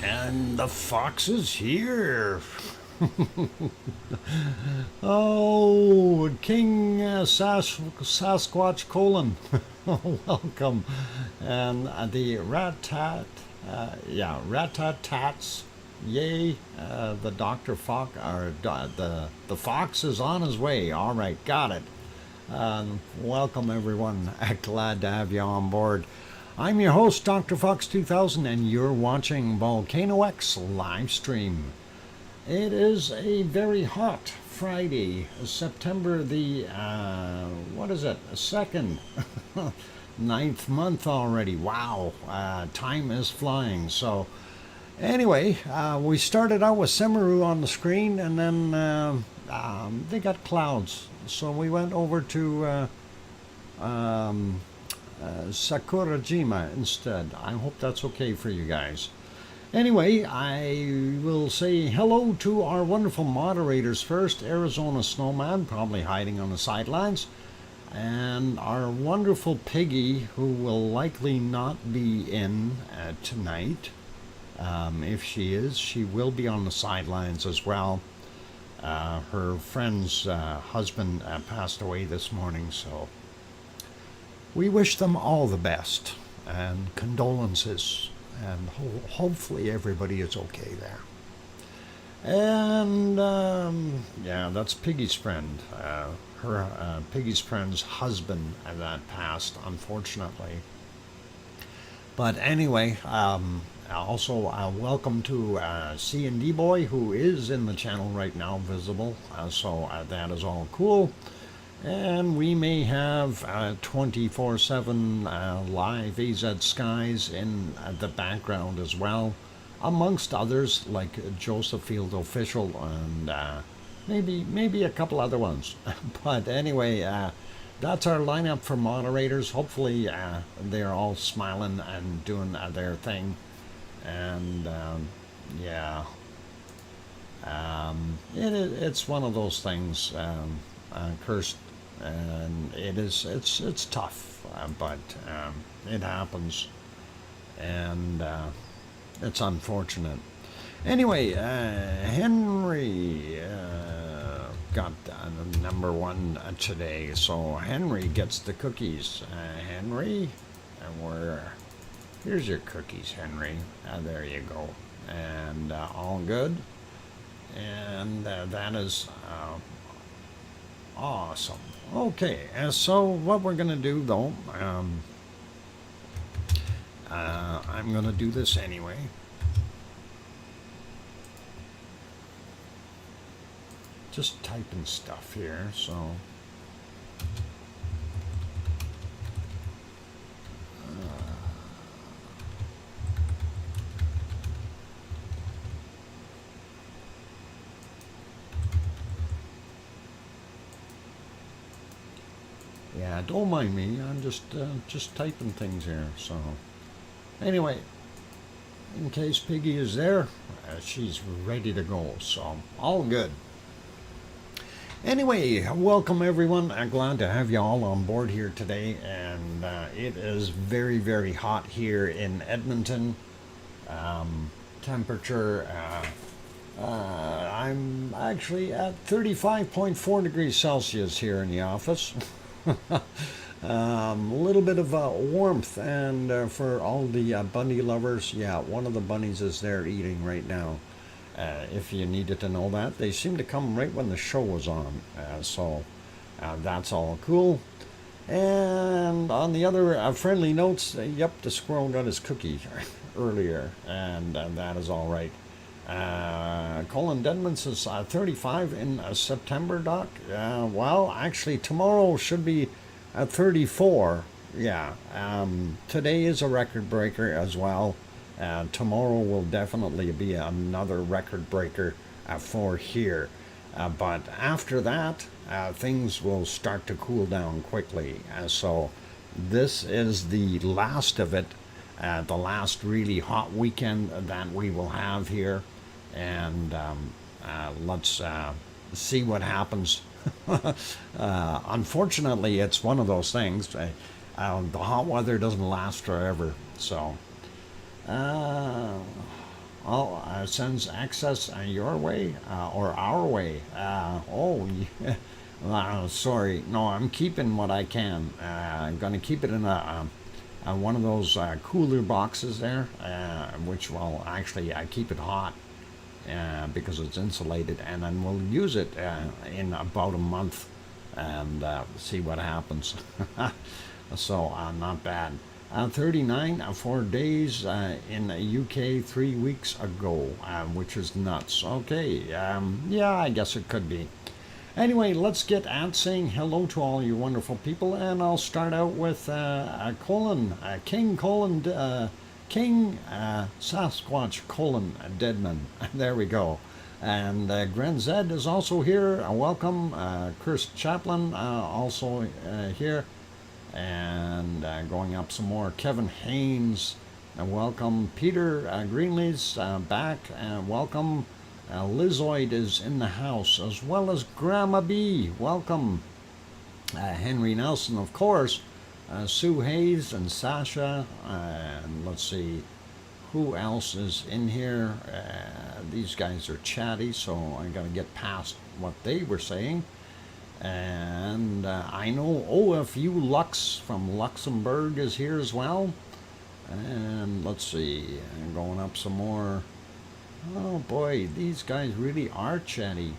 And the fox is here. Oh, King Sasquatch Colon. Welcome. And the rat-tat-tats. Yay, the Dr. Fox, or the fox is on his way. All right, got it. Welcome, everyone. Glad to have you on board. I'm your host, DrFox2000, and you're watching VolcanoX live stream. It is a very hot Friday, September the, 2nd, 9th month already. Wow, time is flying. So anyway, we started out with Semaru on the screen, and then they got clouds. So we went over to Sakurajima instead. I hope that's okay for you guys. Anyway, I will say hello to our wonderful moderators first. Arizona Snowman, probably hiding on the sidelines. And our wonderful Piggy, who will likely not be in tonight. If she is, she will be on the sidelines as well. Her friend's husband passed away this morning, so we wish them all the best and condolences, and hopefully everybody is okay there. And yeah, that's Piggy's friend. Piggy's friend's husband that passed, unfortunately. But anyway, also welcome to C&D Boy, who is in the channel right now, visible. So that is all cool. And we may have 24/7 live AZ Skies in the background as well, amongst others like Joseph Field Official and maybe a couple other ones. But anyway, that's our lineup for moderators. Hopefully they're all smiling and doing their thing. And yeah, it's one of those things, cursed, and it's tough, but it happens, and it's unfortunate. Anyway, Henry got number one today, so Henry gets the cookies. Henry, and here's your cookies, Henry. There you go. And all good. And that is awesome. Okay, so what we're going to do, though, I'm going to do this anyway. Just typing stuff here, so... yeah, don't mind me. I'm just typing things here. So, anyway, in case Piggy is there, she's ready to go. So, all good. Anyway, welcome everyone. I'm glad to have you all on board here today. And it is very, very hot here in Edmonton. Temperature, I'm actually at 35.4 degrees Celsius here in the office. A little bit of warmth, and for all the bunny lovers, yeah, one of the bunnies is there eating right now. If you needed to know that, they seem to come right when the show was on, so that's all cool. And on the other friendly notes, yep, the squirrel got his cookie earlier, and that is all right. Colin Denman says 35 in September, Doc. Well, actually, tomorrow should be 34. Yeah. Today is a record breaker as well. Tomorrow will definitely be another record breaker for here. But after that, things will start to cool down quickly. So this is the last of it, the last really hot weekend that we will have here. And let's see what happens. Unfortunately, it's one of those things. The hot weather doesn't last forever. So, sends excess your way or our way. Oh, yeah. Sorry. No, I'm keeping what I can. I'm going to keep it in one of those cooler boxes there, which will actually keep it hot because it's insulated, and then we'll use it in about a month and see what happens. So not bad. 39 4 days in the UK 3 weeks ago, which is nuts. Okay, yeah, I guess it could be. Anyway, let's get at saying hello to all you wonderful people, and I'll start out with King Sasquatch Deadman. There we go. And Gren Zed is also here. Welcome. Chris Chaplin also here. And going up some more, Kevin Haynes, welcome. Peter Greenlee's back, welcome. Lizoid is in the house, as well as Grandma B, welcome. Henry Nelson, of course. Sue Hayes and Sasha, and let's see, who else is in here? These guys are chatty, so I gotta get past what they were saying. And I know OFU Lux from Luxembourg is here as well. And let's see, going up some more. Oh boy, these guys really are chatty.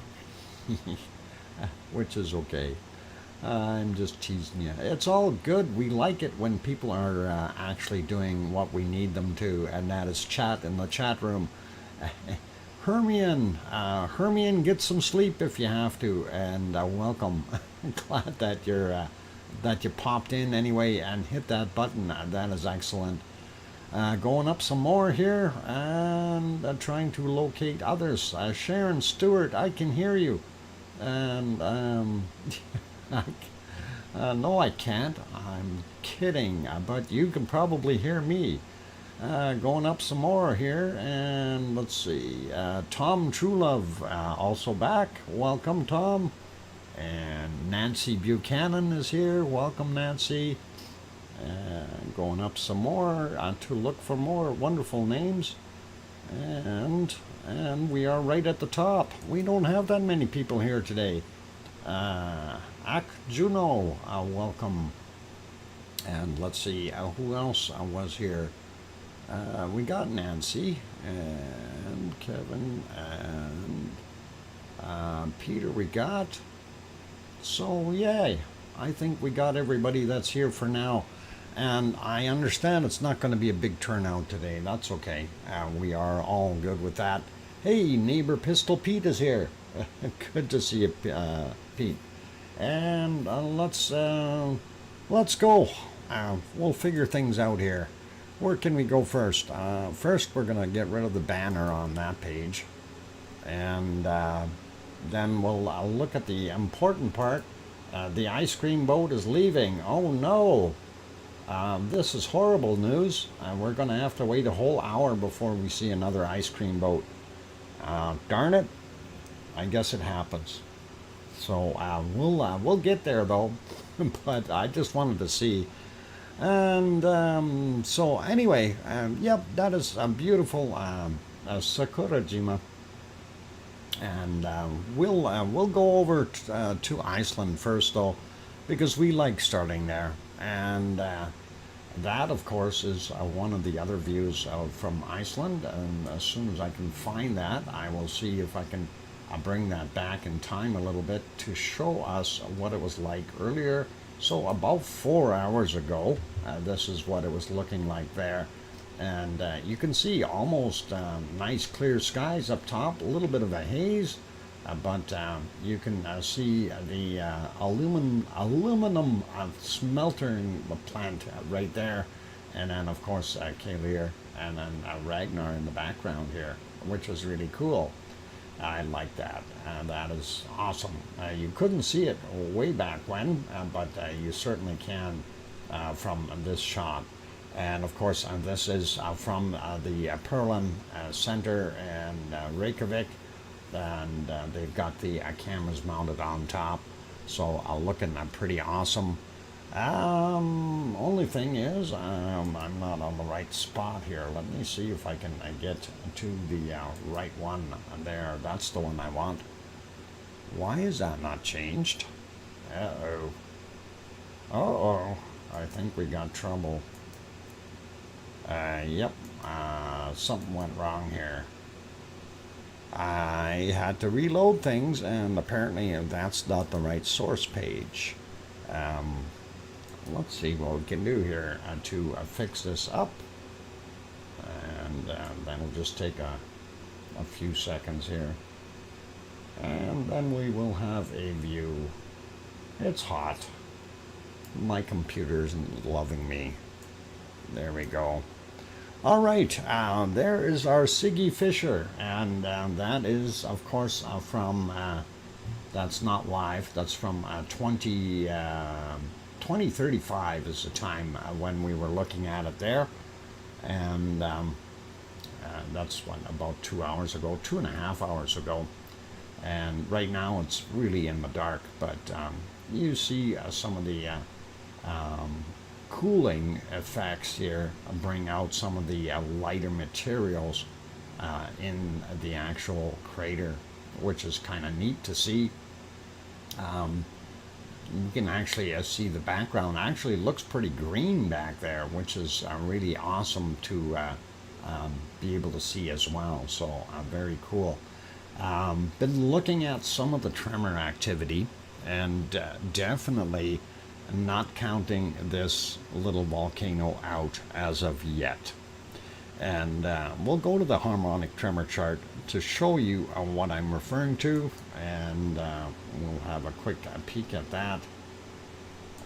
Which is okay. I'm just teasing you. It's all good. We like it when people are actually doing what we need them to, and that is chat in the chat room. Hermione, get some sleep if you have to, and welcome. Glad that you popped in anyway and hit that button. That is excellent. Going up some more here and trying to locate others. Sharon Stewart, I can hear you, and no, I can't. I'm kidding, but you can probably hear me. Going up some more here, and let's see, Tom Truelove also back. Welcome, Tom. And Nancy Buchanan is here. Welcome, Nancy. Going up some more to look for more wonderful names, and we are right at the top. We don't have that many people here today. Ak Juno, welcome. And let's see, who else was here? We got Nancy and Kevin and Peter we got. So yay, I think we got everybody that's here for now. And I understand it's not going to be a big turnout today. That's okay. We are all good with that. Hey, neighbor Pistol Pete is here. Good to see you, Pete. And let's go. We'll figure things out here. Where can we go first? First, we're going to get rid of the banner on that page. And then we'll look at the important part. The ice cream boat is leaving. Oh, no. This is horrible news. We're going to have to wait a whole hour before we see another ice cream boat. Darn it. I guess it happens. So we'll get there, though. But I just wanted to see. And so anyway, yep, that is a beautiful Sakurajima, and we'll go over to Iceland first, though, because we like starting there, and that, of course, is one of the other views from Iceland. And as soon as I can find that, I will see if I can bring that back in time a little bit to show us what it was like earlier. So about 4 hours ago, this is what it was looking like there. And you can see almost nice clear skies up top, a little bit of a haze, but you can see the aluminum smelting plant right there. And then, of course, Kalir, and then Ragnar in the background here, which is really cool. I like that. That is awesome. You couldn't see it way back when, but you certainly can from this shot. And of course, this is from the Perlin Center in Reykjavik, and they've got the cameras mounted on top, so looking pretty awesome. Only thing is, I'm not on the right spot here. Let me see if I can get to the right one there. That's the one I want. Why is that not changed? Uh-oh. Uh-oh. I think we got trouble. Yep. Something went wrong here. I had to reload things, and apparently that's not the right source page. Let's see what we can do here to fix this up. And that'll just take a few seconds here. And then we will have a view. It's hot. My computer's loving me. There we go. All right, there is our Siggy Fisher, and that is, of course, from, that's not live, that's from 2035 is the time when we were looking at it there, and that's, what, about 2 hours ago, 2.5 hours ago, and right now it's really in the dark, but you see some of the cooling effects here bring out some of the lighter materials in the actual crater, which is kind of neat to see. You can actually see the background actually looks pretty green back there, which is really awesome to be able to see as well. So very cool. Been looking at some of the tremor activity, and definitely not counting this little volcano out as of yet. And we'll go to the harmonic tremor chart to show you what I'm referring to, and we'll have a quick peek at that.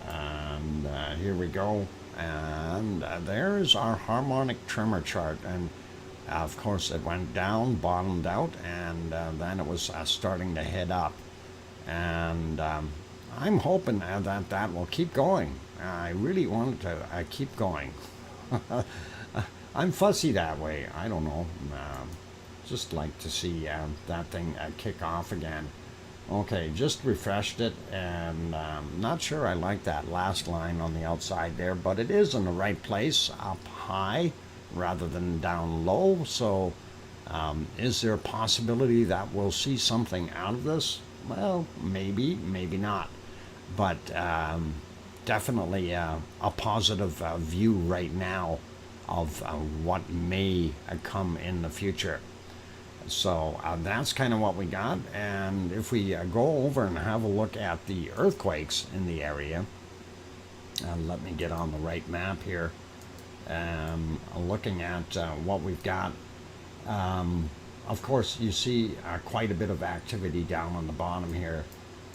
And here we go. And there's our harmonic tremor chart. And of course it went down, bottomed out, and then it was starting to head up. And I'm hoping that will keep going. I really want it to keep going. I'm fussy that way. I don't know. Just like to see that thing kick off again. Okay, just refreshed it, and not sure I like that last line on the outside there, but it is in the right place, up high rather than down low. So is there a possibility that we'll see something out of this? Well, maybe, maybe not. But definitely a positive view right now of what may come in the future. So that's kind of what we got. And if we go over and have a look at the earthquakes in the area, let me get on the right map here. Looking at what we've got, of course you see quite a bit of activity down on the bottom here.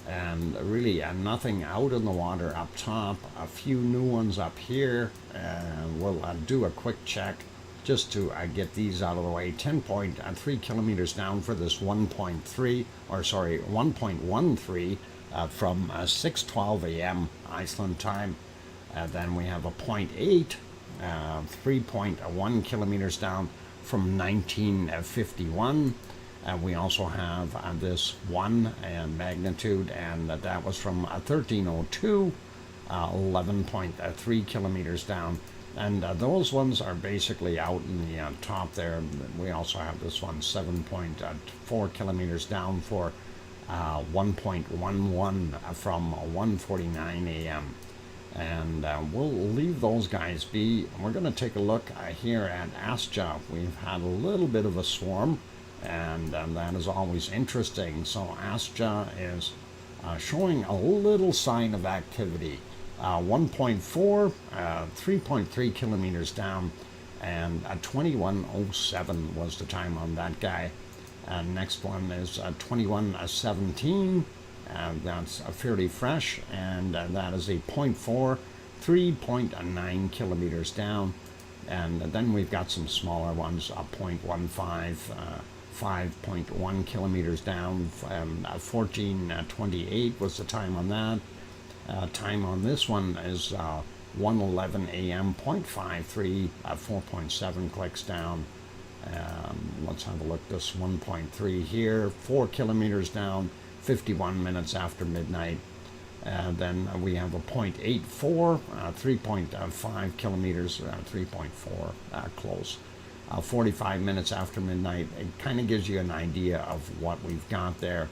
And really nothing out in the water up top, a few new ones up here, and we'll do a quick check just to get these out of the way. 10.3 kilometers down for this 1.13 from 6:12 a.m. Iceland time. Then we have a 0.8, 3.1 kilometers down from 1951. We also have this 1 magnitude, and that was from 1302, 11.3 kilometers down. And those ones are basically out in the top there. We also have this one, 7.4 kilometers down for 1.11 from 1:49 a.m. And we'll leave those guys be. We're going to take a look here at Astja. We've had a little bit of a swarm, and that is always interesting. So Astja is showing a little sign of activity. 1.4, 3.3 kilometers down, and 21:07 was the time on that guy. Next one is 21:17, and that's fairly fresh, and that is a 0.4, 3.9 kilometers down. And then we've got some smaller ones, 0.15, 5.1 kilometers down, 14:28 was the time on that. Time on this one is 1:11 a.m., 0.53, 4.7 clicks down. Let's have a look. This 1.3 here, 4 kilometers down, 51 minutes after midnight. Then we have a 0.84, 3.5 kilometers, 3.4, close. 45 minutes after midnight. It kind of gives you an idea of what we've got there.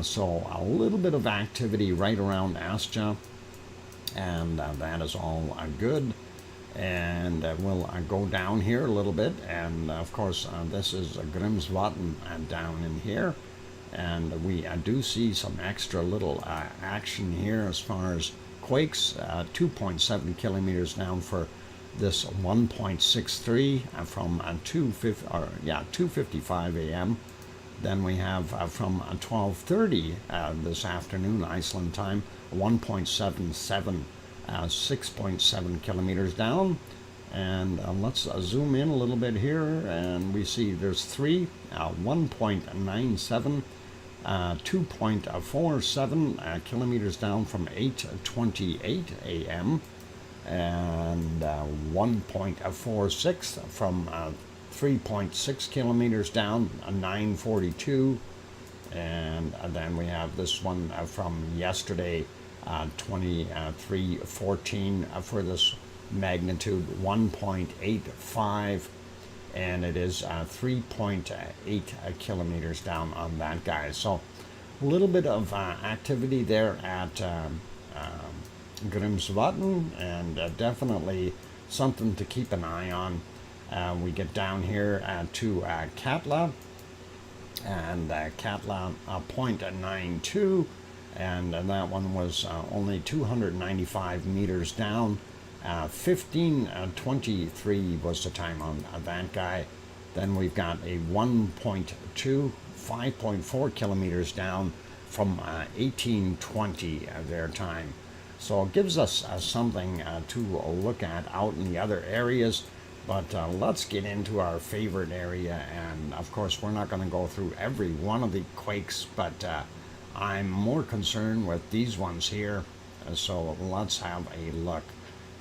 So a little bit of activity right around Asja, and that is all good. And we'll go down here a little bit, and of course this is Grimsvatn down in here, and we do see some extra little action here as far as quakes. 2.7 kilometers down for this 1.63 from 2:55 a.m. Then we have from 12:30 this afternoon Iceland time, 1.77, 6.7 kilometers down. And let's zoom in a little bit here, and we see there's 3, 1.97, 2.47 kilometers down from 8:28 a.m. and 1.46 from 3.6 kilometers down, 9:42, and then we have this one from yesterday, 23:14 for this magnitude 1.85, and it is 3.8 kilometers down on that guy. So a little bit of activity there at Grimsvatn, and definitely something to keep an eye on. We get down here to Katla, and Katla 0.92, and that one was only 295 meters down. 15:23 was the time on that guy. Then we've got a 1.2, 5.4 kilometers down from 18:20 their time. So it gives us something to look at out in the other areas. But let's get into our favorite area, and of course we're not going to go through every one of the quakes, but I'm more concerned with these ones here. So let's have a look.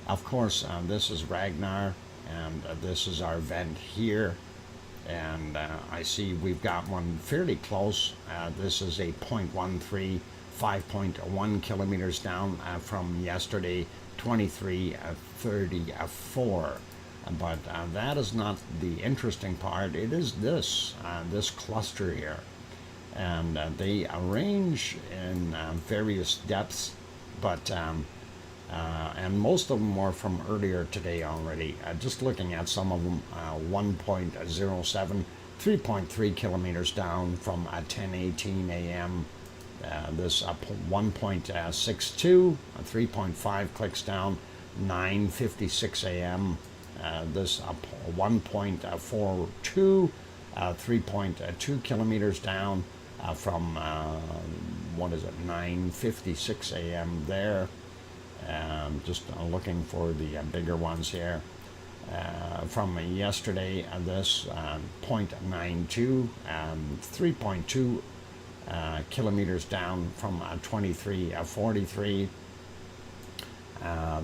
Of course, this is Ragnar, and this is our vent here, and I see we've got one fairly close. This is a 0.13, 5.1 kilometers down from yesterday, 23:34. But that is not the interesting part. It is this cluster here, and they range in various depths, but and most of them were from earlier today already. Just looking at some of them, 1.07, 3.3 kilometers down from 10:18 a.m. This 1.62, 3.5 clicks down, 9:56 a.m. This 1.42, 3.2 kilometers down from 9:56 a.m. there. Just looking for the bigger ones here. From yesterday, this 0.92, 3.2 kilometers down from 23:43.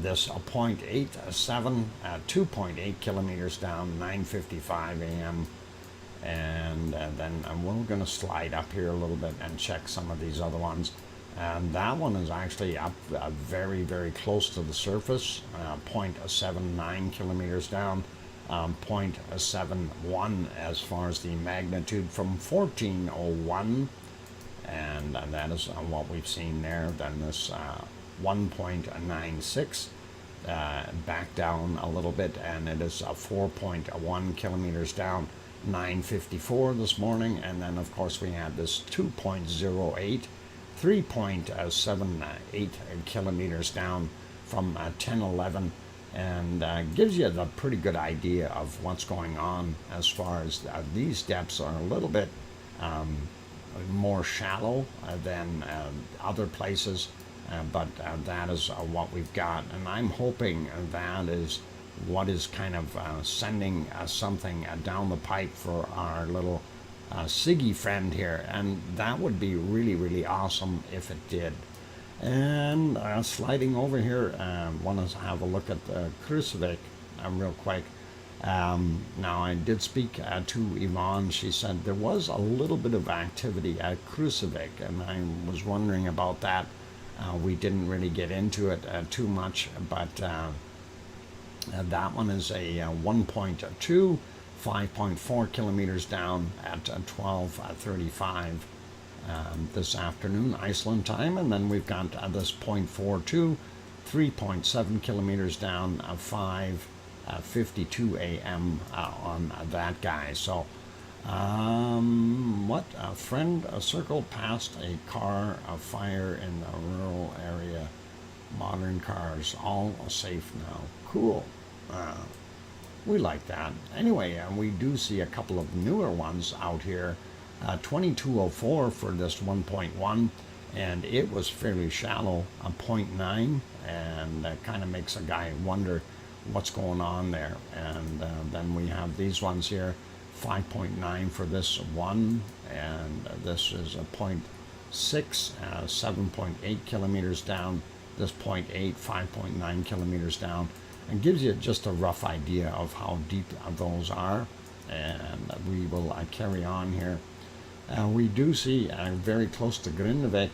This 0.87, 2.8 kilometers down, 9:55 a.m. And then we're going to slide up here a little bit and check some of these other ones. And that one is actually up very, very close to the surface, 0.79 kilometers down, 0.71 as far as the magnitude from 1401. And that is what we've seen there. Then this 1.96 back down a little bit, and it is 4.1 kilometers down, 9:54 this morning. And then of course we had this 2.08, 3.78 kilometers down from 10:11, and gives you a pretty good idea of what's going on as far as these depths are a little bit more shallow than other places. But that is what we've got, and I'm hoping that is what is kind of sending something down the pipe for our little Siggy friend here, and that would be really, really awesome if it did. And sliding over here, want to have a look at the Krusvik real quick. Now I did speak to Yvonne. She said there was a little bit of activity at Krusvik, and I was wondering about that. We didn't really get into it too much, but that one is a 1.2, 5.4 kilometers down at 12:35 this afternoon, Iceland time. And then we've got this 0.42, 3.7 kilometers down, 5:52 a.m. On that guy. So, what? A friend circled past a car, a fire in a rural area. Modern cars, all safe now. Cool. We like that. Anyway, we do see a couple of newer ones out here. 2204 for this 1.1, and it was fairly shallow, a 0.9, and that kind of makes a guy wonder what's going on there. And then we have these ones here, 5.9 for this one, and this is a 0.6, 7.8 kilometers down, this 0.8, 5.9 kilometers down, and gives you just a rough idea of how deep those are. And we will carry on here. We do see very close to Grindavik,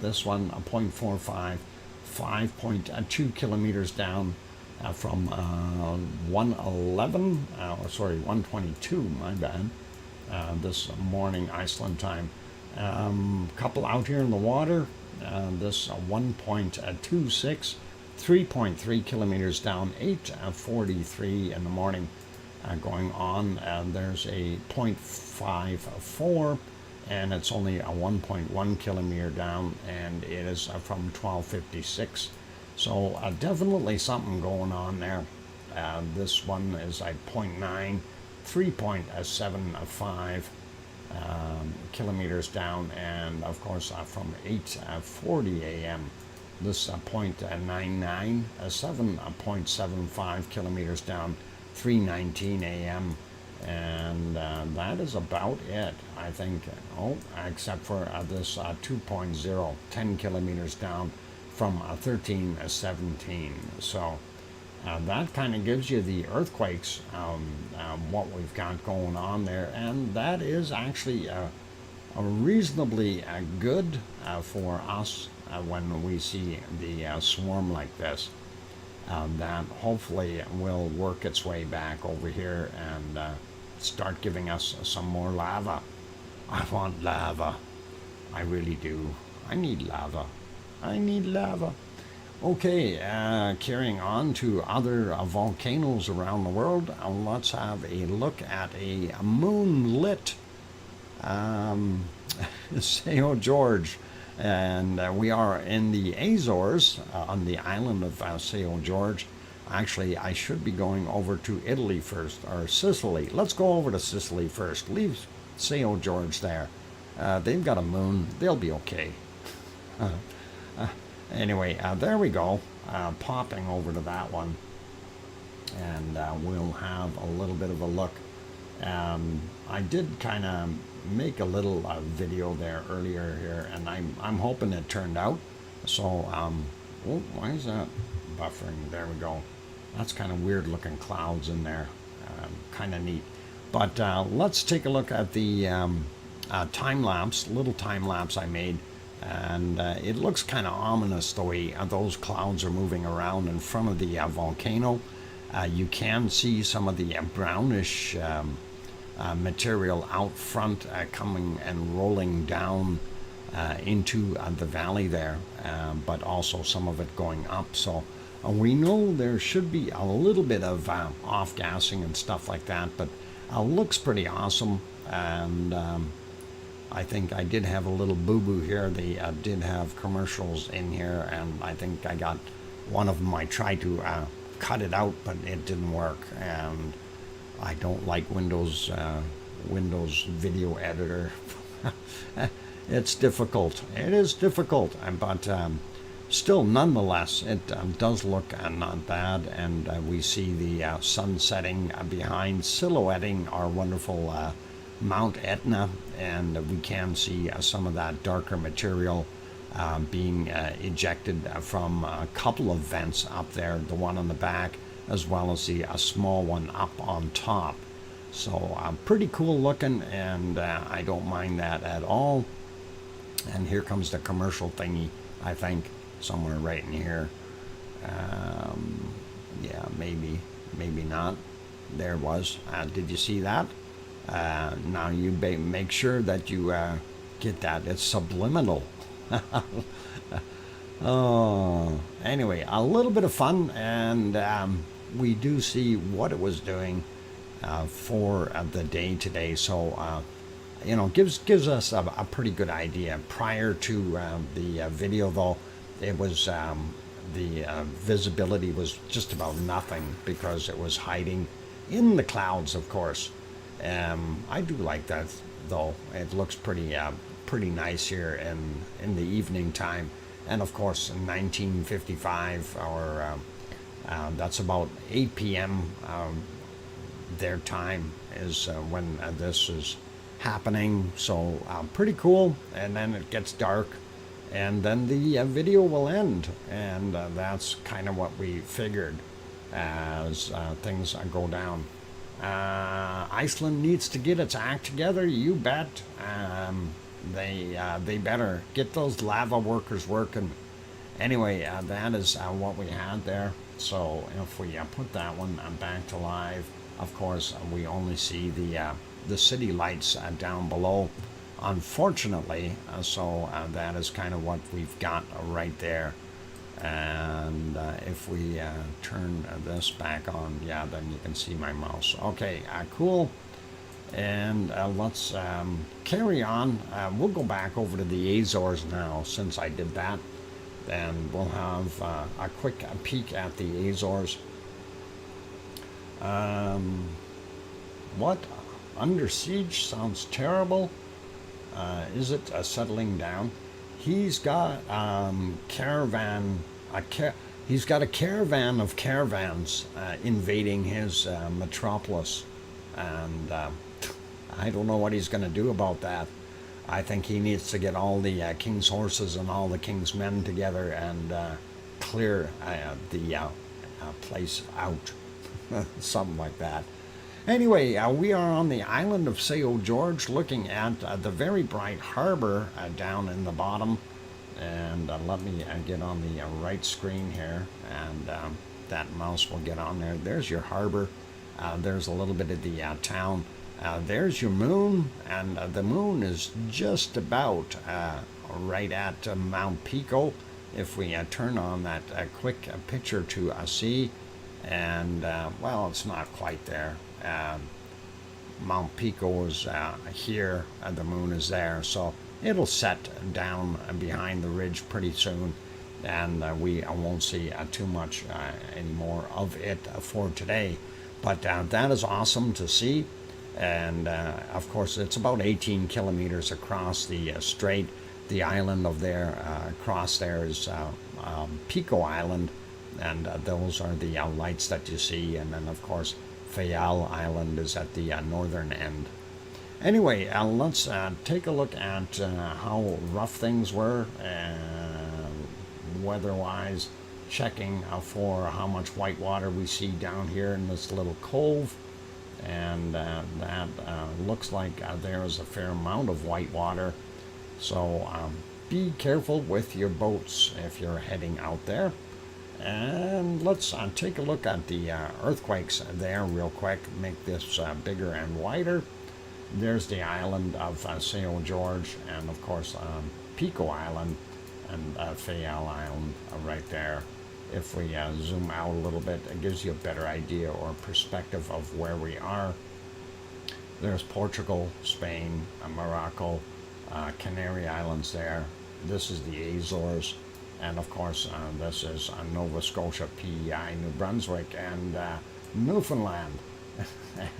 this one a 0.45, 5.2 kilometers down from 111, 122, my bad, this morning Iceland time. Couple out here in the water, this 1.26, 3.3 kilometers down, 8:43 in the morning going on. There's a 0.54, and it's only a 1.1 kilometer down, and it is from 12:56. So definitely something going on there. This one is a 0.9, 3.75 kilometers down, and of course from 8:40 a.m. This 0.99, 7.75 kilometers down, 3:19 a.m. And that is about it, I think. Oh, except for this 2.0, 10 kilometers down from 13:17. So that kind of gives you the earthquakes, what we've got going on there, and that is actually a reasonably good for us when we see the swarm like this. That hopefully will work its way back over here and start giving us some more lava. I want lava. I really do. I need lava. I need lava. Okay, carrying on to other volcanoes around the world, let's have a look at a moonlit São Jorge. And we are in the Azores, on the island of São Jorge. Actually, I should be going over to Italy first, or Sicily. Let's go over to Sicily first. Leave São Jorge there. They've got a moon. They'll be okay. Anyway, there we go. Popping over to that one. And we'll have a little bit of a look. I did kind of make a little video there earlier here, and I'm hoping it turned out. So, oh, why is that buffering? There we go. That's kind of weird looking clouds in there. Kind of neat. But let's take a look at the time lapse, little time lapse I made. And it looks kind of ominous the way those clouds are moving around in front of the volcano. You can see some of the brownish material out front coming and rolling down into the valley there, but also some of it going up. So we know there should be a little bit of off-gassing and stuff like that, but looks pretty awesome. And I think I did have a little boo-boo here. They did have commercials in here, and I think I got one of them. I tried to cut it out, but it didn't work. And I don't like Windows video editor. It's difficult. It is difficult, but still, nonetheless, it does look not bad. And we see the sun setting behind, silhouetting our wonderful Mount Etna, and we can see some of that darker material being ejected from a couple of vents up there, the one on the back, as well as the small one up on top. So pretty cool looking, and I don't mind that at all. And here comes the commercial thingy, I think. somewhere right in here. Yeah, maybe not. There it was. Did you see that? Now you make sure that you get that. It's subliminal. Oh, anyway, a little bit of fun, and we do see what it was doing for the day today. So, gives us a pretty good idea. Prior to the video, though, it was the visibility was just about nothing because it was hiding in the clouds, of course. I do like that, though. It looks pretty nice here in the evening time. And of course, in 1955, or that's about 8 p.m. Their time is when this is happening. So pretty cool. And then it gets dark, and then the video will end. And that's kind of what we figured as things go down. Iceland needs to get its act together, you bet. They better get those lava workers working. Anyway, that is what we had there. So if we put that one back to live, of course we only see the city lights down below, unfortunately. So that is kind of what we've got right there. And if we turn this back on, yeah, then you can see my mouse. Okay, cool. And let's carry on. We'll go back over to the Azores now, since I did that. And we'll have a quick peek at the Azores. What? Under siege sounds terrible. Is it settling down? He's got he's got a caravan of caravans invading his metropolis, and I don't know what he's going to do about that. I think he needs to get all the king's horses and all the king's men together and clear the place out, something like that. Anyway, we are on the island of St. George, looking at the very bright harbor down in the bottom. And let me get on the right screen here, and that mouse will get on there. There's your harbor. There's a little bit of the town. There's your moon, and the moon is just about right at Mount Pico. If we turn on that quick picture to see, and well, it's not quite there. Mount Pico is here, the moon is there, so it'll set down behind the ridge pretty soon, and we won't see too much anymore of it for today. But that is awesome to see. And of course, it's about 18 kilometers across the strait. The island of there, across there is Pico Island, and those are the lights that you see. And then, of course, Fayal Island is at the northern end. Anyway, let's take a look at how rough things were weather-wise, checking for how much white water we see down here in this little cove. And that looks like there is a fair amount of white water. So be careful with your boats if you're heading out there. And let's take a look at the earthquakes there real quick, make this bigger and wider. There's the island of St. George, and of course Pico Island and Fayal Island right there. If we zoom out a little bit, it gives you a better idea or perspective of where we are. There's Portugal, Spain, Morocco, Canary Islands there. This is the Azores, and of course this is Nova Scotia, PEI, New Brunswick, and Newfoundland,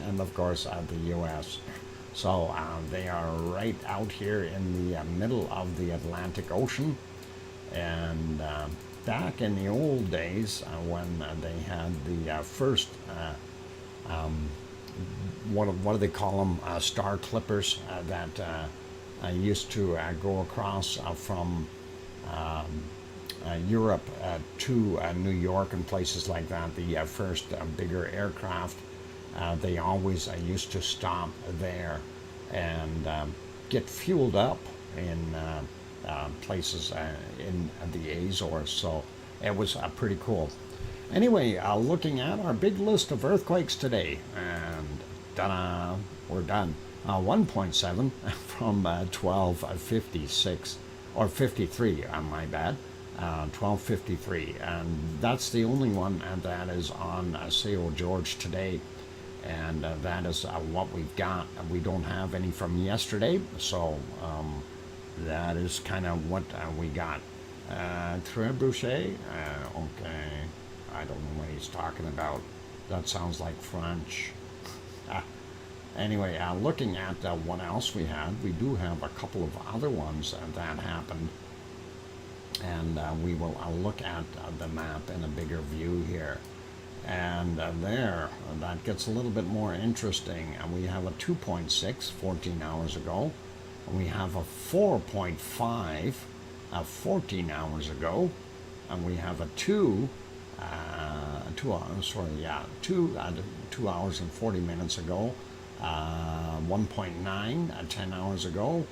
and of course the U.S. So they are right out here in the middle of the Atlantic Ocean. And back in the old days, when they had the first, what do they call them, star clippers that used to go across from Europe to New York and places like that, the first bigger aircraft, they always used to stop there and get fueled up in places in the Azores. So it was pretty cool. Anyway, looking at our big list of earthquakes today, and ta-da, we're done. 1.7 from 1256, or 53, my bad, 1253, and that's the only one that is on Sao George today, and that is what we've got. We don't have any from yesterday, so that is kind of what we got. Trebuchet, okay, I don't know what he's talking about. That sounds like French. Anyway, looking at what else we had, we do have a couple of other ones that happened, and we will look at the map in a bigger view here. And there, that gets a little bit more interesting. We have a 2.6 14 hours ago. We have a 4.5 14 hours ago, and we have a 2 hours and 40 minutes ago. 1.9 10 hours ago,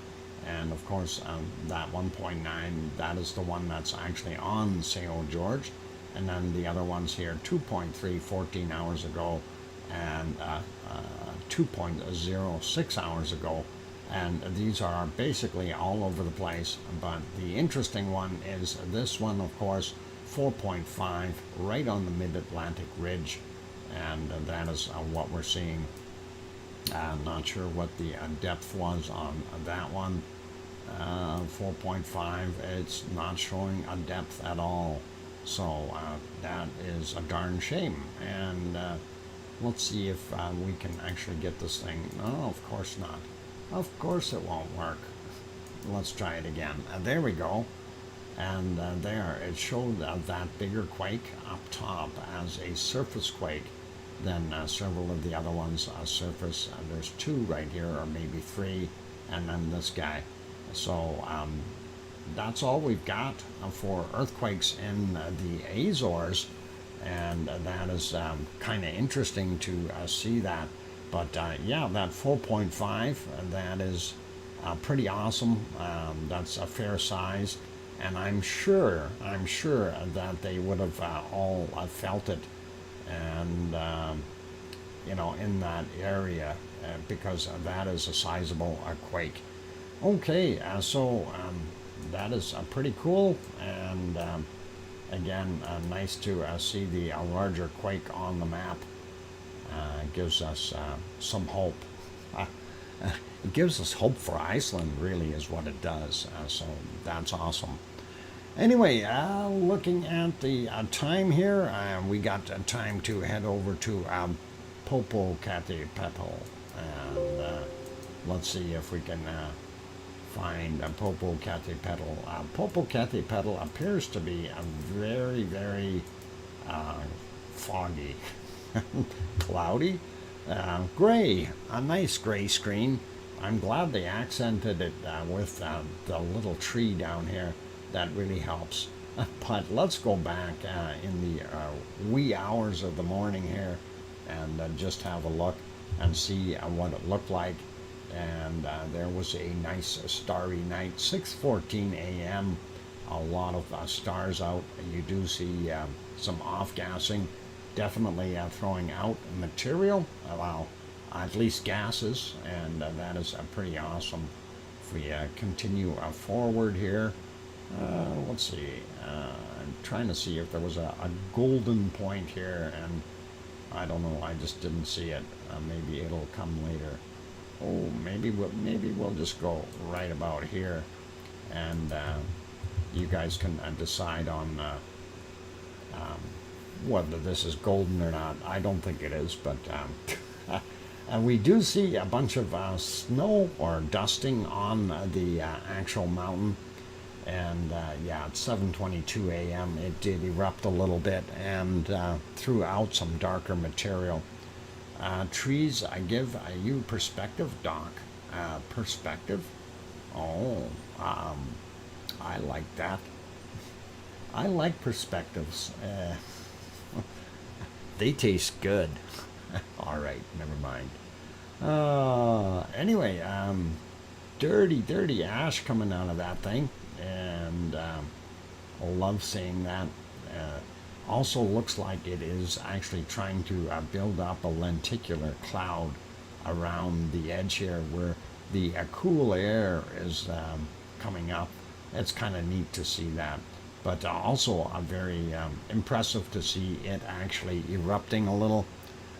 and of course that 1.9, that is the one that's actually on Sao George, and then the other ones here, 2.3 14 hours ago, and 2.06 hours ago, and these are basically all over the place. But the interesting one is this one, of course, 4.5 right on the mid-Atlantic ridge, and that is what we're seeing. I'm not sure what the depth was on that one. 4.5, it's not showing a depth at all. So that is a darn shame. And let's see if we can actually get this thing. No, of course not. Of course it won't work. Let's try it again. There we go. And there, it showed that bigger quake up top as a surface quake. Then several of the other ones surface. There's 2 right here, or maybe 3, and then this guy. So that's all we've got for earthquakes in the Azores, and that is kind of interesting to see that. But yeah, that 4.5, that is pretty awesome. That's a fair size, and I'm sure that they would have all felt it, and in that area, because that is a sizable quake. Okay, so that is pretty cool, and again, nice to see the larger quake on the map. Gives us some hope. It gives us hope for Iceland, really, is what it does. So that's awesome. Anyway, looking at the time here, we got time to head over to Popocatépetl, and let's see if we can find Popocatépetl. Popocatépetl appears to be a very, very foggy, cloudy, gray, a nice gray screen. I'm glad they accented it with the little tree down here. That really helps. But let's go back in the wee hours of the morning here, and just have a look and see what it looked like. And there was a nice starry night, 6:14 a.m. A lot of stars out. You do see some off-gassing, definitely throwing out material, well, at least gases, and that is pretty awesome. If we continue forward here, let's see, I'm trying to see if there was a golden point here, and I don't know, I just didn't see it. Maybe it'll come later. Oh, maybe we'll just go right about here, and you guys can decide on whether this is golden or not. I don't think it is, but and we do see a bunch of snow or dusting on the actual mountain. And yeah, at 7:22 a.m. it did erupt a little bit and threw out some darker material. Trees, I give you perspective, Doc. Perspective? Oh, I like that. I like perspectives. They taste good. All right, never mind. Anyway, dirty ash coming out of that thing. and I love seeing that. Also looks like it is actually trying to build up a lenticular cloud around the edge here where the cool air is coming up. It's kind of neat to see that, but also very impressive to see it actually erupting a little,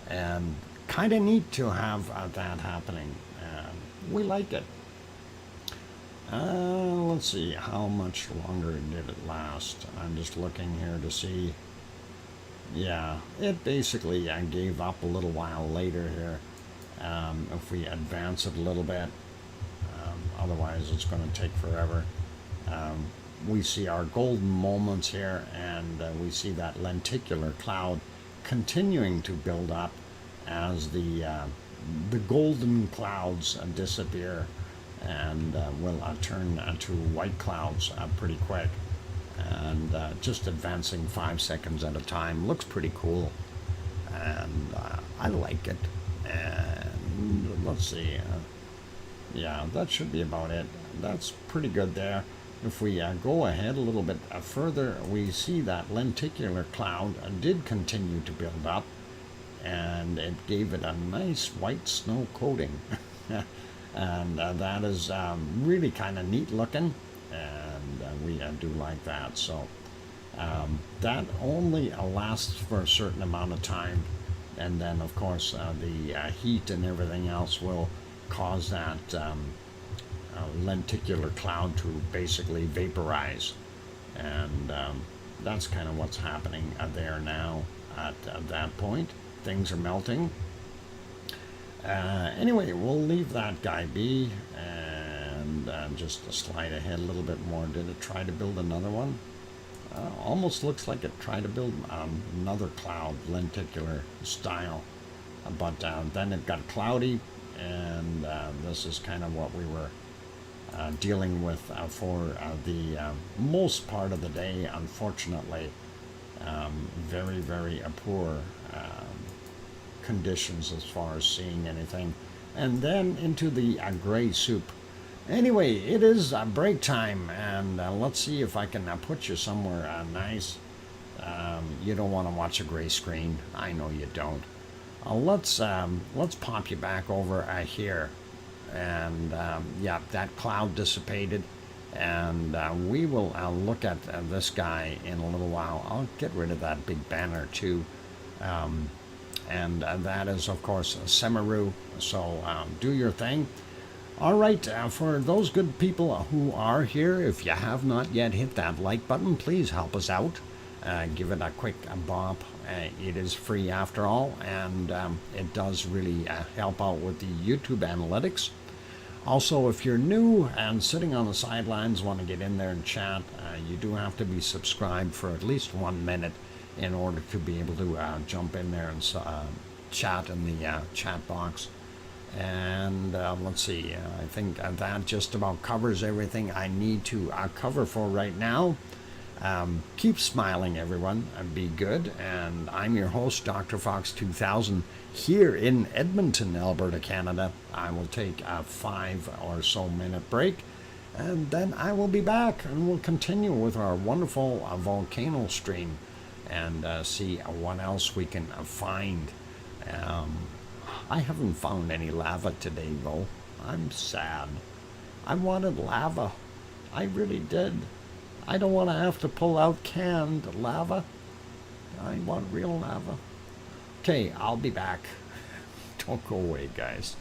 and kind of neat to have that happening. We like it. Let's see, how much longer did it last? I'm just looking here to see. Yeah, it basically gave up a little while later here. If we advance it a little bit, otherwise it's going to take forever. We see our golden moments here, and we see that lenticular cloud continuing to build up as the golden clouds disappear, and will turn to white clouds pretty quick, and just advancing 5 seconds at a time. Looks pretty cool, and I like it. And let's see, yeah, that should be about it. That's pretty good there. If we go ahead a little bit further, we see that lenticular cloud did continue to build up, and it gave it a nice white snow coating. And that is really kind of neat looking, and we do like that. So that only lasts for a certain amount of time, and then of course the heat and everything else will cause that lenticular cloud to basically vaporize, and that's kind of what's happening there now at that point. Things are melting. Anyway, we'll leave that guy be, and just slide ahead a little bit more. Did it try to build another one? Almost looks like it tried to build another cloud, lenticular style, but then it got cloudy, and this is kind of what we were dealing with for the most part of the day, unfortunately. Very, very poor conditions as far as seeing anything. And then into the gray soup. Anyway, it is break time, and let's see if I can put you somewhere nice. You don't want to watch a gray screen. I know you don't. Let's pop you back over here, and yeah, that cloud dissipated, and we will look at this guy in a little while. I'll get rid of that big banner too, and that is of course Semaru. So do your thing. All right, for those good people who are here, if you have not yet hit that like button, please help us out. Give it a quick bop. It is free after all, and it does really help out with the YouTube analytics. Also, if you're new and sitting on the sidelines, want to get in there and chat, you do have to be subscribed for at least 1 minute in order to be able to jump in there and chat in the chat box. And let's see, I think that just about covers everything I need to cover for right now. Keep smiling, everyone, and be good. And I'm your host, DrFox2000, here in Edmonton, Alberta, Canada. I will take a 5 or so minute break, and then I will be back, and we'll continue with our wonderful volcano stream and see what else we can find. I haven't found any lava today, though. I'm sad. I wanted lava. I really did. I don't want to have to pull out canned lava. I want real lava. Okay, I'll be back. Don't go away, guys.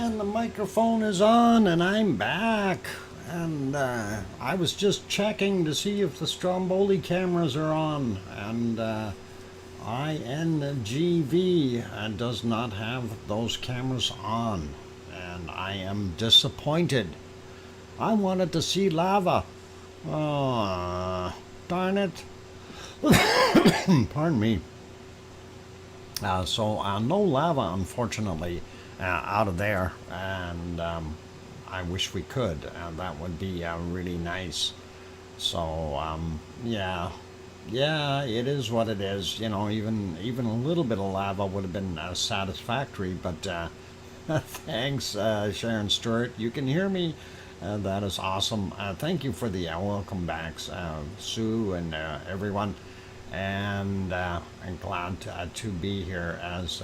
And the microphone is on, and I'm back. And I was just checking to see if the Stromboli cameras are on. And INGV does not have those cameras on. And I am disappointed. I wanted to see lava. Oh, darn it. Pardon me. So no lava, unfortunately, out of there, and I wish we could. That would be really nice. So yeah, it is what it is. You know, even a little bit of lava would have been satisfactory. But thanks, Sharon Stewart. You can hear me. That is awesome. Thank you for the welcome backs, Sue and everyone. And I'm glad to be here as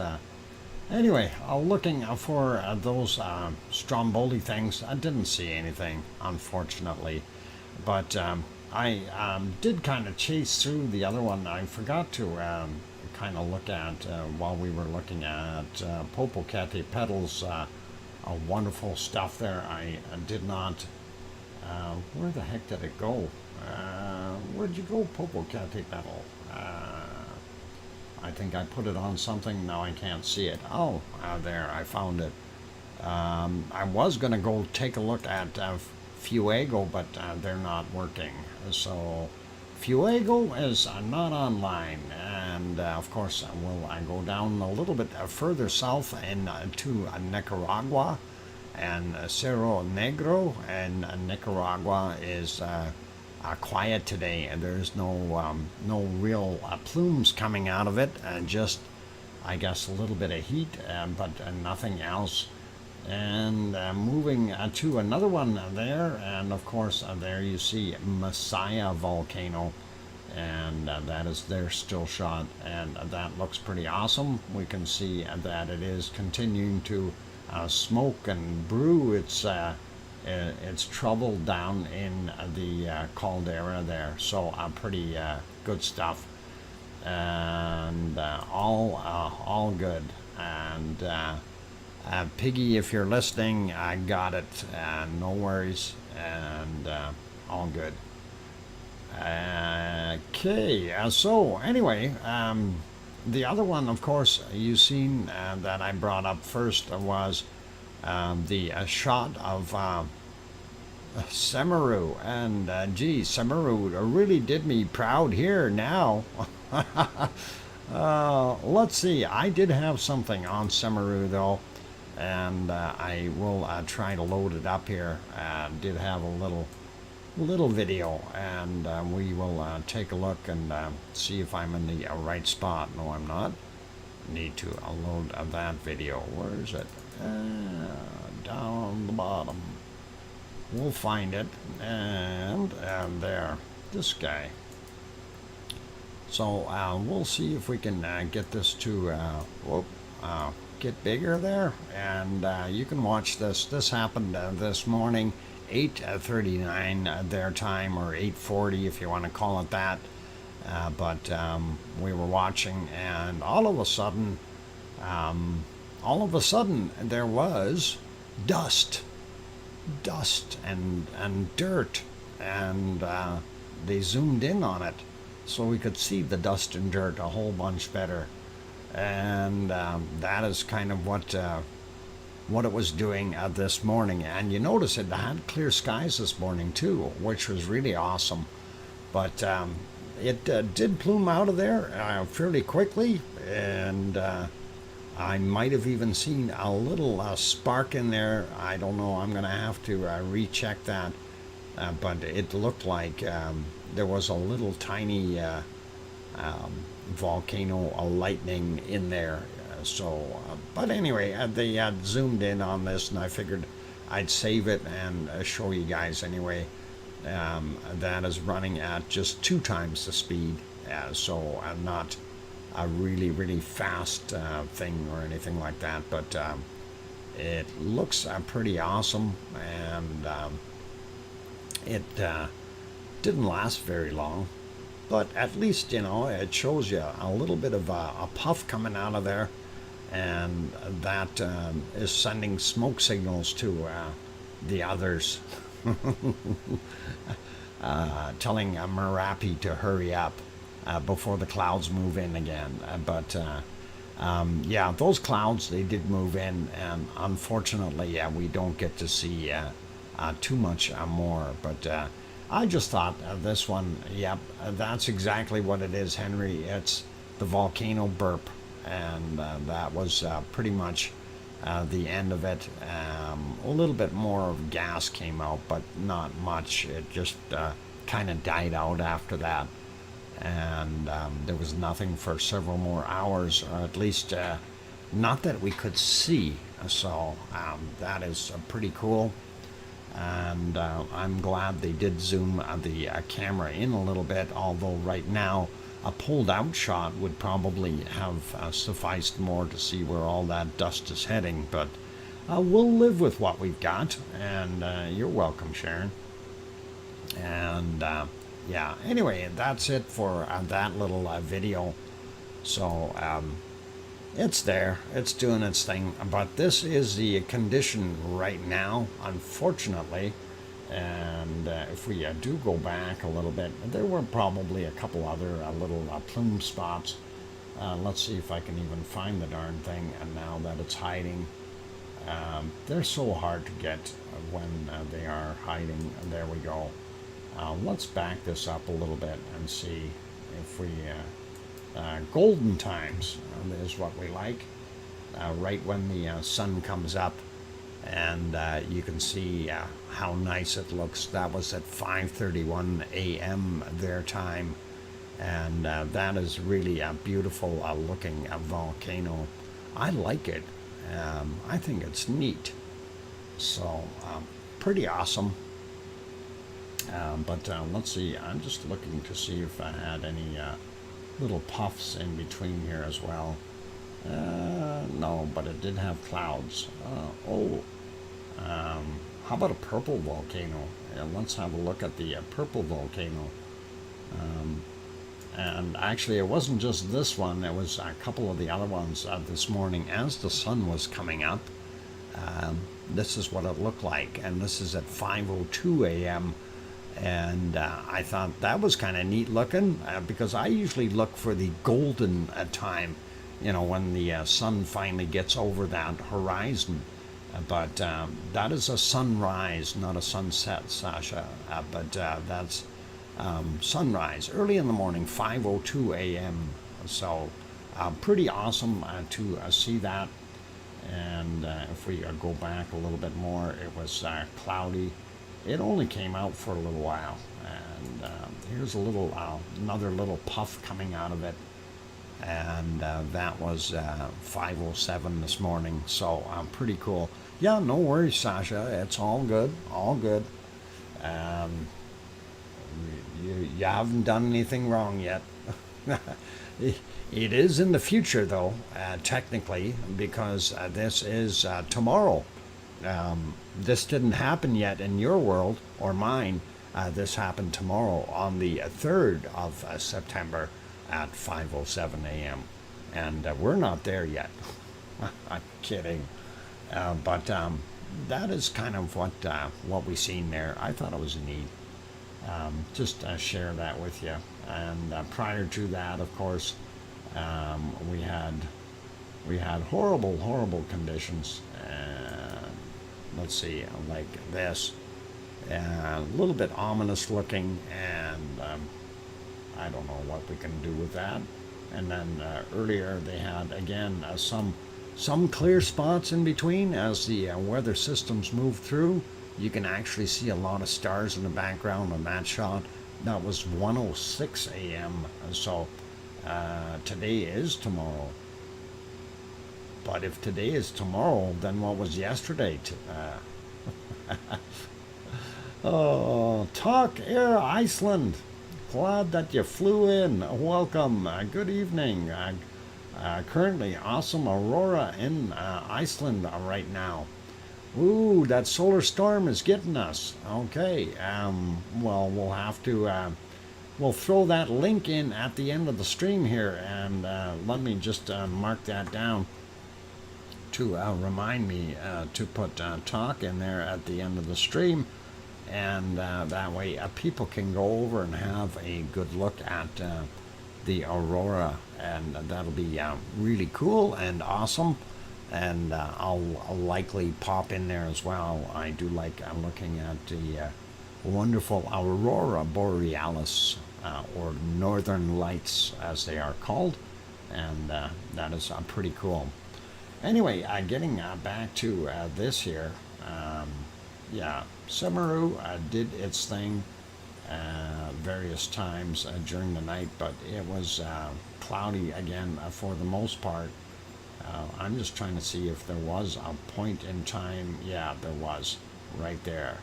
anyway, looking for those Stromboli things. I didn't see anything, unfortunately, but I did kind of chase through the other one. I forgot to kind of look at while we were looking at Popocatépetl's wonderful stuff there. I did not where the heck did it go? Where'd you go, Popocatépetl? I think I put it on something. Now I can't see it. Oh, there, I found it. I was going to go take a look at Fuego, but they're not working. So Fuego is not online. And of course, I go down a little bit further south to Nicaragua and Cerro Negro. And Nicaragua is quiet today, and there's no real plumes coming out of it, and just I guess a little bit of heat, but nothing else. And moving to another one there, and of course there you see Messiah volcano, and that is their still shot, and that looks pretty awesome. We can see that it is continuing to smoke and brew its trouble down in the caldera there. So pretty good stuff, and all good. And Piggy, if you're listening, I got it. No worries, and all good. Okay, so anyway, the other one, of course, you've seen that I brought up first was the shot of Semeru, and gee, Semeru really did me proud here now. Let's see, I did have something on Semeru though, and I will try to load it up here. Did have a little video, and we will take a look and see if I'm in the right spot. No, I'm not. Need to load that video. Where is it? Down the bottom. We'll find it, and there, this guy. So we'll see if we can get this to get bigger there, and you can watch this. This happened this morning, 8:39 their time, or 8:40 if you want to call it that. But we were watching, and all of a sudden there was dust and dirt, and they zoomed in on it so we could see the dust and dirt a whole bunch better. And that is kind of what it was doing this morning. And you notice it had clear skies this morning too, which was really awesome. But it did plume out of there fairly quickly, and I might have even seen a little spark in there. I don't know. I'm going to have to recheck that. But it looked like there was a little tiny volcano lightning in there. But anyway, they had zoomed in on this, and I figured I'd save it and show you guys anyway. That is running at just 2 times the speed, so not a really fast thing or anything like that, but it looks pretty awesome, and it didn't last very long, but at least, you know, it shows you a little bit of a puff coming out of there, and that is sending smoke signals to the others, telling Merapi to hurry up before the clouds move in again. Yeah, those clouds, they did move in, and unfortunately, we don't get to see too much more. But I just thought this one, yep, that's exactly what it is, Henry. It's the volcano burp, and that was pretty much the end of it. A little bit more of gas came out, but not much. It just kind of died out after that. And there was nothing for several more hours, or at least not that we could see. So that is pretty cool. And I'm glad they did zoom the camera in a little bit, although right now a pulled out shot would probably have sufficed more to see where all that dust is heading. But we'll live with what we've got, and you're welcome, Sharon. And yeah, anyway, that's it for that little video. So it's there, it's doing its thing, but this is the condition right now, unfortunately. And if we do go back a little bit, there were probably a couple other little plume spots. Let's see if I can even find the darn thing, and now that it's hiding. They're so hard to get when they are hiding. There we go. Let's back this up a little bit and see if we golden times is what we like, right when the sun comes up, and you can see how nice it looks. That was at 5:31 a.m. their time, and that is really a beautiful looking volcano. I like it. I think it's neat. So pretty awesome. But let's see, I'm just looking to see if I had any little puffs in between here as well. No, but it did have clouds. How about a purple volcano? Let's have a look at the purple volcano. And actually, it wasn't just this one, it was a couple of the other ones this morning as the sun was coming up. This is what it looked like, and this is at 5:02 a.m. And I thought that was kind of neat looking, because I usually look for the golden time, you know, when the sun finally gets over that horizon. But that is a sunrise, not a sunset, Sasha. But that's sunrise, early in the morning, 5:02 a.m. So pretty awesome to see that. And if we go back a little bit more, it was cloudy. It only came out for a little while, and here's a little another little puff coming out of it, and that was 5:07 this morning. So pretty cool. Yeah, no worries, Sasha. It's all good, all good. You haven't done anything wrong yet. It is in the future, though, technically, because this is tomorrow. This didn't happen yet in your world or mine. This happened tomorrow on the 3rd of September at 5:07 a.m. And we're not there yet. I'm kidding. But that is kind of what we seen there. I thought it was neat. Just share that with you. And prior to that, of course, we had horrible conditions. Let's see, like this, a little bit ominous looking, and I don't know what we can do with that. And then earlier they had again some clear spots in between as the weather systems move through. You can actually see a lot of stars in the background on that shot. That was 1:06 a.m. So today is tomorrow. But if today is tomorrow, then what was yesterday? Oh, Talk Air Iceland. Glad that you flew in. Welcome. Good evening. Currently, awesome aurora in Iceland right now. Ooh, that solar storm is getting us. Okay. Well, we'll have to. We'll throw that link in at the end of the stream here, and let me just mark that down. to remind me to put talk in there at the end of the stream, and that way people can go over and have a good look at the aurora, and that'll be really cool and awesome. And I'll likely pop in there as well. I do like looking at the wonderful aurora borealis, or northern lights as they are called, and that is pretty cool. Anyway, getting back to this here, yeah, Samaru did its thing various times during the night, but it was cloudy again for the most part. I'm just trying to see if there was a point in time. Yeah, there was, right there.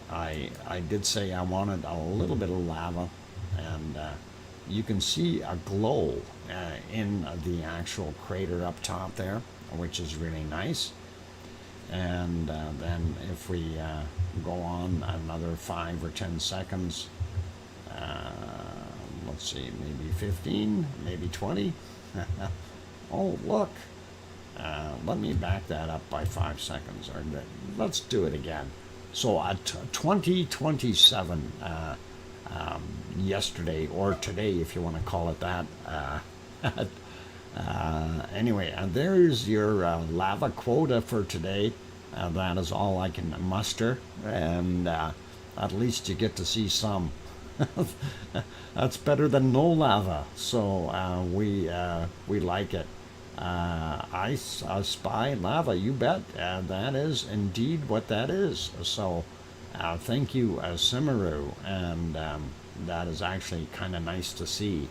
I did say I wanted a little bit of lava, and you can see a glow in the actual crater up top there, which is really nice. And then if we go on another 5 or 10 seconds, let's see, maybe 15, maybe 20. Oh, look. Let me back that up by 5 seconds. Or let's do it again. So at 2027, yesterday, or today, if you want to call it that. Anyway, there's your lava quota for today. That is all I can muster, and at least you get to see some. That's better than no lava, so we like it. I spy lava, you bet. That is indeed what that is. So thank you, Simaru, and that is actually kind of nice to see,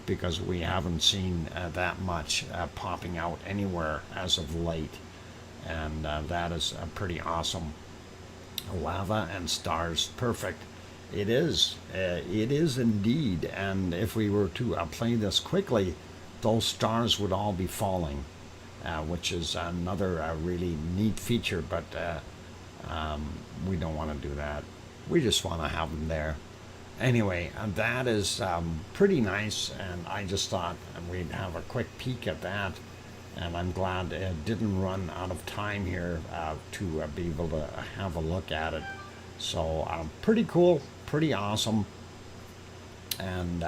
because we haven't seen that much popping out anywhere as of late, and that is pretty awesome. Lava and stars, perfect. It is indeed, and if we were to play this quickly, those stars would all be falling, which is another really neat feature, but we don't want to do that. We just want to have them there. Anyway, that is pretty nice, and I just thought we'd have a quick peek at that, and I'm glad it didn't run out of time here to be able to have a look at it. So pretty cool, pretty awesome, and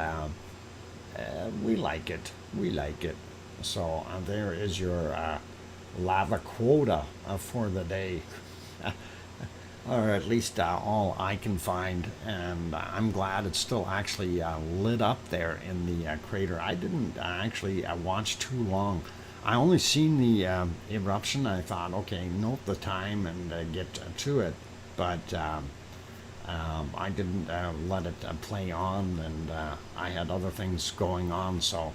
we like it. We like it. So there is your lava quota for the day, or at least all I can find. And I'm glad it's still actually lit up there in the crater. I didn't actually watch too long. I only seen the eruption. I thought, okay, note the time and get to it, but I didn't let it play on, and I had other things going on. So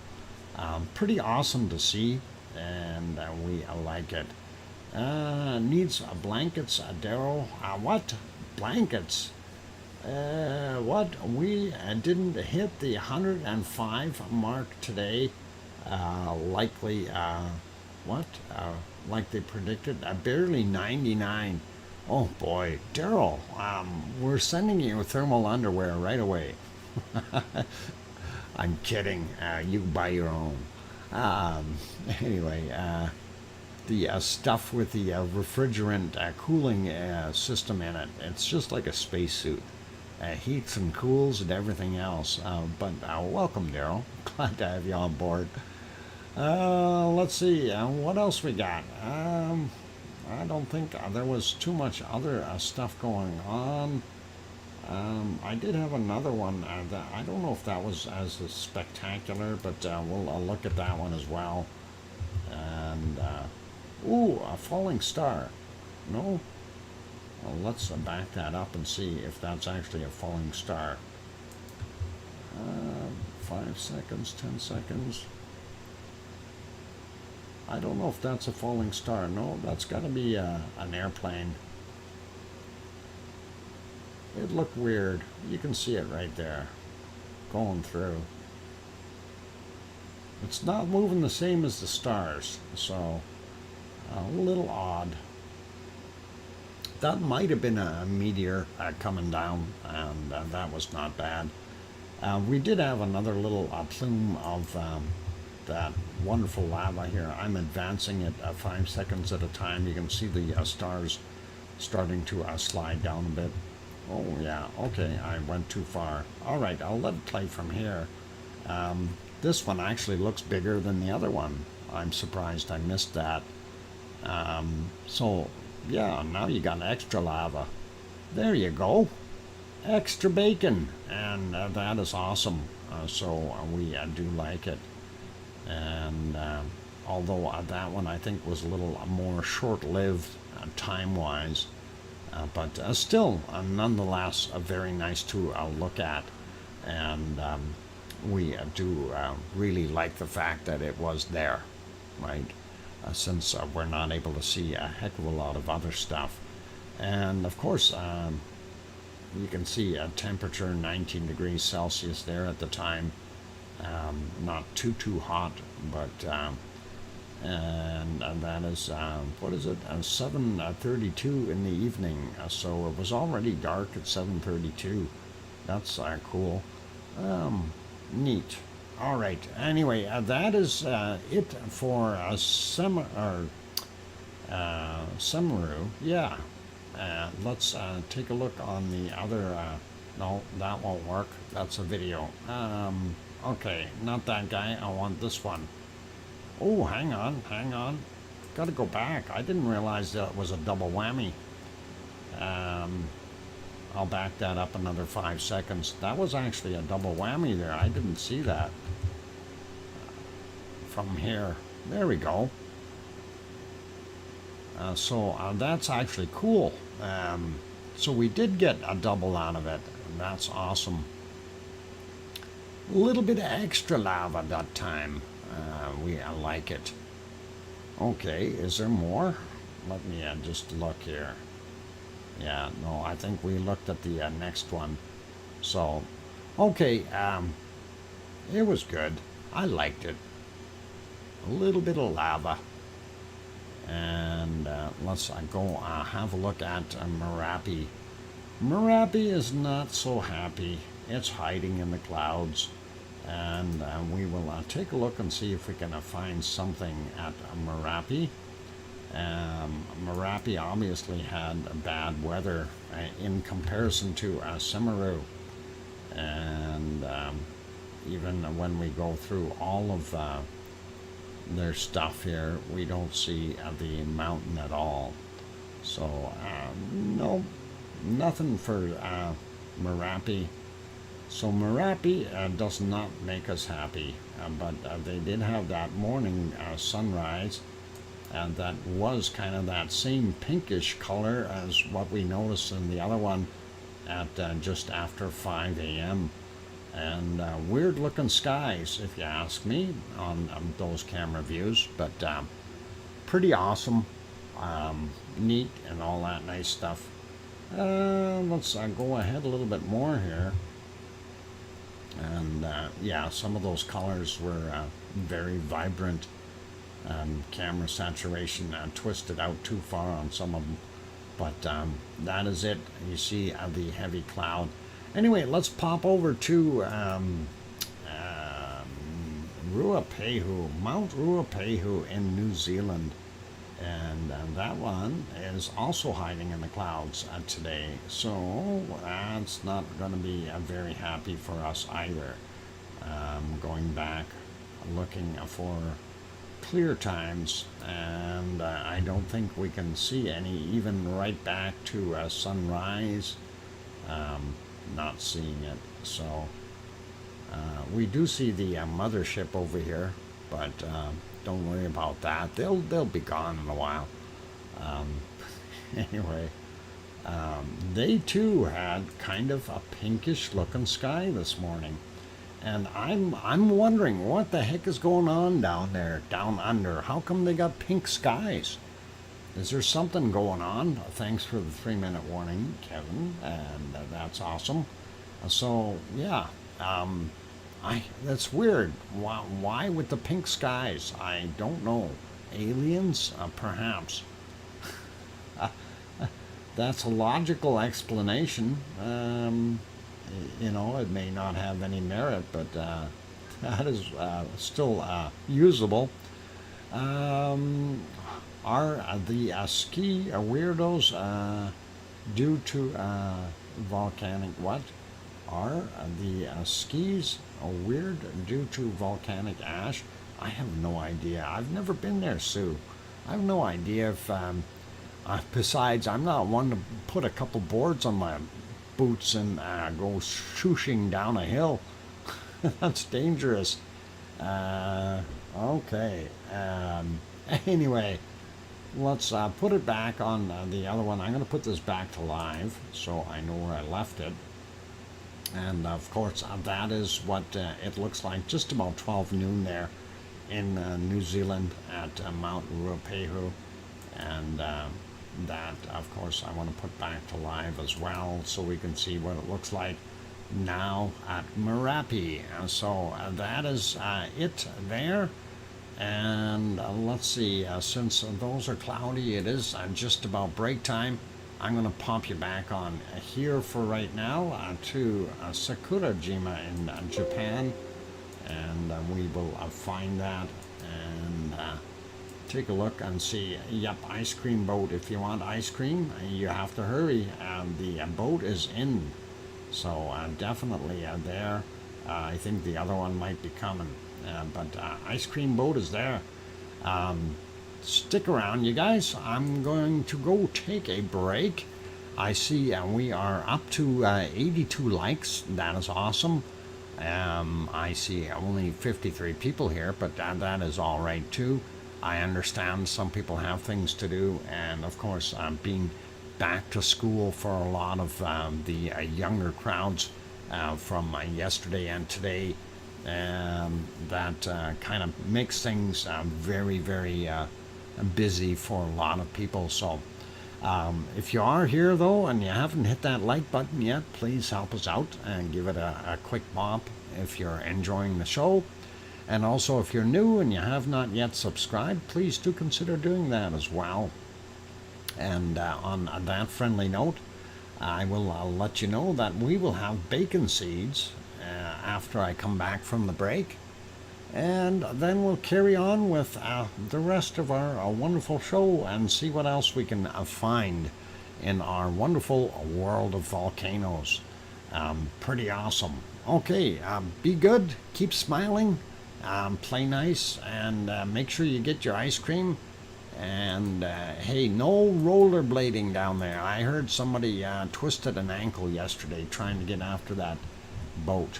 pretty awesome to see, and we like it. Needs blankets, Darrow. What blankets? What? We didn't hit the 105 mark today. Likely, what? Like they predicted, barely 99. Oh boy, Daryl, we're sending you thermal underwear right away. I'm kidding. You buy your own. Anyway, the stuff with the refrigerant cooling system in it, it's just like a spacesuit. Heats and cools and everything else. But welcome, Daryl. Glad to have you on board. Let's see. What else we got? I don't think there was too much other stuff going on. I did have another one. That I don't know if that was as spectacular, but we'll look at that one as well. And, ooh, a falling star. No? Well, let's back that up and see if that's actually a falling star. 5 seconds, 10 seconds. I don't know if that's a falling star. No, that's got to be an airplane. It looked weird. You can see it right there, going through. It's not moving the same as the stars, so a little odd. That might have been a meteor coming down, and that was not bad. We did have another little plume of that wonderful lava here. I'm advancing it 5 seconds at a time. You can see the stars starting to slide down a bit. Oh yeah, okay, I went too far. All right, I'll let it play from here. This one actually looks bigger than the other one. I'm surprised I missed that. So yeah, now you got extra lava. There you go. Extra bacon, and that is awesome. So we do like it. And although that one I think was a little more short-lived time-wise, but still nonetheless very nice to look at. And we do really like the fact that it was there, right? Since we're not able to see a heck of a lot of other stuff. And of course, you can see a temperature 19 degrees Celsius there at the time. Not too hot, but and that is what is it? 7:32 in the evening. So it was already dark at 7:32. That's cool. Neat. All right. Anyway, that is it for Semaru. Yeah. Let's take a look on the other. No, that won't work. That's a video. Okay, not that guy. I want this one. Oh, hang on. Gotta go back. I didn't realize that was a double whammy. I'll back that up another 5 seconds. That was actually a double whammy there. I didn't see that. From here. There we go. So that's actually cool. So we did get a double out of it. And that's awesome. A little bit of extra lava that time. I like it. Okay, is there more? Let me just look here. Yeah, no, I think we looked at the next one. So, okay, it was good. I liked it. A little bit of lava. And let's go have a look at Merapi. Merapi is not so happy. It's hiding in the clouds. And we will take a look and see if we can find something at Merapi. Merapi obviously had bad weather in comparison to Semaru. And even when we go through all of their stuff here, we don't see the mountain at all. So no, nothing for Merapi. So Merapi does not make us happy, but they did have that morning sunrise, and that was kind of that same pinkish color as what we noticed in the other one at just after 5 a.m. And weird looking skies, if you ask me, on those camera views, but pretty awesome, neat, and all that nice stuff. Let's go ahead a little bit more here. And yeah, some of those colors were very vibrant. Camera saturation twisted out too far on some of them. But that is it. You see the heavy cloud. Anyway, let's pop over to Ruapehu, Mount Ruapehu in New Zealand. And that one is also hiding in the clouds today. So that's not going to be very happy for us either. Going back, looking for clear times, and I don't think we can see any, even right back to sunrise. Not seeing it. So we do see the mothership over here, but don't worry about that. They'll be gone in a while. Anyway, they too had kind of a pinkish looking sky this morning, and I'm wondering what the heck is going on down there, down under. How come they got pink skies? Is there something going on? Thanks for the 3-minute warning, Kevin, and that's awesome. So yeah, that's weird. Why with the pink skies? I don't know. Aliens? Perhaps. That's a logical explanation. You know, it may not have any merit, but that is still usable. Are the ski weirdos due to volcanic what? Are the skis weird due to volcanic ash? I have no idea. I've never been there, Sue. I have no idea if, besides, I'm not one to put a couple boards on my boots and go shooshing down a hill. That's dangerous. Okay. Anyway, let's put it back on the other one. I'm going to put this back to live so I know where I left it. And of course, that is what it looks like just about 12 noon there in New Zealand at Mount Ruapehu. And that, of course, I want to put back to live as well so we can see what it looks like now at Merapi. So that is it there. And let's see, since those are cloudy, it is just about break time. I'm going to pop you back on here for right now to Sakurajima in Japan, and we will find that and take a look and see. Yep, ice cream boat. If you want ice cream, you have to hurry. The boat is in, so definitely there. I think the other one might be coming, but ice cream boat is there. Stick around, you guys. I'm going to go take a break. I see we are up to 82 likes. That is awesome. I see only 53 people here, but that is all right too. I understand some people have things to do, and of course, being back to school for a lot of the younger crowds from yesterday and today, that kind of makes things very, very busy for a lot of people. So if you are here though and you haven't hit that like button yet, please help us out and give it a quick bop if you're enjoying the show. And also, if you're new and you have not yet subscribed, please do consider doing that as well. And on that friendly note, I will let you know that we will have bacon seeds after I come back from the break. And then we'll carry on with the rest of our wonderful show and see what else we can find in our wonderful world of volcanoes. Pretty awesome. Okay, be good, keep smiling, play nice, and make sure you get your ice cream. And hey, no rollerblading down there. I heard somebody twisted an ankle yesterday trying to get after that boat.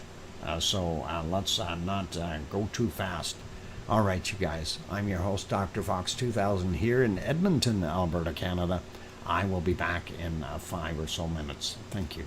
So let's not go too fast. All right, you guys. I'm your host, DrFox2000, here in Edmonton, Alberta, Canada. I will be back in 5 or so minutes. Thank you.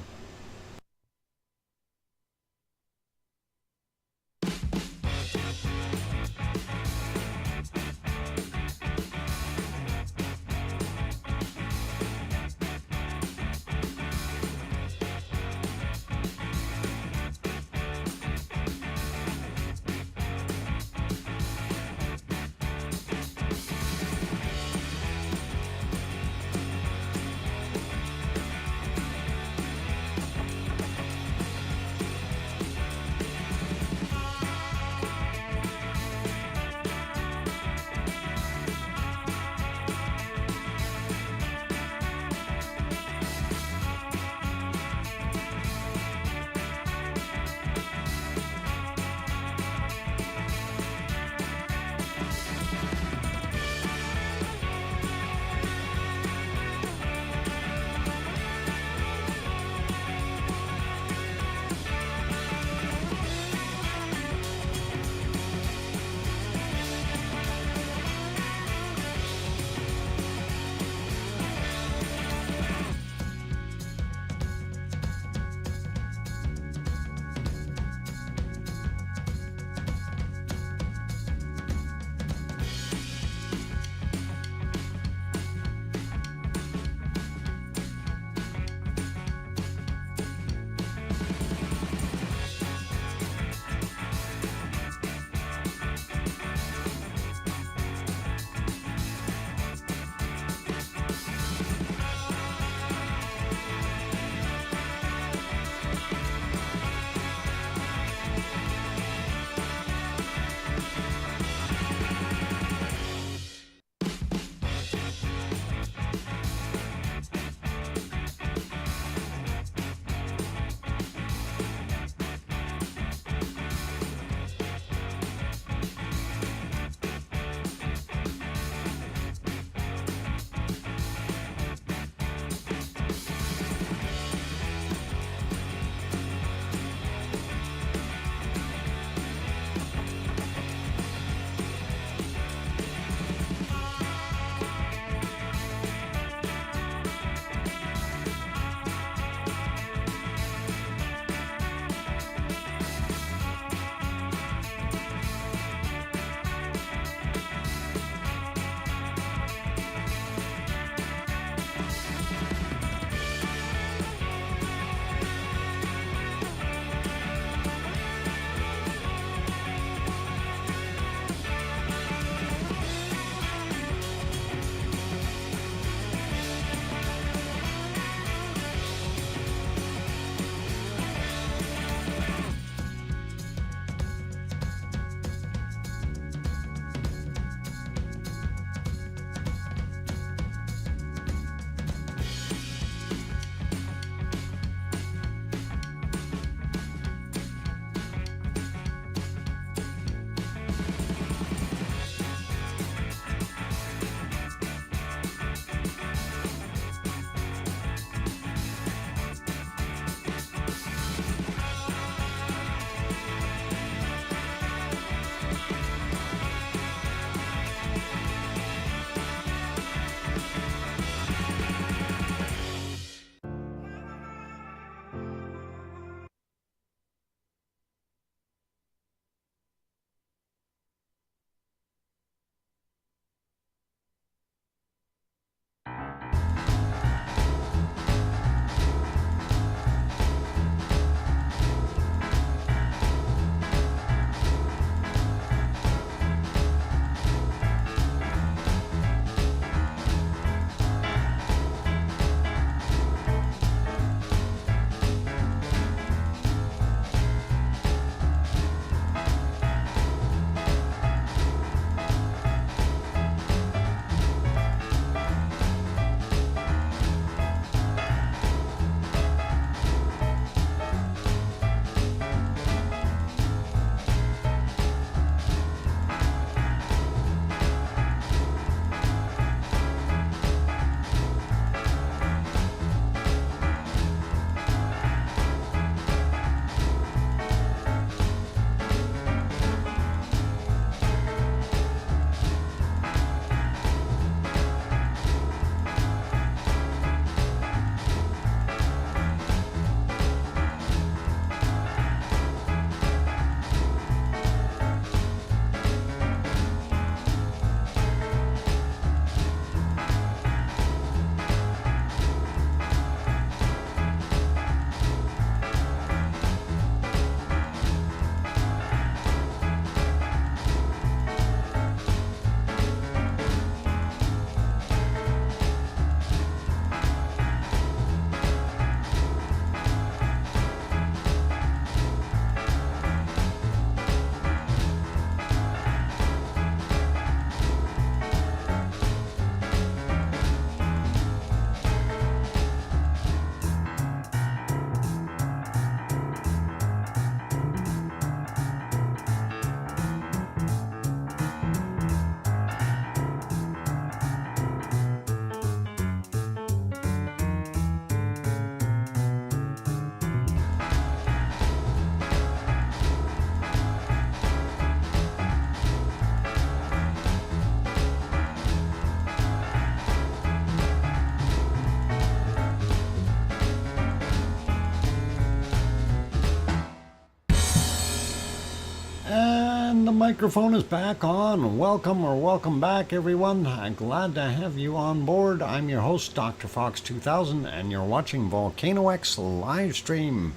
microphone is back on. Welcome back, everyone. I'm glad to have you on board. I'm your host, DrFox2000, and you're watching VolcanoX live stream.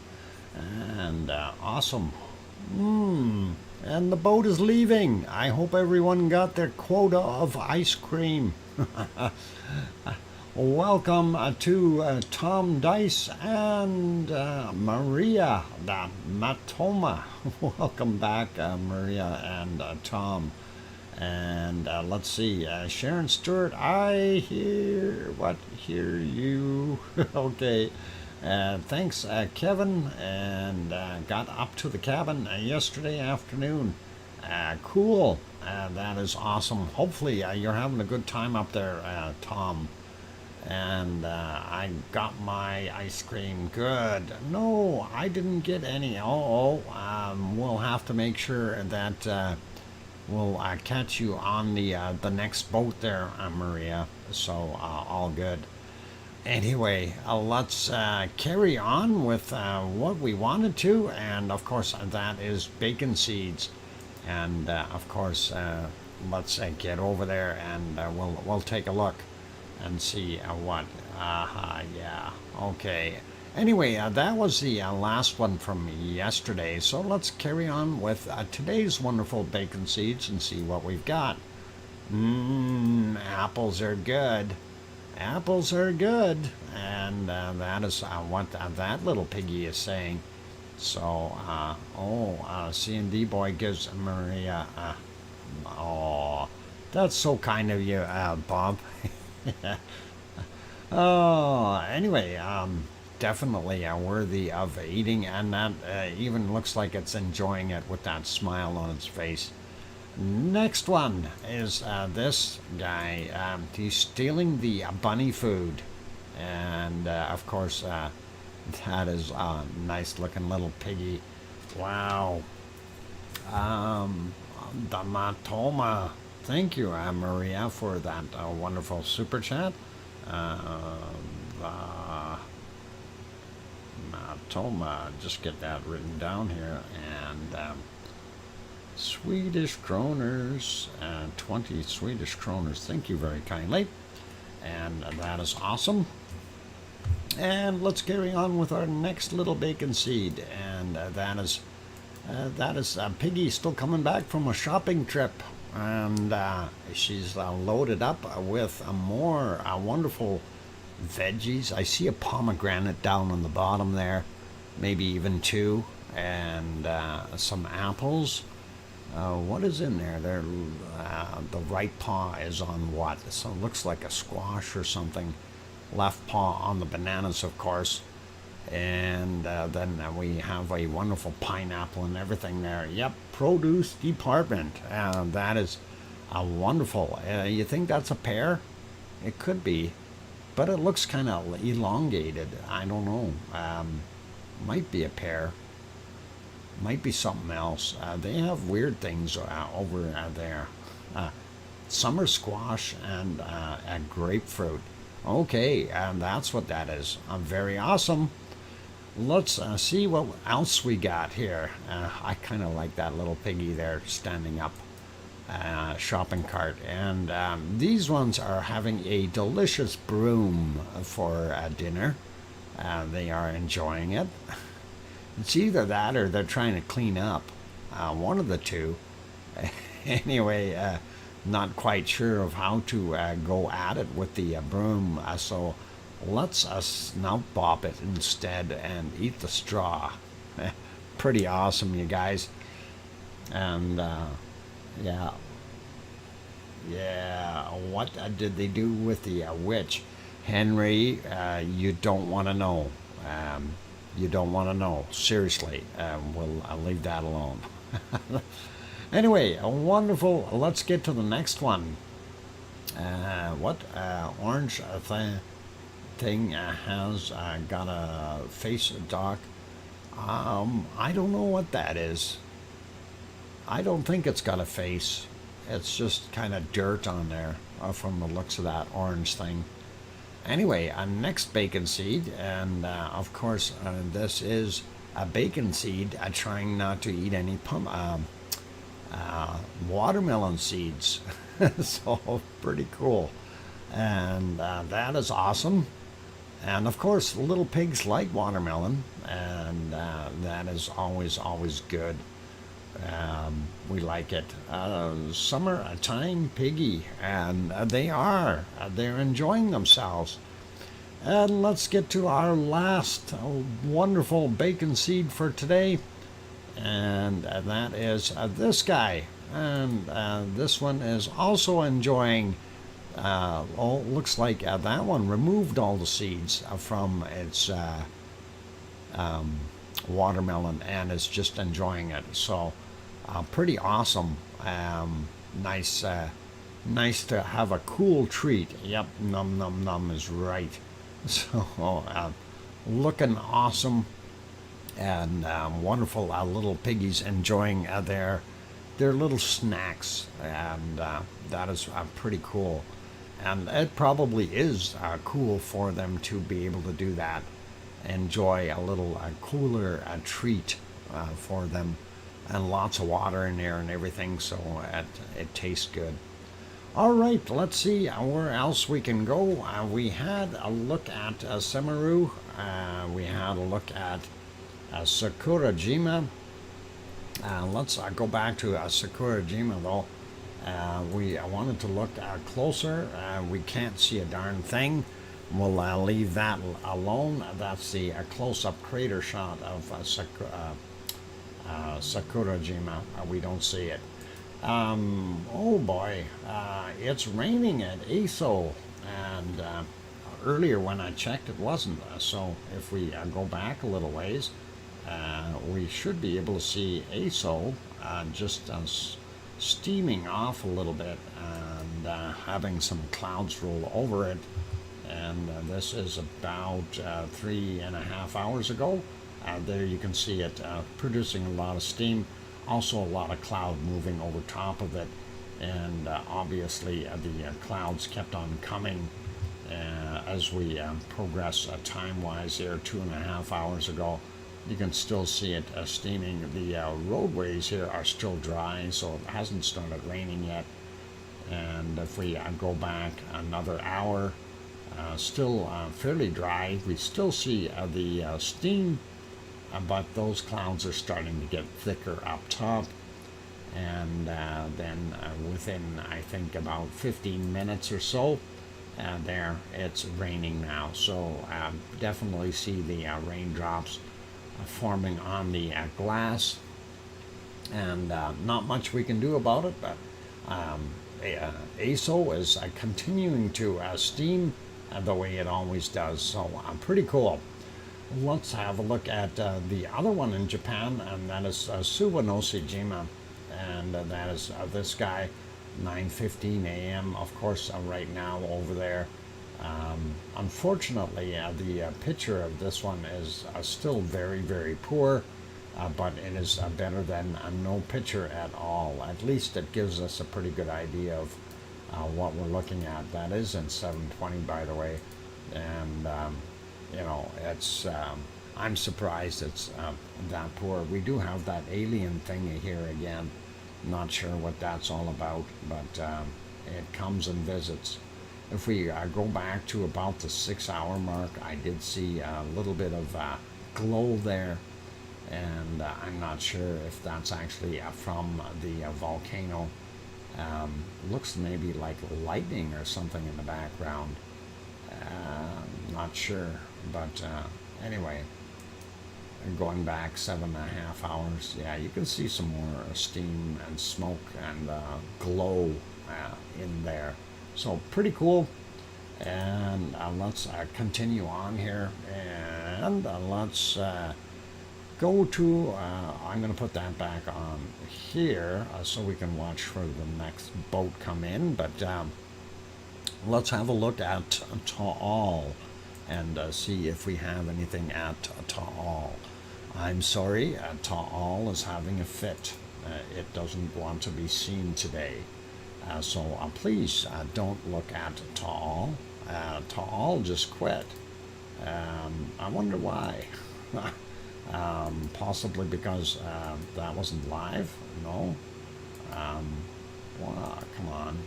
And awesome. And the boat is leaving. I hope everyone got their quota of ice cream. Welcome to Tom Dice and Maria Matoma. Welcome back, Maria and Tom. And let's see, Sharon Stewart, I hear you. Okay. Thanks, Kevin, and got up to the cabin yesterday afternoon. Cool. That is awesome. Hopefully you're having a good time up there, Tom. And I got my ice cream. Good. No, I didn't get any. We'll have to make sure that we'll catch you on the next boat there, Maria. So all good. Anyway, let's carry on with what we wanted to, and of course that is bacon seeds. And of course, let's get over there and we'll take a look and see what. Yeah, okay. Anyway, that was the last one from yesterday, so let's carry on with today's wonderful bacon seeds and see what we've got. Apples are good. Apples are good, and that is what that little piggy is saying. So, C&D boy gives Maria, that's so kind of you, Bob. Anyway, definitely worthy of eating, and that even looks like it's enjoying it with that smile on its face. Next one is this guy. He's stealing the bunny food, and of course that is a nice looking little piggy. Wow. The Matoma. Thank you, Maria, for that wonderful super chat. Matoma, just get that written down here. And Swedish kroners, 20 Swedish kroners. Thank you very kindly. And that is awesome. And let's carry on with our next little bacon seed. And that is Piggy still coming back from a shopping trip. And she's loaded up with more wonderful veggies. I see a pomegranate down on the bottom there, maybe even two, and some apples. What is in there? The right paw is on what? So it looks like a squash or something. Left paw on the bananas, of course. And then we have a wonderful pineapple and everything there. Yep, produce department. That is wonderful. You think that's a pear? It could be, but it looks kind of elongated. I don't know. Might be a pear. Might be something else. They have weird things over there. Summer squash and a grapefruit. Okay, that's what that is. Very awesome. Let's see what else we got here. I kind of like that little piggy there standing up. Shopping cart. And these ones are having a delicious broom for dinner. They are enjoying it. It's either that or they're trying to clean up. One of the two. Anyway, not quite sure of how to go at it with the broom. So let's snout bop it instead and eat the straw. Pretty awesome, you guys. And yeah, what did they do with the witch? Henry, you don't want to know. You don't want to know. Seriously, I'll leave that alone. Anyway, wonderful. Let's get to the next one. Orange thing has got a face dock. I don't know what that is. I don't think it's got a face. It's just kind of dirt on there from the looks of that orange thing. Anyway, next bacon seed, and of course this is a bacon seed trying not to eat any watermelon seeds. So pretty cool. And that is awesome. And of course, little pigs like watermelon, and that is always good. We like it. Summertime piggy, and they're enjoying themselves. And let's get to our last wonderful bacon seed for today, and that is this guy. And this one is also enjoying. Looks like that one removed all the seeds from its watermelon, and is just enjoying it. So pretty awesome. Nice, nice to have a cool treat. Yep, num num num is right. So looking awesome, and wonderful little piggies enjoying their little snacks, and that is pretty cool. And it probably is cool for them to be able to do that. Enjoy a little cooler treat for them, and lots of water in there and everything, so it tastes good. All right, let's see where else we can go. We had a look at Semaru. We had a look at Sakurajima. Let's go back to Sakurajima though. We wanted to look closer. We can't see a darn thing. We'll leave that alone. That's the close-up crater shot of Sakurajima. We don't see it. Oh boy, it's raining at ASO, and earlier when I checked it wasn't. So if we go back a little ways, we should be able to see ASO just steaming off a little bit, and having some clouds roll over it. And this is about 3.5 hours ago. There you can see it producing a lot of steam, also a lot of cloud moving over top of it, and obviously the clouds kept on coming as we progress time-wise here. 2.5 hours ago, you can still see it steaming. The roadways here are still dry, so it hasn't started raining yet. And if we go back another hour, still fairly dry. We still see the steam, but those clouds are starting to get thicker up top. And then within, I think, about 15 minutes or so, there it's raining now. So definitely see the raindrops forming on the glass, and not much we can do about it, but ASO is continuing to steam the way it always does, so pretty cool. Let's have a look at the other one in Japan, and that is Suwanoshijima, and that is this guy, 9:15 a.m. of course right now over there. Unfortunately, the picture of this one is still very poor, but it is better than no picture at all. At least it gives us a pretty good idea of what we're looking at. That is in 720, by the way, and you know, it's I'm surprised it's that poor. We do have that alien thingy here again. Not sure what that's all about, but it comes and visits. If we go back to about the 6-hour mark, I did see a little bit of glow there, and I'm not sure if that's actually from the volcano. Looks maybe like lightning or something in the background. Not sure, but anyway, going back 7.5 hours, yeah, you can see some more steam and smoke and glow in there. So pretty cool. And let's continue on here, and let's go to I'm going to put that back on here so we can watch for the next boat come in, but let's have a look at Taal and see if we have anything at Taal. I'm sorry, Taal is having a fit. It doesn't want to be seen today. So please don't look at Taal. Taal just quit. I wonder why. Possibly because that wasn't live? No. Wow, come on.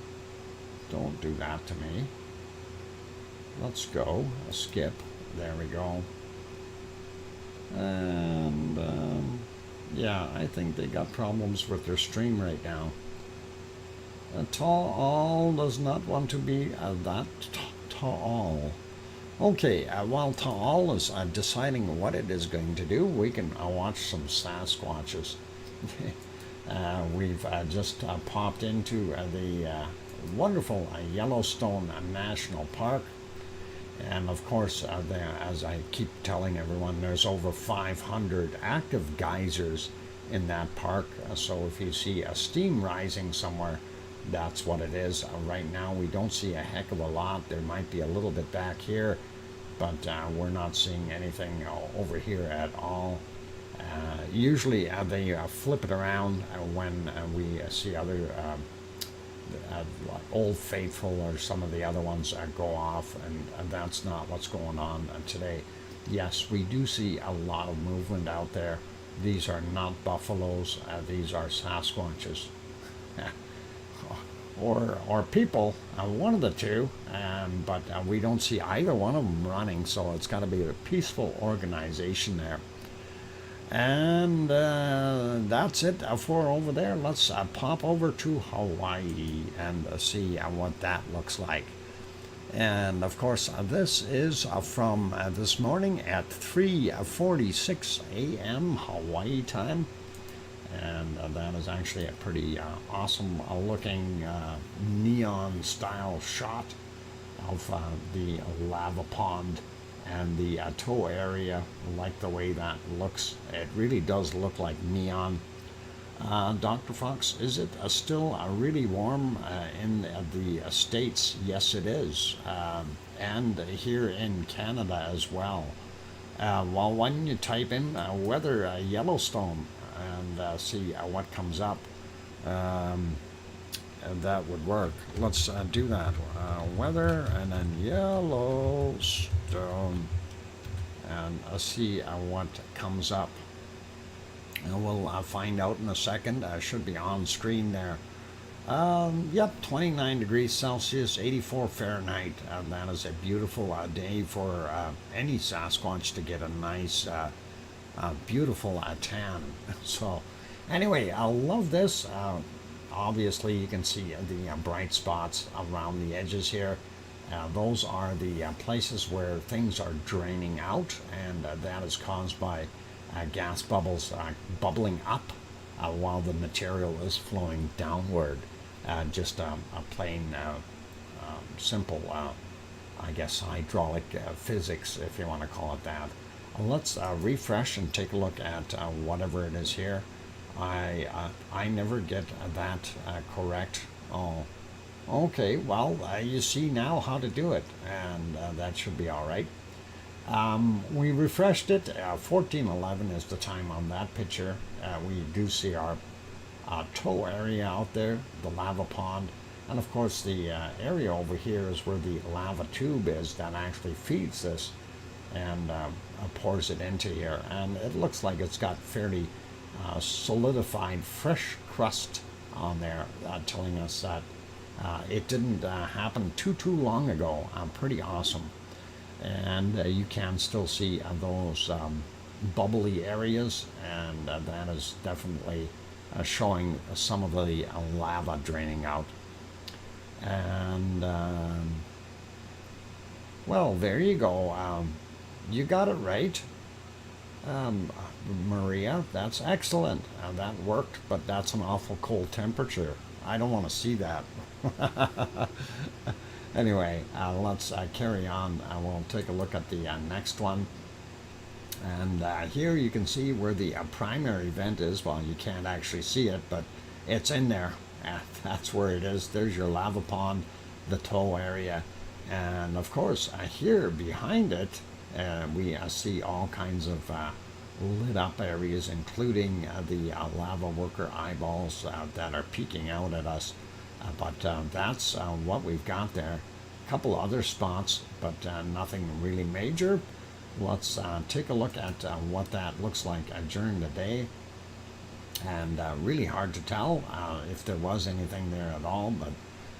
Don't do that to me. Let's go. Skip. There we go. And yeah, I think they got problems with their stream right now. Tall does not want to be that tall. Okay, while Taal is deciding what it is going to do, we can watch some Sasquatches. We've just popped into the wonderful Yellowstone National Park. And of course, as I keep telling everyone, there's over 500 active geysers in that park. So if you see a steam rising somewhere, that's what it is. Right now, we don't see a heck of a lot. There might be a little bit back here, but we're not seeing anything over here at all. Usually, they flip it around when we see other like Old Faithful or some of the other ones go off, and that's not what's going on today. Yes, we do see a lot of movement out there. These are not buffaloes. These are Sasquatches. or people, one of the two, but we don't see either one of them running, so it's got to be a peaceful organization there. And that's it for over there. Let's pop over to Hawaii and see what that looks like. And of course, this is from this morning at 3:46 a.m. Hawaii time. And that is actually a pretty awesome looking neon style shot of the lava pond and the tow area. Like the way that looks. It really does look like neon. Dr. Fox, is it still really warm in the States? Yes, it is. And here in Canada as well. Well, when you type in weather Yellowstone, and see what comes up, that would work. Let's do that. Weather and then Yellowstone, and see what comes up. And we'll find out in a second. Should be on screen there. Yep, 29 degrees Celsius, 84 Fahrenheit. That is a beautiful day for any Sasquatch to get a nice beautiful tan. So anyway, I love this. Obviously you can see the bright spots around the edges here. Those are the places where things are draining out, and that is caused by gas bubbles bubbling up while the material is flowing downward. Just a plain simple I guess hydraulic physics, if you want to call it that. Let's refresh and take a look at whatever it is here. I never get that correct. Oh, okay. Well, you see now how to do it, and that should be all right. We refreshed it. 14:11 is the time on that picture. We do see our tow area out there, the lava pond, and of course the area over here is where the lava tube is that actually feeds this and pours it into here. And it looks like it's got fairly solidified fresh crust on there, telling us that it didn't happen too long ago. Pretty awesome. And you can still see those bubbly areas, and that is definitely showing some of the lava draining out. And well, there you go. You got it right, Maria. That's excellent. That worked, but that's an awful cold temperature. I don't want to see that. Anyway, let's carry on. We'll take a look at the next one. And here you can see where the primary vent is. Well, you can't actually see it, but it's in there. That's where it is. There's your lava pond, the tow area. And of course, here behind it, we see all kinds of lit up areas, including the lava worker eyeballs that are peeking out at us. But that's what we've got there. A couple other spots, but nothing really major. Let's take a look at what that looks like during the day. and really hard to tell if there was anything there at all, but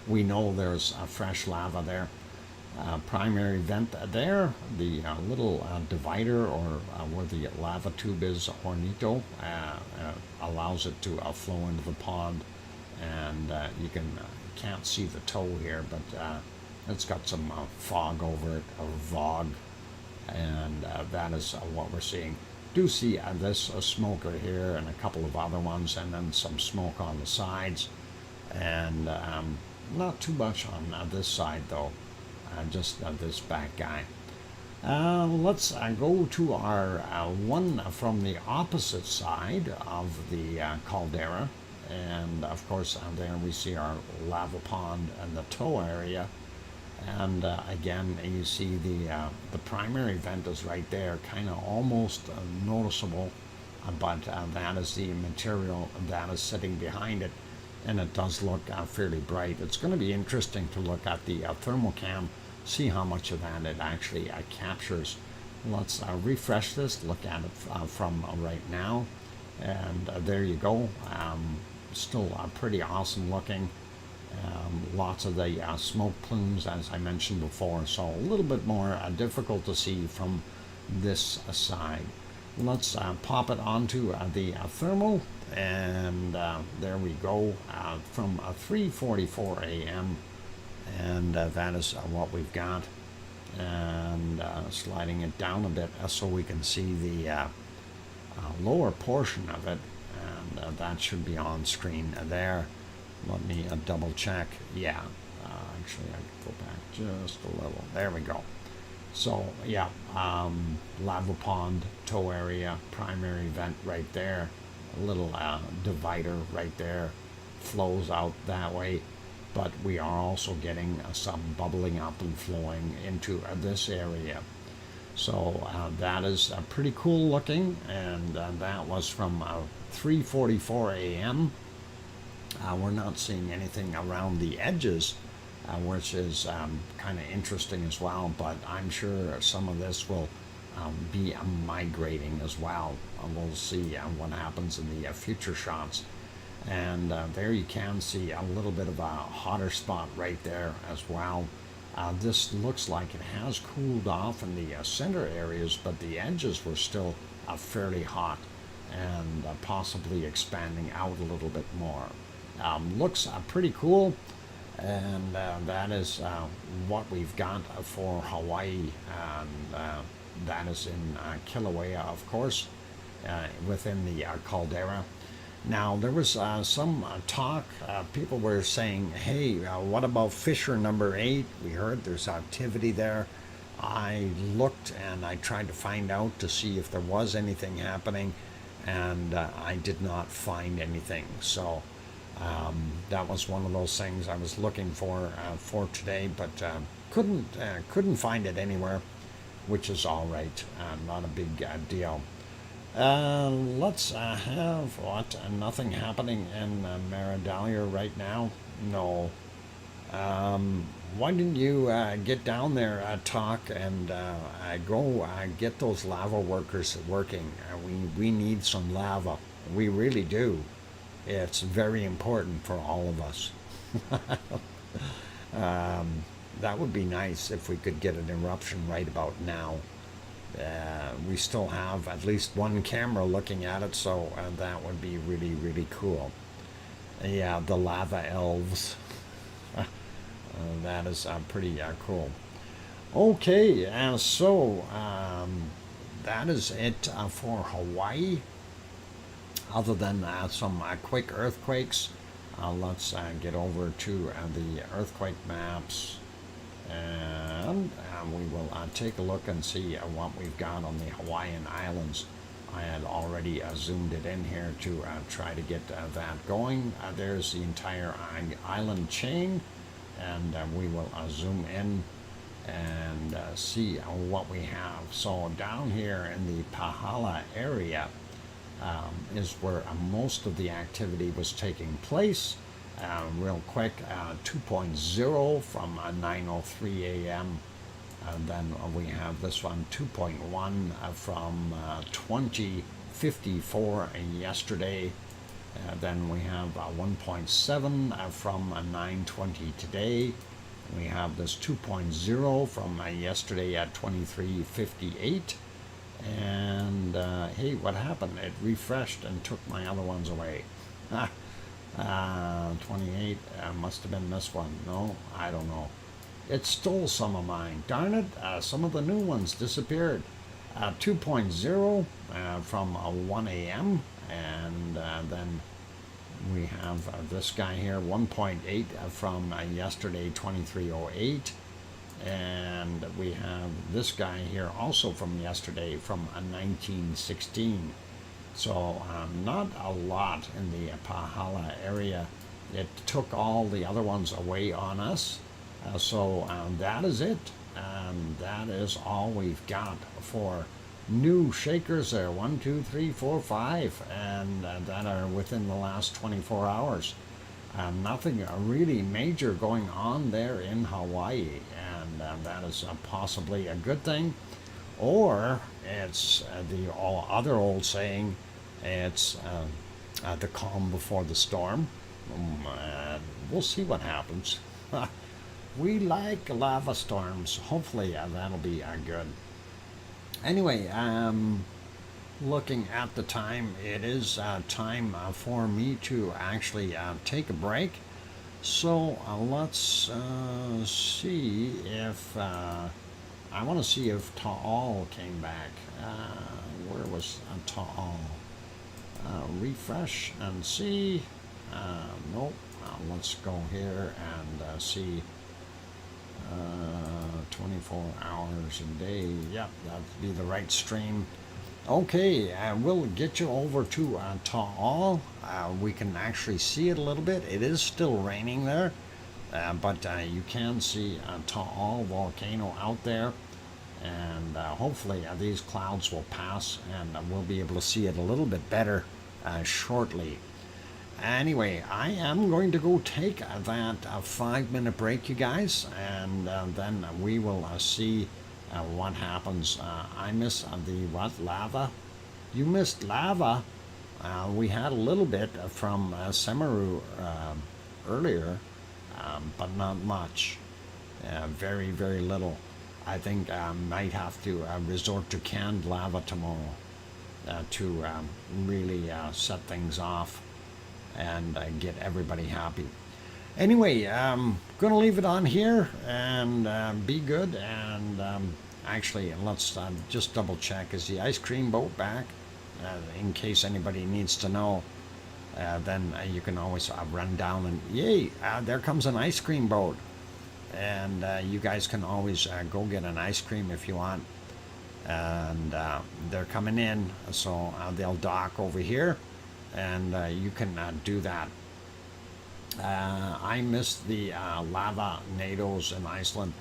we know there's fresh lava there. Primary vent there, the little divider, or where the lava tube is, hornito, allows it to flow into the pond, and you can't see the toe here, but it's got some fog over it, or fog, and that is what we're seeing. Do see this smoker here and a couple of other ones, and then some smoke on the sides, and not too much on this side though, just this back guy. Let's go to our one from the opposite side of the caldera, and of course there we see our lava pond and the toe area. And again, you see the primary vent is right there, kind of almost noticeable, but that is the material that is sitting behind it, and it does look fairly bright. It's going to be interesting to look at the thermal cam, see how much of that it actually captures. Let's refresh this, look at it from right now, and there you go. Still pretty awesome looking. Lots of the smoke plumes, as I mentioned before, so a little bit more difficult to see from this side. Let's pop it onto the thermal, and there we go, from 3:44 a.m. and that is what we've got, and sliding it down a bit so we can see the lower portion of it, and that should be on screen there. Let me double check. Yeah, actually I can go back just a little. There we go. So yeah, lava pond, toe area, primary vent right there, a little divider right there, flows out that way, but we are also getting some bubbling up and flowing into this area. So that is pretty cool looking, and that was from 3:44 a.m. We're not seeing anything around the edges, which is kind of interesting as well, but I'm sure some of this will be migrating as well. We'll see what happens in the future shots. And there you can see a little bit of a hotter spot right there as well. This looks like it has cooled off in the center areas, but the edges were still fairly hot, and possibly expanding out a little bit more. Looks pretty cool, and that is what we've got for Hawaii, and that is in Kilauea, of course, within the caldera. Now, there was some talk, people were saying, hey, what about fissure number 8? We heard there's activity there. I looked and I tried to find out to see if there was anything happening, and I did not find anything. So that was one of those things I was looking for today, but couldn't find it anywhere, which is all right. Not a big deal. Let's have what? Nothing happening in Maridalia right now? No. Why didn't you get down there, talk, and go get those lava workers working? We need some lava. We really do. It's very important for all of us. That would be nice if we could get an eruption right about now. We still have at least one camera looking at it, so that would be really, really cool. Yeah, the lava elves. That is pretty cool. Okay, so that is it for Hawaii. Other than some quick earthquakes, let's get over to the earthquake maps, and we will take a look and see what we've got on the Hawaiian Islands. I had already zoomed it in here to try to get that going. There's the entire island chain, and we will zoom in and see what we have. So down here in the Pahala area is where most of the activity was taking place. Real quick, 2.0 from 9:03 a.m. And then we have this one, 2.1 from 20:54 yesterday. Then we have 1.7 from 9:20 today. We have this 2.0 from yesterday at 23:58. And hey, what happened? It refreshed and took my other ones away. 28 must have been this one. No, I don't know. It stole some of mine. Darn it, some of the new ones disappeared. 2.0 from 1 a.m. And then we have this guy here, 1.8 from yesterday, 23:08. And we have this guy here also from yesterday, from 1916. So not a lot in the Pahala area. It took all the other ones away on us. So that is it. That is all we've got for new shakers there. 1, 2, 3, 4, 5, and that are within the last 24 hours. Nothing really major going on there in Hawaii, and that is possibly a good thing, or it's the other old saying, it's the calm before the storm. We'll see what happens. We like lava storms. Hopefully that'll be good. Anyway, looking at the time, it is time for me to actually take a break. So let's see if I want to see if Ta'al came back. Where was Ta'al? Refresh and see. Nope. Let's go here and see. 24 hours a day. Yep, that'd be the right stream. Okay, we'll get you over to Ta'al. We can actually see it a little bit. It is still raining there, but you can see Ta'al volcano out there, and hopefully these clouds will pass and we'll be able to see it a little bit better shortly. Anyway, I am going to go take that 5-minute break, you guys, and then we will see what happens. I miss the lava. You missed lava. We had a little bit from Semaru earlier, but not much. Very, very little. I think I might have to resort to canned lava tomorrow to really set things off and get everybody happy. Anyway, I'm going to leave it on here and be good. And actually, let's just double check. Is the ice cream boat back? In case anybody needs to know, then you can always run down and, yay, there comes an ice cream boat. And you guys can always go get an ice cream if you want. And they're coming in, so they'll dock over here. And you can do that. I miss the lava nados in Iceland.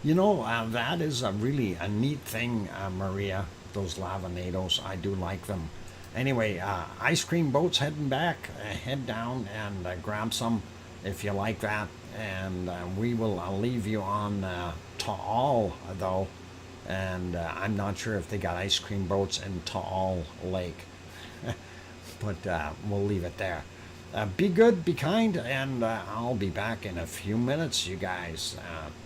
You know, that is really a neat thing, Maria, those lava nados. I do like them. Anyway, ice cream boats heading back. Head down and grab some if you like that. And we will leave you on Ta'al, though. And I'm not sure if they got ice cream boats in Ta'al Lake. But we'll leave it there. Be good, be kind, and I'll be back in a few minutes, you guys.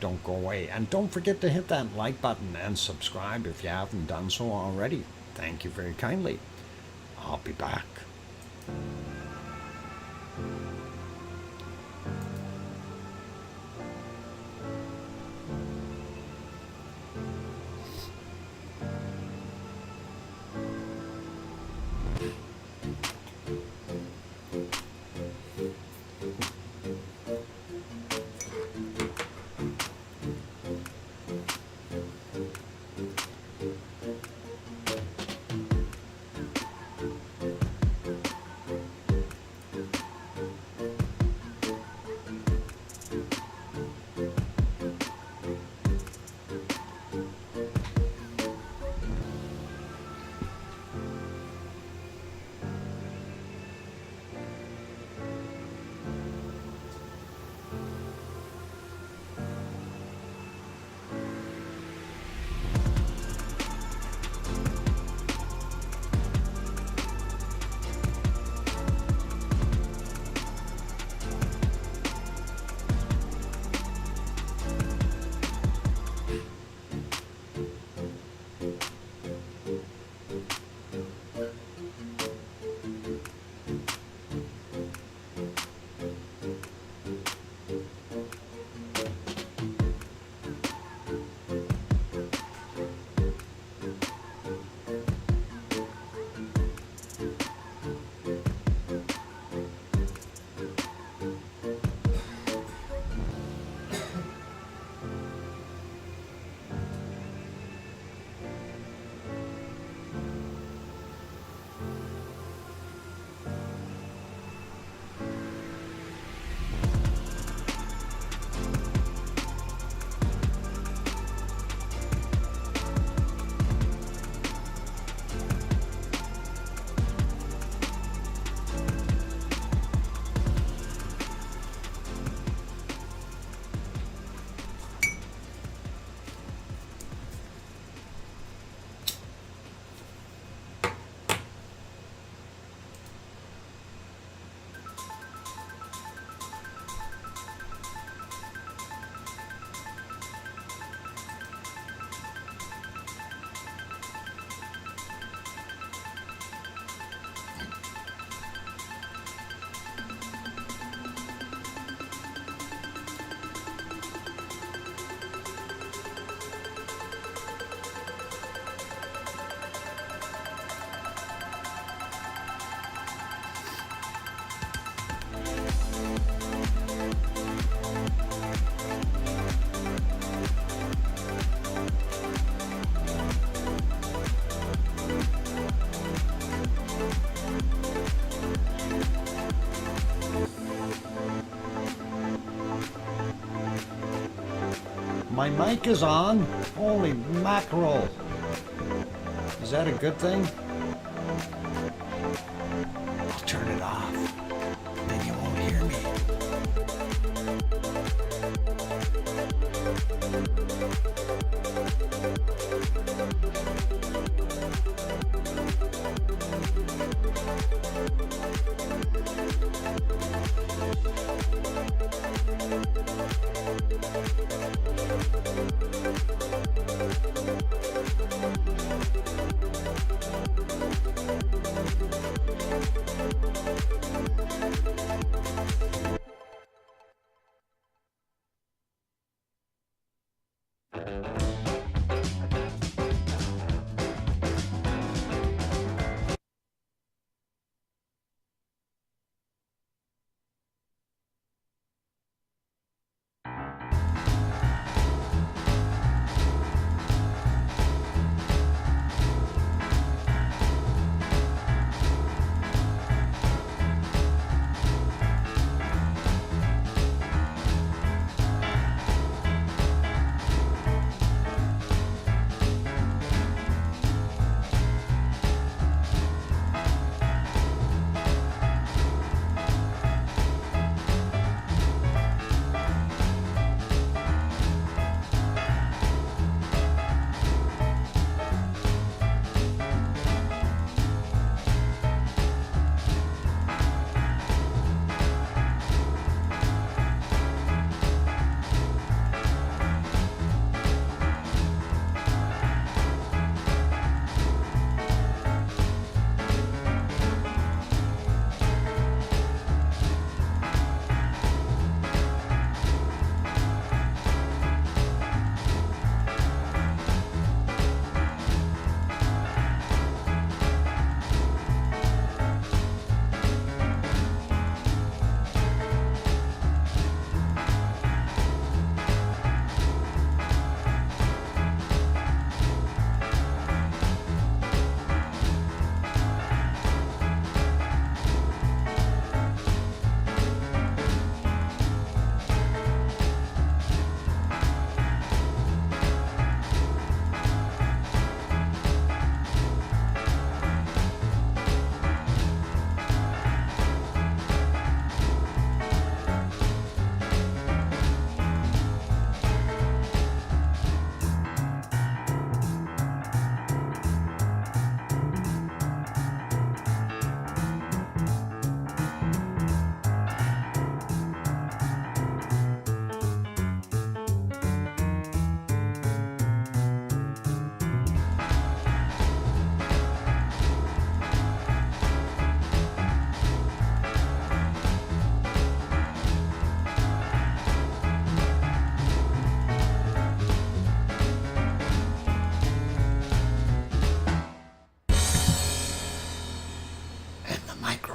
Don't go away. And don't forget to hit that like button and subscribe if you haven't done so already. Thank you very kindly. I'll be back. My mic is on. Holy mackerel. Is that a good thing? I'll turn it off. Then you won't hear me.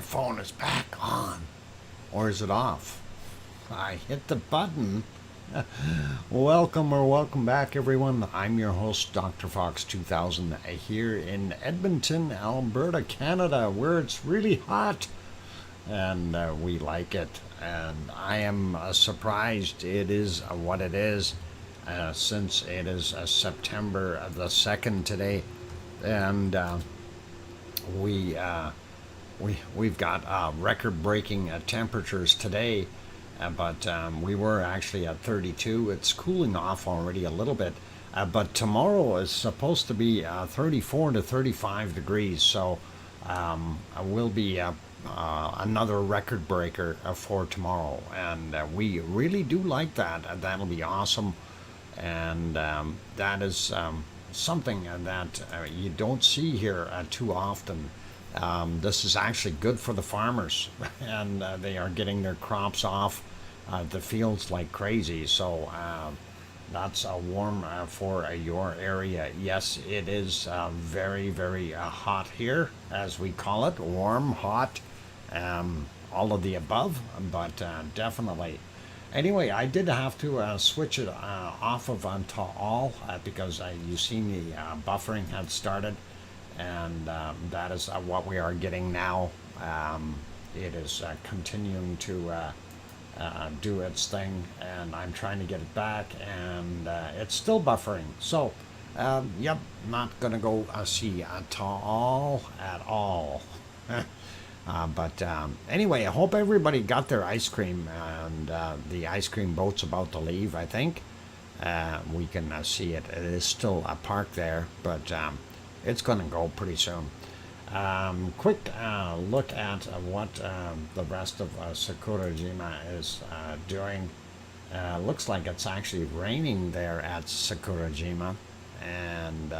Phone is back on. Or is it off? I hit the button. Welcome back, everyone. I'm your host, DrFox2000, here in Edmonton, Alberta, Canada, where it's really hot. And we like it. And I am surprised it is what it is, since it is September the 2nd today. And we've got record-breaking temperatures today, but we were actually at 32. It's cooling off already a little bit, but tomorrow is supposed to be 34 to 35 degrees, so will be another record breaker for tomorrow, and we really do like that. That'll be awesome, and that is something that you don't see here too often. This is actually good for the farmers, and they are getting their crops off the fields like crazy. So that's warm for your area. Yes, it is very, very hot here, as we call it. Warm, hot, all of the above, but definitely. Anyway, I did have to switch it off of onto all because you see the buffering had started. And that is what we are getting now. It is continuing to do its thing, and I'm trying to get it back, and it's still buffering. So, yep, not gonna go see at all, at all. But anyway, I hope everybody got their ice cream, and the ice cream boat's about to leave, I think. We can see it. It is still parked there, but it's going to go pretty soon. Quick look at what the rest of Sakurajima is doing. Looks like it's actually raining there at Sakurajima, and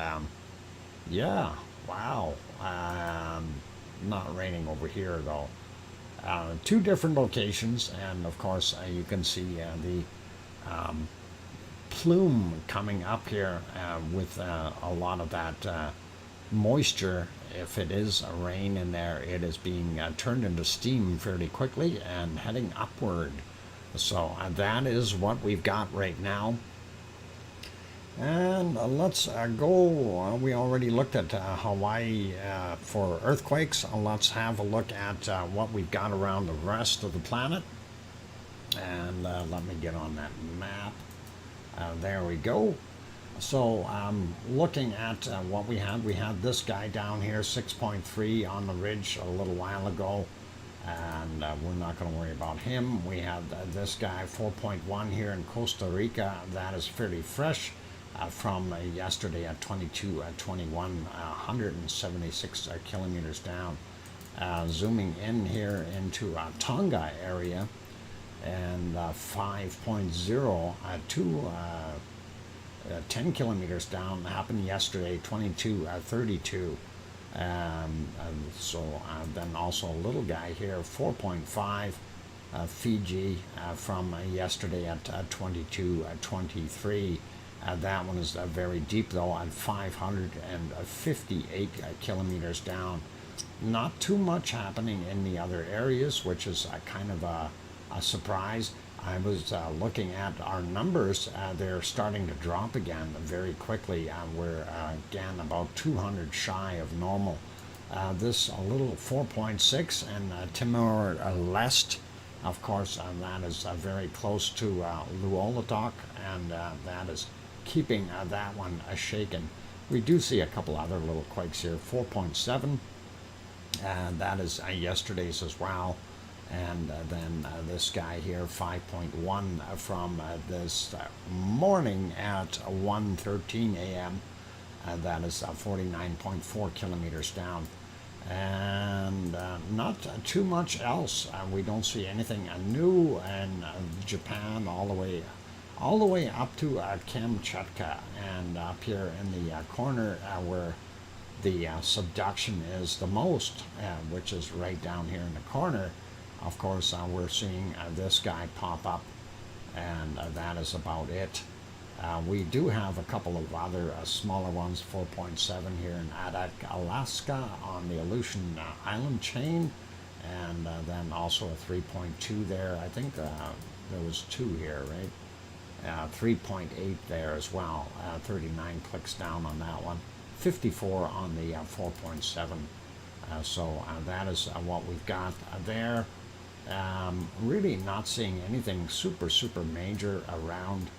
yeah, wow. Not raining over here though. Two different locations, and of course you can see the plume coming up here with a lot of that moisture. If it is rain in there, it is being turned into steam fairly quickly and heading upward. So that is what we've got right now. And let's go. We already looked at Hawaii for earthquakes. Let's have a look at what we've got around the rest of the planet. And let me get on that map. There we go. So looking at what we had this guy down here, 6.3 on the ridge a little while ago. And we're not going to worry about him. We had this guy, 4.1 here in Costa Rica. That is fairly fresh. From yesterday at 22 at 21, 176 kilometers down. Zooming in here into Tonga area, and 5.0 to 10 kilometers down happened yesterday, 22 32. So then also a little guy here, 4.5 Fiji from yesterday at 22 23. That one is very deep though, at 558 kilometers down. Not too much happening in the other areas, which is kind of a surprise. I was looking at our numbers. They're starting to drop again very quickly. We're again about 200 shy of normal. This a little 4.6 and Timor-Leste, of course, that is very close to Luolatok, and that is keeping that one shaken. We do see a couple other little quakes here. 4.7, that is yesterday's as well. And then this guy here, 5.1 from this morning at 1:13 a.m. That is 49.4 kilometers down. And not too much else. We don't see anything new in Japan all the way up to Kamchatka, and up here in the corner where the subduction is the most, which is right down here in the corner. Of course, we're seeing this guy pop up, and that is about it. We do have a couple of other smaller ones, 4.7 here in Adak, Alaska, on the Aleutian Island chain, and then also a 3.2 there. I think there was two here, right? 3.8 there as well. 39 clicks down on that one. 54 on the 4.7. So that is what we've got there. Really not seeing anything super major around.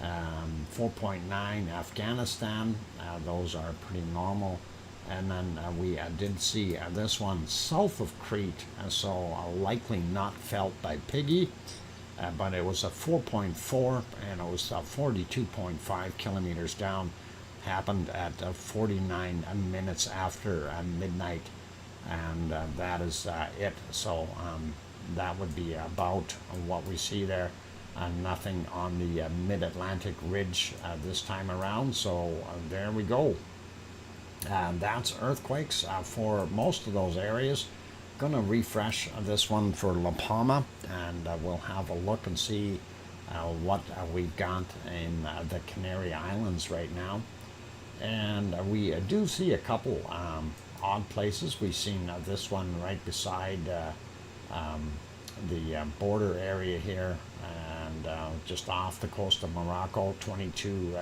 4.9 Afghanistan, those are pretty normal. And then we did see this one south of Crete, so likely not felt by Piggy, but it was a 4.4 and it was 42.5 kilometers down. Happened at 49 minutes after midnight, and that is it. So that would be about what we see there. Nothing on the mid-Atlantic ridge this time around, so there we go. That's earthquakes for most of those areas. Gonna refresh this one for La Palma, and we'll have a look and see what we've got in the Canary Islands right now. And we do see a couple odd places. We've seen this one right beside the border area here, and just off the coast of Morocco, 22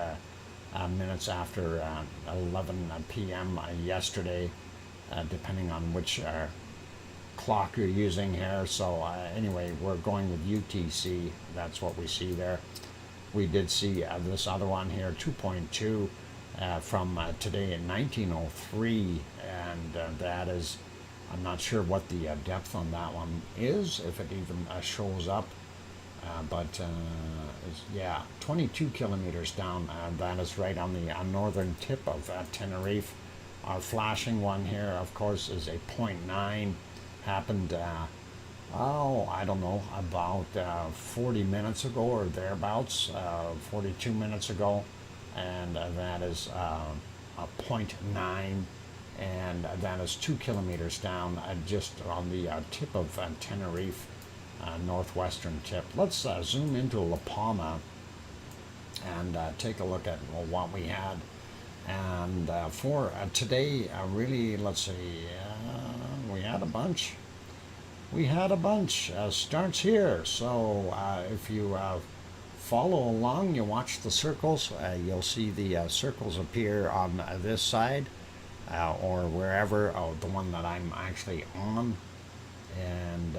minutes after 11 p.m. Yesterday, depending on which clock you're using here. So anyway, we're going with UTC. That's what we see there. We did see this other one here, 2.2 from today in 1903, and that is, I'm not sure what the depth on that one is, if it even shows up, but yeah, 22 kilometers down. That is right on the northern tip of Tenerife. Our flashing one here, of course, is a 0.9. Happened, oh, I don't know, about 40 minutes ago or thereabouts, 42 minutes ago. And that is a 0.9. And that is 2 kilometers down, just on the tip of Tenerife, northwestern tip. Let's zoom into La Palma and take a look at what we had. And for today, really, let's see, we had a bunch. Starts here. So if you follow along, you watch the circles, you'll see the circles appear on this side or wherever, the one that I'm actually on. And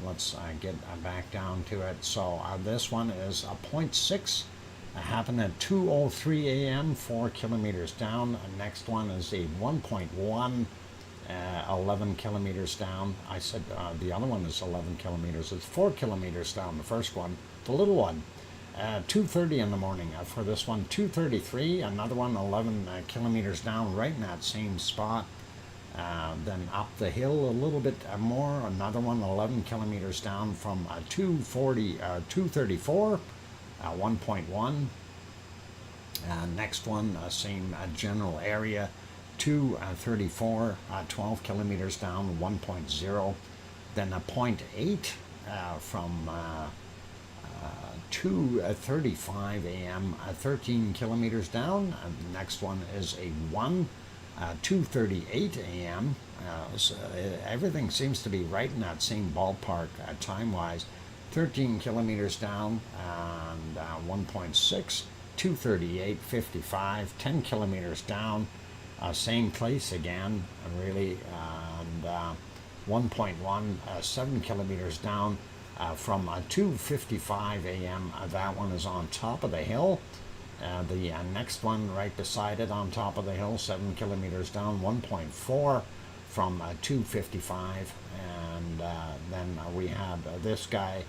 let's get back down to it. So this one is a 0.6. Happened at 2:03 a.m., 4 kilometers down. Next one is a 1.1, 11 kilometers down. I said the other one is 11 kilometers. It's 4 kilometers down, the first one, the little one. 2:30 in the morning for this one. 2:33, another one, 11 kilometers down, right in that same spot. Then up the hill a little bit more, another one, 11 kilometers down from 234. 1.1. Next one, same general area, 234, 12 kilometers down, 1.0. Then a 0.8 from 2:35 a.m., 13 kilometers down. Next one is a 1, 2:38 a.m. So everything seems to be right in that same ballpark time-wise. 13 kilometers down and 1.6, 2:38:55, 10 kilometers down, same place again, really, and 1.1, 7 kilometers down from 2:55 a.m. That one is on top of the hill. The next one right beside it on top of the hill, 7 kilometers down, 1.4 from 2:55, and then we have this guy,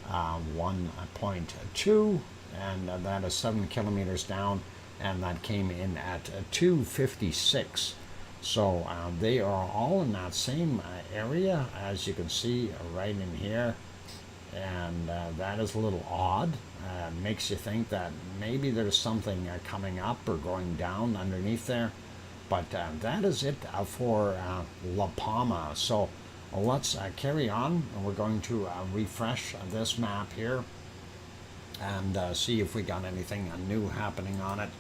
1.2, and that is 7 kilometers down, and that came in at 2:56. So they are all in that same area, as you can see right in here, and that is a little odd. Makes you think that maybe there's something coming up or going down underneath there, but that is it for La Palma. So let's carry on, and we're going to refresh this map here and see if we got anything new happening on it.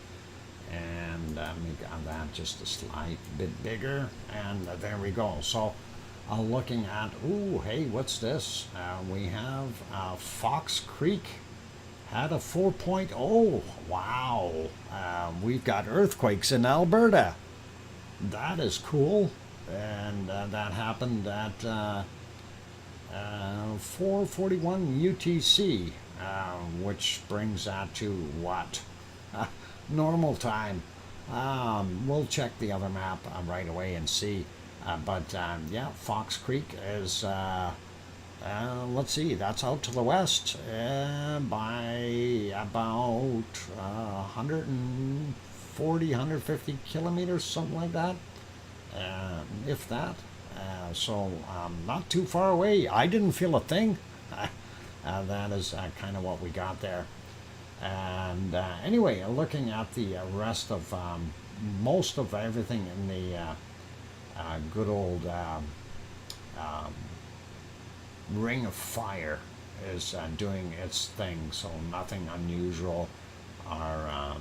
And make that just a slight bit bigger, and there we go. So looking at, ooh, hey, what's this? We have Fox Creek had a 4.0. Wow. We've got earthquakes in Alberta. That is cool. And that happened at 4:41 UTC, which brings that to what? Normal time. We'll check the other map right away and see. But yeah, Fox Creek is, let's see, that's out to the west by about 140, 150 kilometers, something like that. If that. So not too far away. I didn't feel a thing. That is kind of what we got there. And anyway, looking at the rest of most of everything in the good old Ring of Fire is doing its thing, so nothing unusual. Our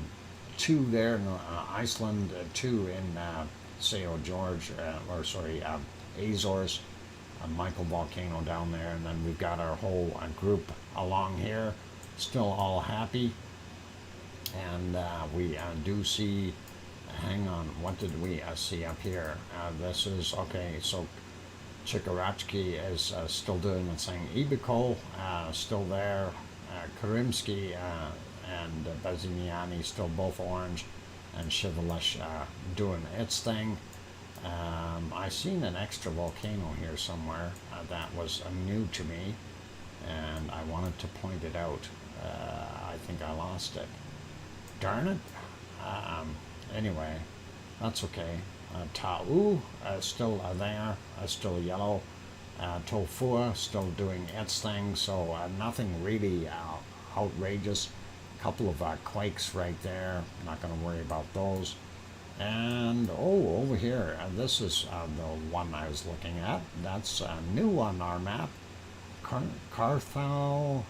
two there in Iceland, two in Seo George, Azores, Michael Volcano down there, and then we've got our whole group along here, still all happy. And we do see, hang on, what did we see up here? This is, okay, so Chikaratki is still doing its thing. Ibiko still there. Karimsky and Bazimiani still both orange, and Shivalesh doing its thing. I seen an extra volcano here somewhere that was new to me, and I wanted to point it out. I think I lost it. Darn it. Anyway, that's okay. Ta'u still there, still yellow. Tofua still doing its thing, so nothing really outrageous. A couple of quakes right there, not going to worry about those. And over here, this is the one I was looking at. That's new on our map. Carthala.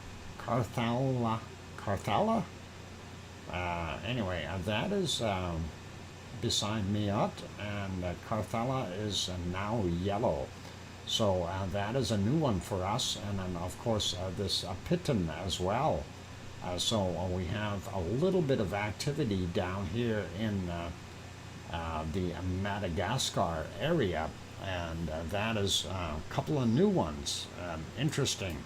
Anyway, that is beside Miat, and Carthala is now yellow. So that is a new one for us, and then of course this Piton as well. So we have a little bit of activity down here in the Madagascar area, and that is a couple of new ones. Interesting.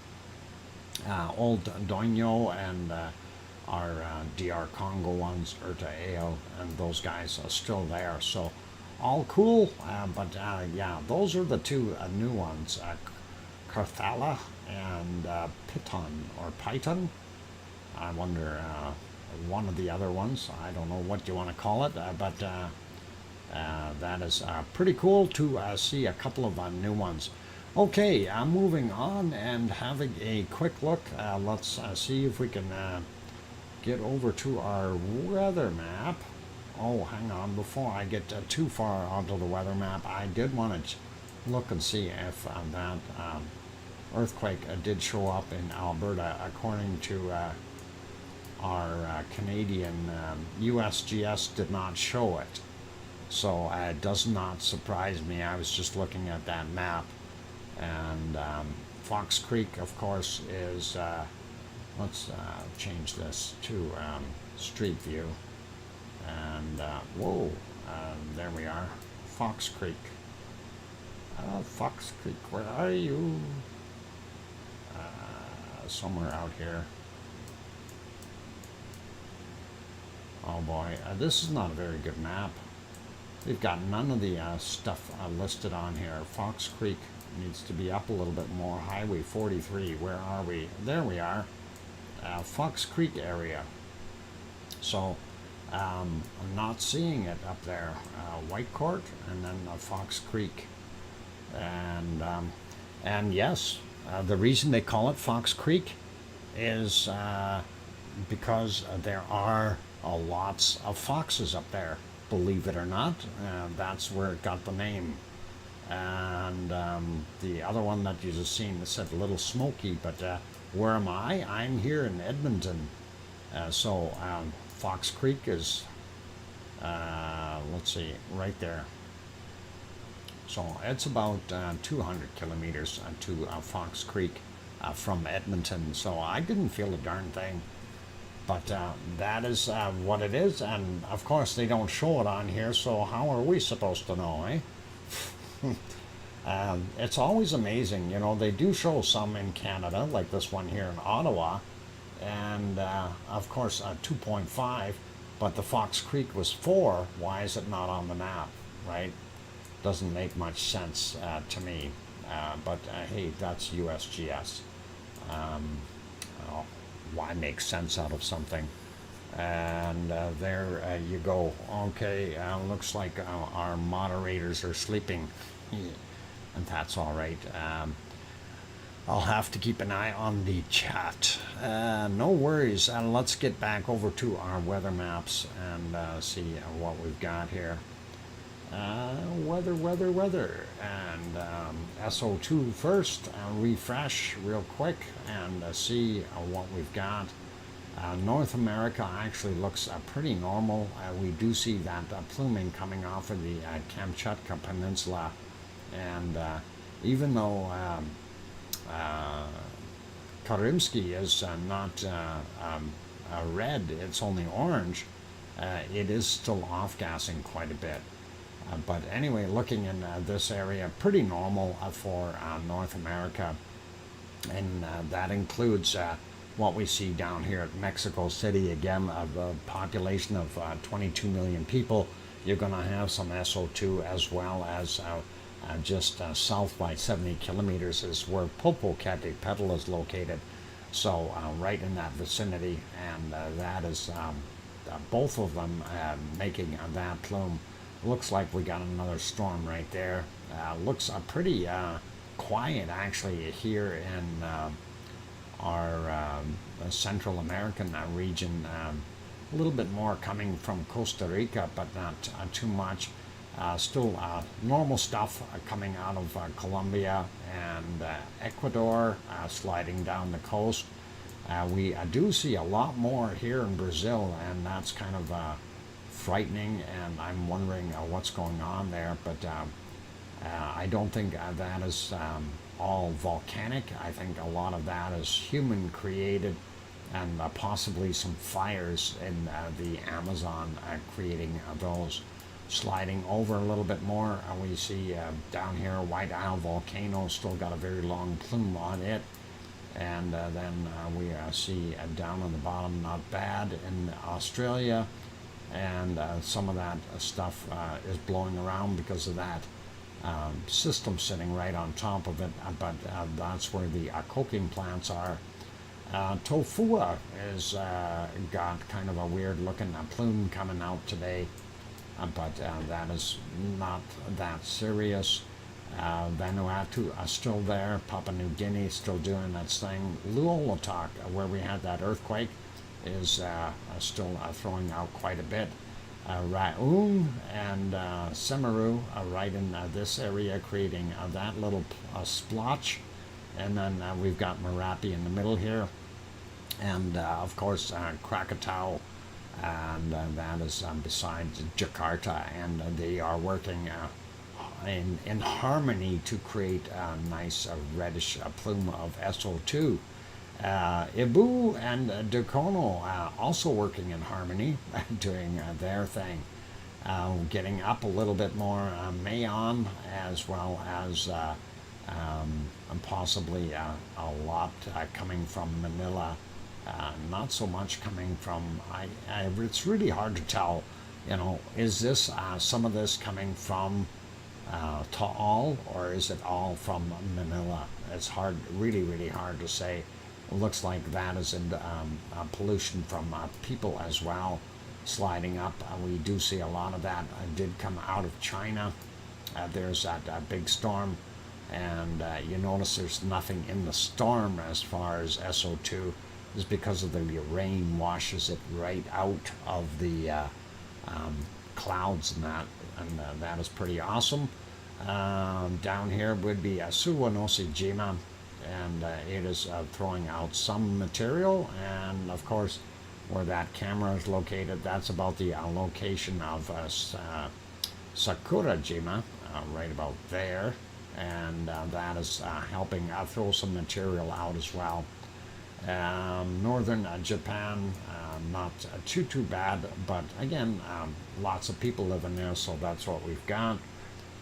Old Doño and our DR Congo ones, Erta and those guys are still there. So all cool, but yeah, those are the two new ones, Carthala and Piton or Python. I wonder one of the other ones. I don't know what you want to call it, but that is pretty cool to see a couple of new ones. Okay, I'm moving on and having a quick look. Let's see if we can get over to our weather map. Oh, hang on, before I get too far onto the weather map, I did want to look and see if that earthquake did show up in Alberta according to our Canadian USGS did not show it. So it does not surprise me. I was just looking at that map. And Fox Creek, of course, is, let's change this to Street View. And, whoa, there we are, Fox Creek. Fox Creek, where are you? Somewhere out here. Oh boy, this is not a very good map. We've got none of the stuff listed on here. Fox Creek needs to be up a little bit more. Highway 43, where are we? There we are. Fox Creek area. So I'm not seeing it up there. Whitecourt and then Fox Creek. And yes, the reason they call it Fox Creek is because there are lots of foxes up there. Believe it or not, that's where it got the name. And the other one that you just seen said Little Smoky, but where am I? I'm here in Edmonton. So Fox Creek is, let's see, right there. So it's about 200 kilometers to Fox Creek from Edmonton. So I didn't feel a darn thing. But that is what it is, and of course they don't show it on here, so how are we supposed to know, eh? It's always amazing, you know, they do show some in Canada, like this one here in Ottawa, and of course 2.5, but the Fox Creek was 4, why is it not on the map, right? Doesn't make much sense to me, but hey, that's USGS. Why make sense out of something? And there you go. Okay, looks like our moderators are sleeping, and that's all right. I'll have to keep an eye on the chat. No worries. Let's get back over to our weather maps and see what we've got here. Weather, and SO2 first. Refresh real quick and see what we've got. North America actually looks pretty normal. We do see that pluming coming off of the Kamchatka Peninsula, and even though Karimsky is not red, it's only orange, it is still off-gassing quite a bit. But anyway, looking in this area, pretty normal for North America, and that includes what we see down here at Mexico City. Again, a population of 22 million people. You're going to have some SO2, as well as just south by 70 kilometers is where Popocatépetl is located. So right in that vicinity, and that is both of them making that plume. Looks like we got another storm right there. Looks pretty quiet actually here in our Central American region. A little bit more coming from Costa Rica, but not too much. Still normal stuff coming out of Colombia and Ecuador, sliding down the coast. We do see a lot more here in Brazil, and that's kind of frightening, and I'm wondering what's going on there. But I don't think that is all volcanic. I think a lot of that is human created, and possibly some fires in the Amazon creating those. Sliding over a little bit more, we see down here White Isle volcano, still got a very long plume on it. And then we see down on the bottom, not bad, in Australia. And some of that stuff is blowing around because of that system sitting right on top of it. But that's where the coking plants are. Tofua is got kind of a weird looking plume coming out today. But that is not that serious. Vanuatu are still there. Papua New Guinea still doing its thing. Luolatok, where we had that earthquake, is still throwing out quite a bit. Raun and Semeru are right in this area, creating that little splotch. And then we've got Merapi in the middle here. And of course, Krakatau. And that is besides Jakarta, and they are working in harmony to create a nice reddish plume of SO2. Ibu and Dukono also working in harmony, doing their thing. Getting up a little bit more Mayon, as well as possibly a lot coming from Manila. Not so much coming from, it's really hard to tell, is this, some of this coming from Taal, or is it all from Manila? It's hard, really, really hard to say. It looks like that is in pollution from people as well, sliding up. We do see a lot of that did come out of China. There's that big storm, and you notice there's nothing in the storm as far as SO2. Is because of the rain washes it right out of the clouds and that is pretty awesome. Down here would be Suwanosi-jima, and it is throwing out some material, and of course where that camera is located, that's about the location of Sakurajima, right about there, and that is helping throw some material out as well. Northern Japan, not too bad, but again, lots of people living there, so that's what we've got.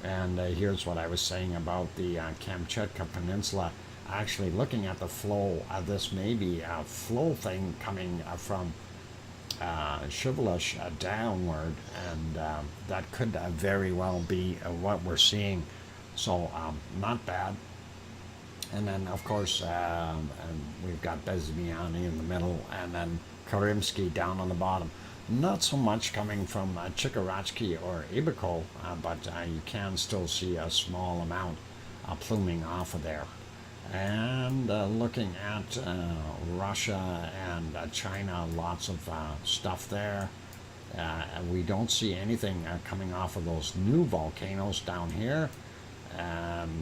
And here's what I was saying about the Kamchatka Peninsula. Actually, looking at the flow, this may be a flow thing coming from Shivalish downward, and that could very well be what we're seeing. So not bad. And then, of course, and we've got Bezmiani in the middle, and then Karimsky down on the bottom. Not so much coming from Chikarachi or Ibiko, but you can still see a small amount pluming off of there. And looking at Russia and China, lots of stuff there. We don't see anything coming off of those new volcanoes down here.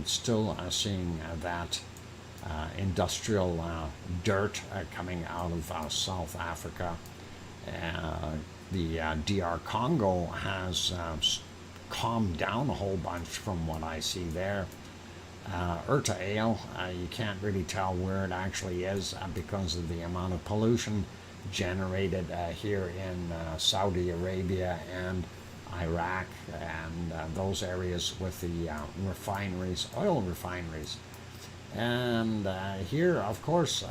Still seeing that industrial dirt coming out of South Africa. The DR Congo has calmed down a whole bunch from what I see there. Urta Ale, you can't really tell where it actually is because of the amount of pollution generated here in Saudi Arabia and Iraq, and those areas with the refineries, oil refineries. And here, of course,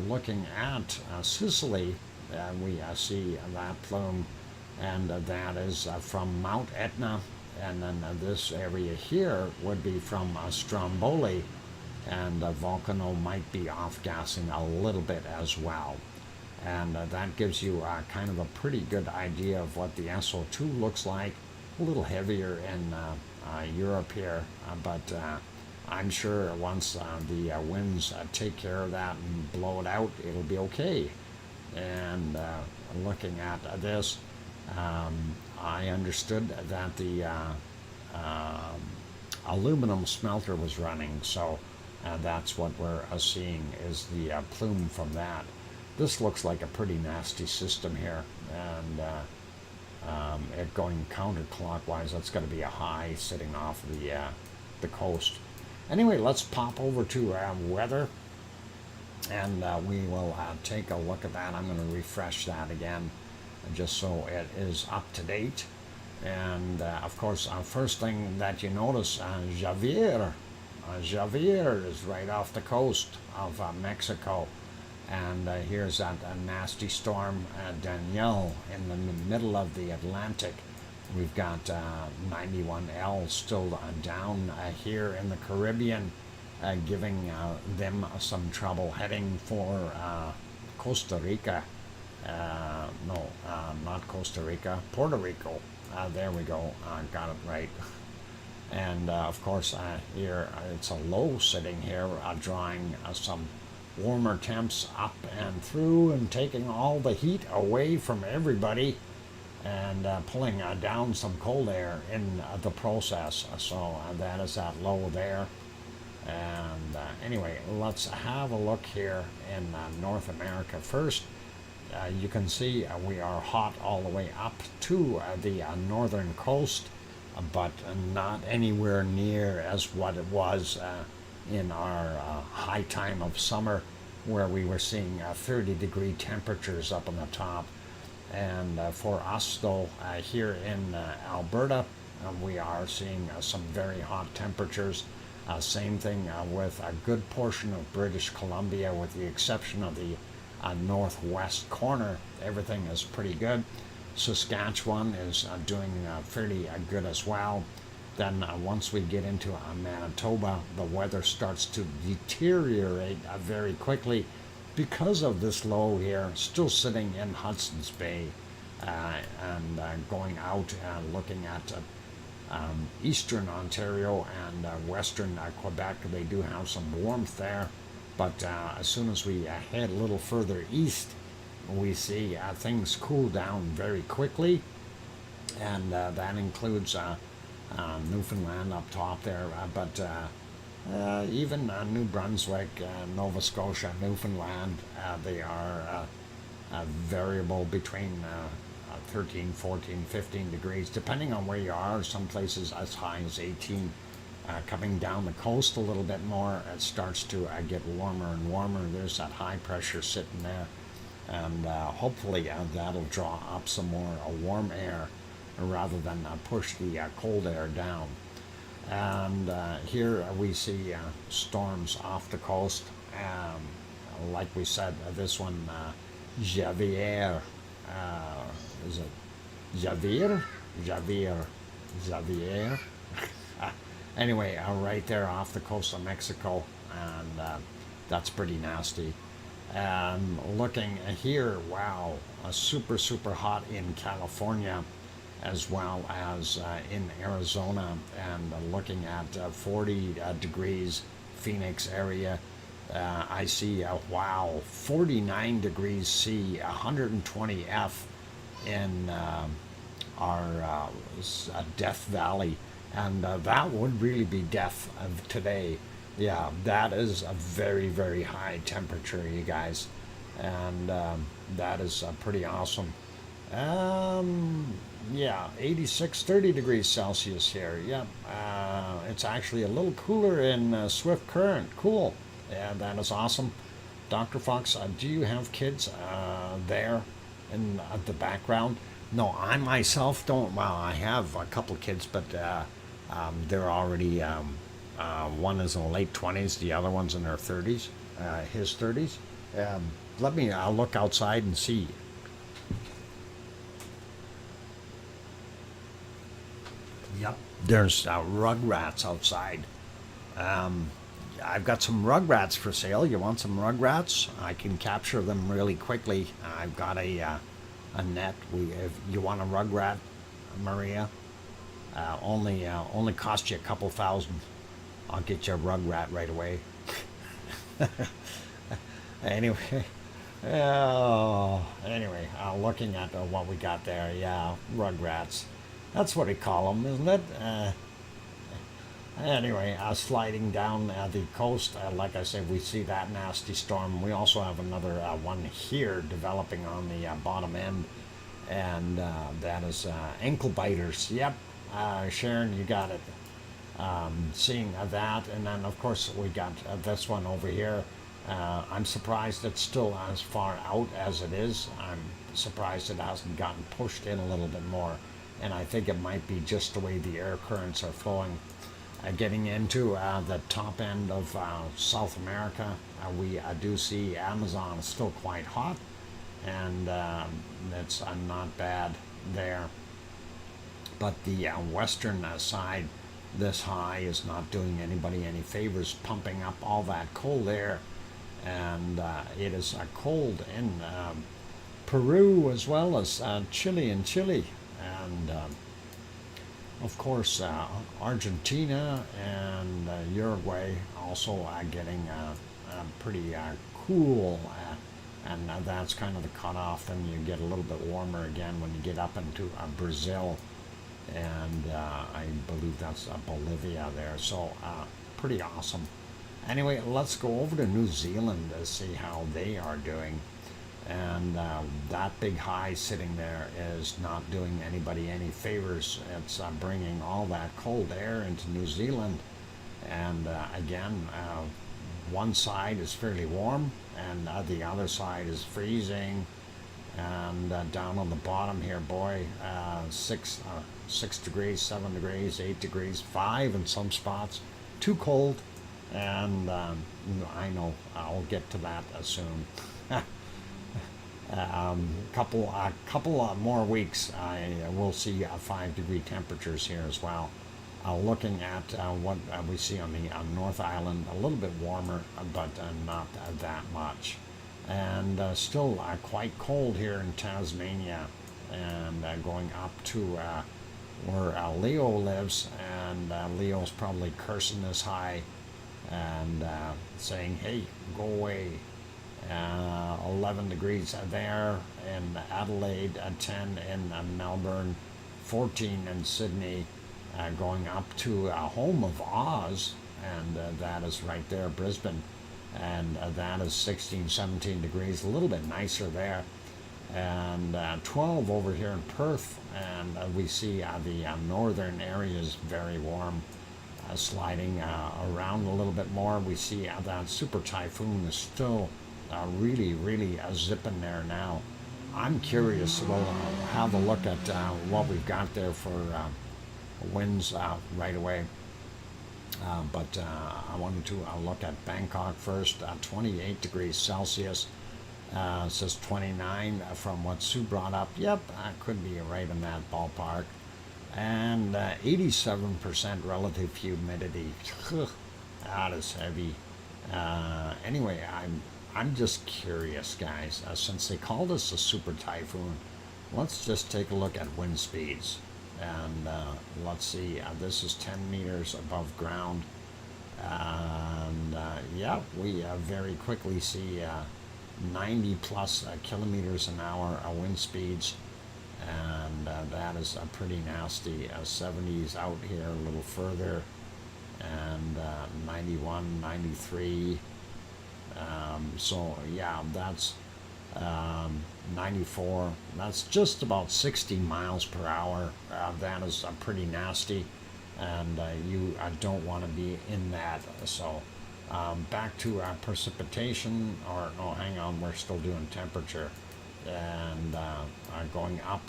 looking at Sicily, we see that plume, and that is from Mount Etna. And then this area here would be from Stromboli, and Volcano might be off-gassing a little bit as well. And that gives you kind of a pretty good idea of what the SO2 looks like. A little heavier in Europe here, but I'm sure once the winds take care of that and blow it out, it'll be okay. And looking at this, I understood that the aluminum smelter was running, so that's what we're seeing is the plume from that. This looks like a pretty nasty system here, and it going counterclockwise. That's going to be a high sitting off the coast. Anyway, let's pop over to weather, and we will take a look at that. I'm going to refresh that again, just so it is up to date. And of course, first thing that you notice, Javier is right off the coast of Mexico. And here's that nasty storm, Danielle, in the middle of the Atlantic. We've got 91L still down here in the Caribbean, giving them some trouble heading for Costa Rica. No, not Costa Rica, Puerto Rico. There we go, got it right. And of course, here it's a low sitting here, drawing some warmer temps up and through and taking all the heat away from everybody, and pulling down some cold air in the process. So that is that low there. And anyway, let's have a look here in North America first. You can see we are hot all the way up to the northern coast, but not anywhere near as what it was in our high time of summer, where we were seeing 30-degree temperatures up on the top. And for us, though, here in Alberta, we are seeing some very hot temperatures. Same thing with a good portion of British Columbia, with the exception of the northwest corner. Everything is pretty good. Saskatchewan is doing fairly good as well. Then once we get into Manitoba, the weather starts to deteriorate very quickly because of this low here, still sitting in Hudson's Bay, and going out and looking at eastern Ontario and western Quebec. They do have some warmth there, but as soon as we head a little further east, we see things cool down very quickly, and that includes Newfoundland up top there, but even New Brunswick, Nova Scotia, Newfoundland, they are variable between 13, 14, 15 degrees, depending on where you are. Some places as high as 18. Coming down the coast a little bit more, it starts to get warmer and warmer. There's that high pressure sitting there, and hopefully that'll draw up some more warm air rather than push the cold air down. And here we see storms off the coast. Like we said, this one, Javier, is it Javier? Javier. Anyway, right there off the coast of Mexico, and that's pretty nasty. Looking here, wow, super hot in California, as well as in Arizona, and looking at 40 degrees Phoenix area. I see, wow, 49 degrees C, 120 F in our Death Valley, and that would really be death of today. Yeah, that is a very high temperature, you guys, and that is pretty awesome. Yeah, 86, 30 degrees Celsius here. Yep, it's actually a little cooler in Swift Current. Cool. Yeah, that is awesome. Dr. Fox, do you have kids there in the background? No, I myself don't. Well, I have a couple of kids, but they're already. One is in the late 20s, the other one's in their 30s, his 30s. Let me look outside and see. Yep, there's rugrats outside. Um, I've got some rugrats for sale. You want some rugrats? I can capture them really quickly. I've got a net. If you want a rugrat, Maria, only cost you a couple thousand. I'll get you a rugrat right away. Anyway, anyway, looking at what we got there, yeah, rugrats. That's what we call them, isn't it? Anyway, sliding down the coast, like I said, we see that nasty storm. We also have another one here developing on the bottom end, and that is ankle biters. Yep, Sharon, you got it. Seeing that, and then of course we got this one over here. I'm surprised it's still as far out as it is. I'm surprised it hasn't gotten pushed in a little bit more, and I think it might be just the way the air currents are flowing. Getting into the top end of South America, we do see Amazon is still quite hot, and it's not bad there. But the western side, this high is not doing anybody any favors, pumping up all that cold air, and it is cold in Peru as well as Chile and Chile, and of course Argentina and Uruguay also getting pretty cool, and that's kind of the cutoff. Then you get a little bit warmer again when you get up into Brazil, and I believe that's Bolivia there. So pretty awesome. Anyway, let's go over to New Zealand to see how they are doing. And that big high sitting there is not doing anybody any favors. It's bringing all that cold air into New Zealand. And again, one side is fairly warm, and the other side is freezing. And down on the bottom here, boy, 6 degrees, 7 degrees, 8 degrees, 5 in some spots. Too cold, and I know I'll get to that soon. Couple more weeks, I will see 5-degree temperatures here as well. Looking at what we see on the North Island, a little bit warmer, but not that much. And still quite cold here in Tasmania, and going up to where Leo lives, and Leo's probably cursing this high and saying, hey, go away. 11 degrees there in Adelaide, 10 in Melbourne, 14 in Sydney, going up to home of Oz, and that is right there, Brisbane, and that is 16, 17 degrees, a little bit nicer there, and 12 over here in Perth, and we see the northern areas very warm. Sliding around a little bit more, we see that super typhoon is still really zipping there now. I'm curious. We'll have a look at what we've got there for winds right away. But I wanted to look at Bangkok first. 28 degrees Celsius. It says 29 from what Sue brought up. Yep, I could be right in that ballpark. And 87% relative humidity. That is heavy. Anyway, I'm just curious, guys. Since they called this a super typhoon, let's just take a look at wind speeds. And let's see, this is 10 meters above ground. And yeah, we very quickly see 90 plus kilometers an hour wind speeds. And that is pretty nasty. 70s out here a little further. And 91, 93. So yeah, that's 94. That's just about 60 miles per hour. That is pretty nasty, and you don't want to be in that. So back to precipitation, or no, hang on, we're still doing temperature, and going up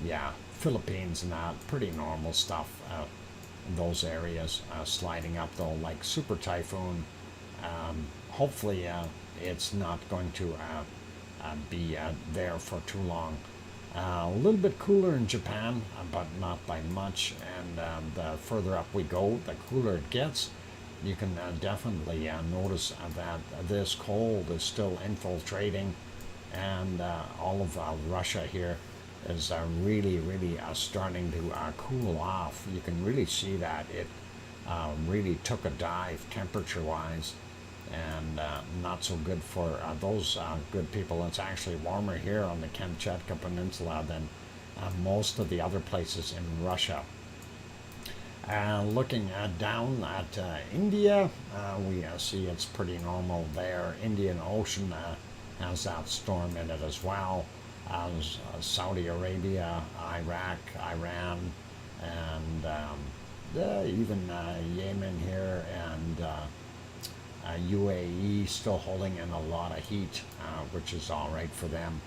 Yeah, Philippines and that, pretty normal stuff in those areas. Sliding up though, like super typhoon. Hopefully, it's not going to be there for too long. A little bit cooler in Japan, but not by much. And the further up we go, the cooler it gets. You can definitely notice that this cold is still infiltrating, and all of Russia here is really starting to cool off. You can really see that it really took a dive temperature-wise, and not so good for those good people. It's actually warmer here on the Kamchatka Peninsula than most of the other places in Russia. Looking down at India, we see it's pretty normal there. Indian Ocean has that storm in it as well. Saudi Arabia, Iraq, Iran, and even Yemen here, and UAE still holding in a lot of heat, which is all right for them.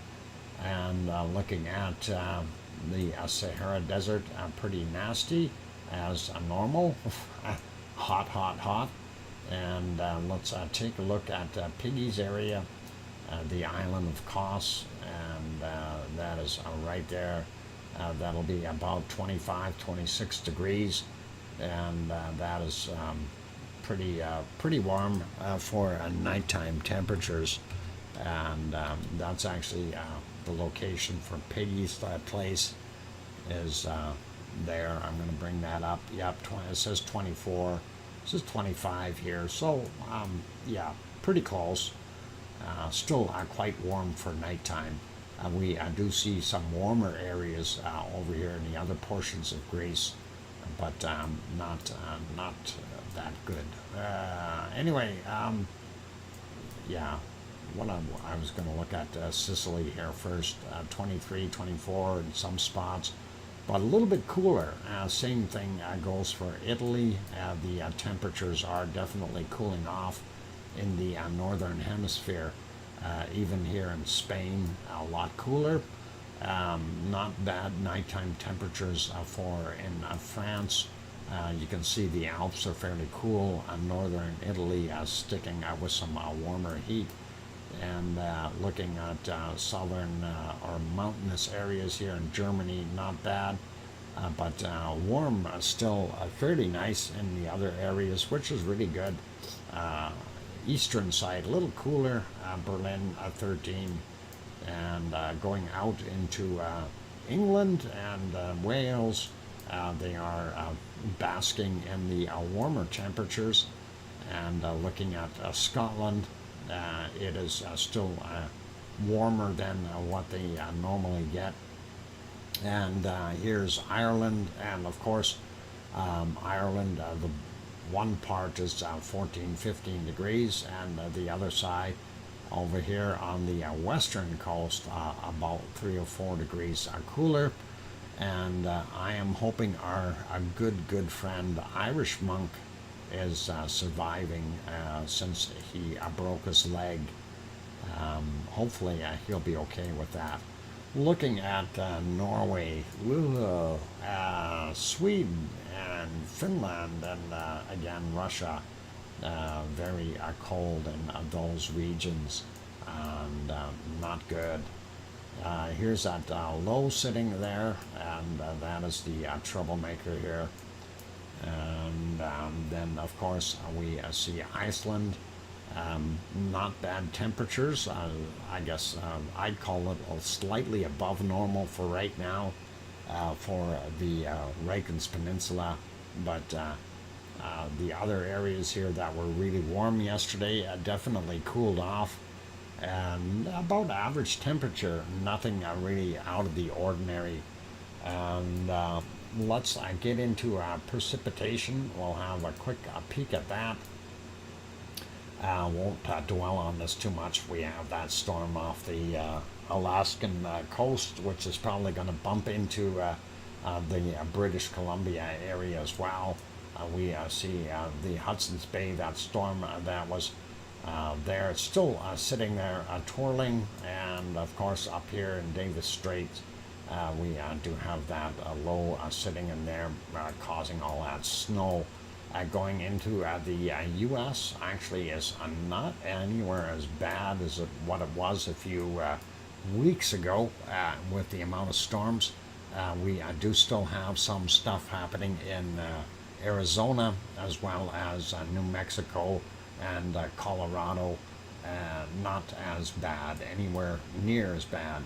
And looking at the Sahara Desert, pretty nasty as normal. Hot. And let's take a look at Piggy's area, the island of Kos, and that is right there. That'll be about 25-26 degrees, and that is pretty warm for nighttime temperatures. And that's actually the location for Piggy's place is there. I'm going to bring that up. Yep, it says 24. This is 25 here, so yeah, pretty close. Still quite warm for nighttime. We do see some warmer areas over here in the other portions of Greece, but not that good. Anyway, yeah, what I was going to look at Sicily here first, 23, 24 in some spots, but a little bit cooler. Same thing goes for Italy. The temperatures are definitely cooling off in the northern hemisphere. Even here in Spain, a lot cooler. Not bad nighttime temperatures for in France. You can see the Alps are fairly cool. Northern Italy sticking with some warmer heat. And looking at southern or mountainous areas here in Germany, not bad. But warm, still fairly nice in the other areas, which is really good. Eastern side, a little cooler, Berlin 13, and going out into England and Wales, they are basking in the warmer temperatures. And looking at Scotland, it is still warmer than what they normally get. And here's Ireland, and of course Ireland, the one part is 14-15 degrees, and the other side over here on the western coast about 3 or 4 degrees cooler. And I am hoping our good friend Irish monk is surviving since he broke his leg. Hopefully he'll be okay with that. Looking at Norway, Sweden, and Finland, and again Russia, very cold in those regions, and not good. Here's that low sitting there, and that is the troublemaker here. And then, of course, we see Iceland. Not bad temperatures. I guess I'd call it slightly above normal for right now for the Reykjanes Peninsula. But the other areas here that were really warm yesterday definitely cooled off. And about average temperature, nothing really out of the ordinary. And let's get into precipitation. We'll have a quick peek at that. Won't dwell on this too much. We have that storm off the Alaskan coast, which is probably going to bump into the British Columbia area as well. We see the Hudson's Bay, that storm that was there. It's still sitting there twirling, and of course up here in Davis Strait, We do have that low sitting in there, causing all that snow. Going into the U.S. actually is not anywhere as bad as what it was a few weeks ago with the amount of storms. We do still have some stuff happening in Arizona as well as New Mexico and Colorado. Not as bad, anywhere near as bad.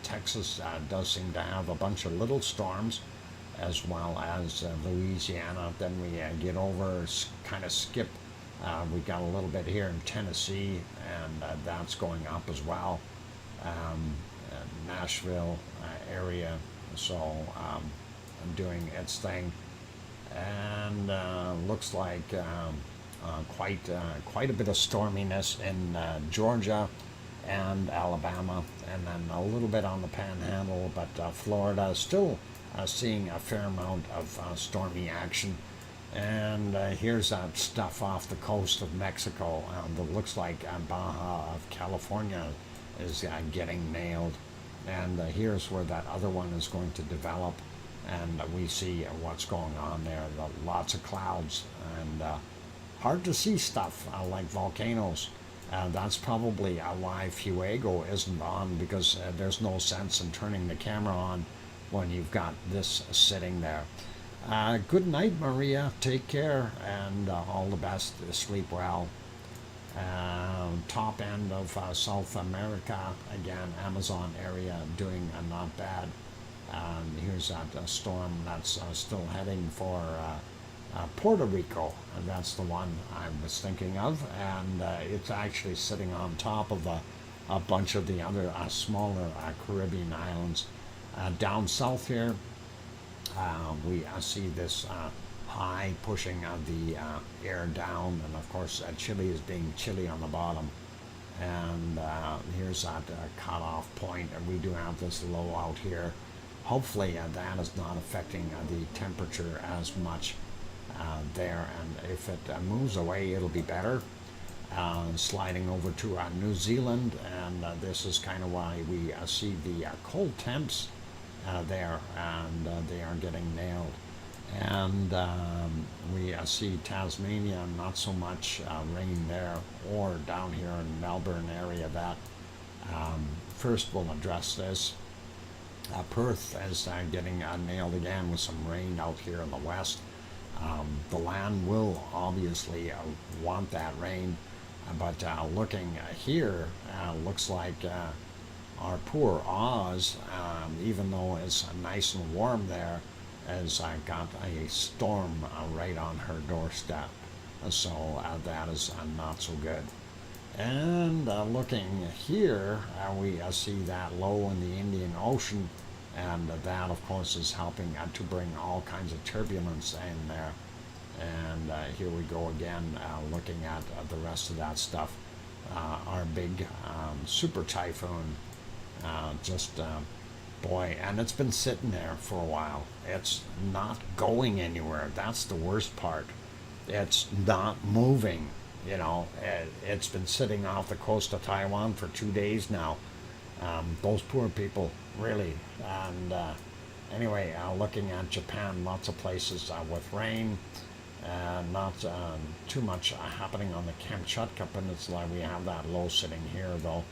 Texas does seem to have a bunch of little storms, as well as Louisiana. Then we get over, kind of skip. We got a little bit here in Tennessee, and that's going up as well. Nashville area, so doing its thing, and looks like quite a bit of storminess in Georgia and Alabama, and then a little bit on the Panhandle, but Florida is still seeing a fair amount of stormy action. And here's that stuff off the coast of Mexico that looks like Baja of California is getting nailed. And here's where that other one is going to develop, and we see what's going on there. Lots of clouds and hard to see stuff like volcanoes. That's probably why Fuego isn't on, because there's no sense in turning the camera on when you've got this sitting there. Good night, Maria. Take care, and all the best. Sleep well. Top end of South America, again, Amazon area doing not bad. Here's that storm that's still heading for Puerto Rico, and that's the one I was thinking of, and it's actually sitting on top of a bunch of the other smaller Caribbean islands. Down south here, we see this high pushing the air down, and of course Chile is being chilly on the bottom, and here's that cutoff point, and we do have this low out here. Hopefully that is not affecting the temperature as much there, and if it moves away, it'll be better. Sliding over to New Zealand, and this is kind of why we see the cold temps there, and they are getting nailed. And we see Tasmania, not so much rain there, or down here in Melbourne area. That first we'll address this. Perth is getting nailed again with some rain out here in the west. The land will obviously want that rain, but looking here, looks like our poor Oz, even though it's nice and warm there, has got a storm right on her doorstep. So that is not so good. And looking here, we see that low in the Indian Ocean, and that of course is helping to bring all kinds of turbulence in there. And here we go again, looking at the rest of that stuff. Our big super typhoon, boy, and it's been sitting there for a while. It's not going anywhere. That's the worst part. It's not moving. You know, it's been sitting off the coast of Taiwan for 2 days now. Those poor people, really. And anyway, looking at Japan, lots of places with rain. Not too much happening on the Kamchatka Peninsula. We have that low sitting here, though.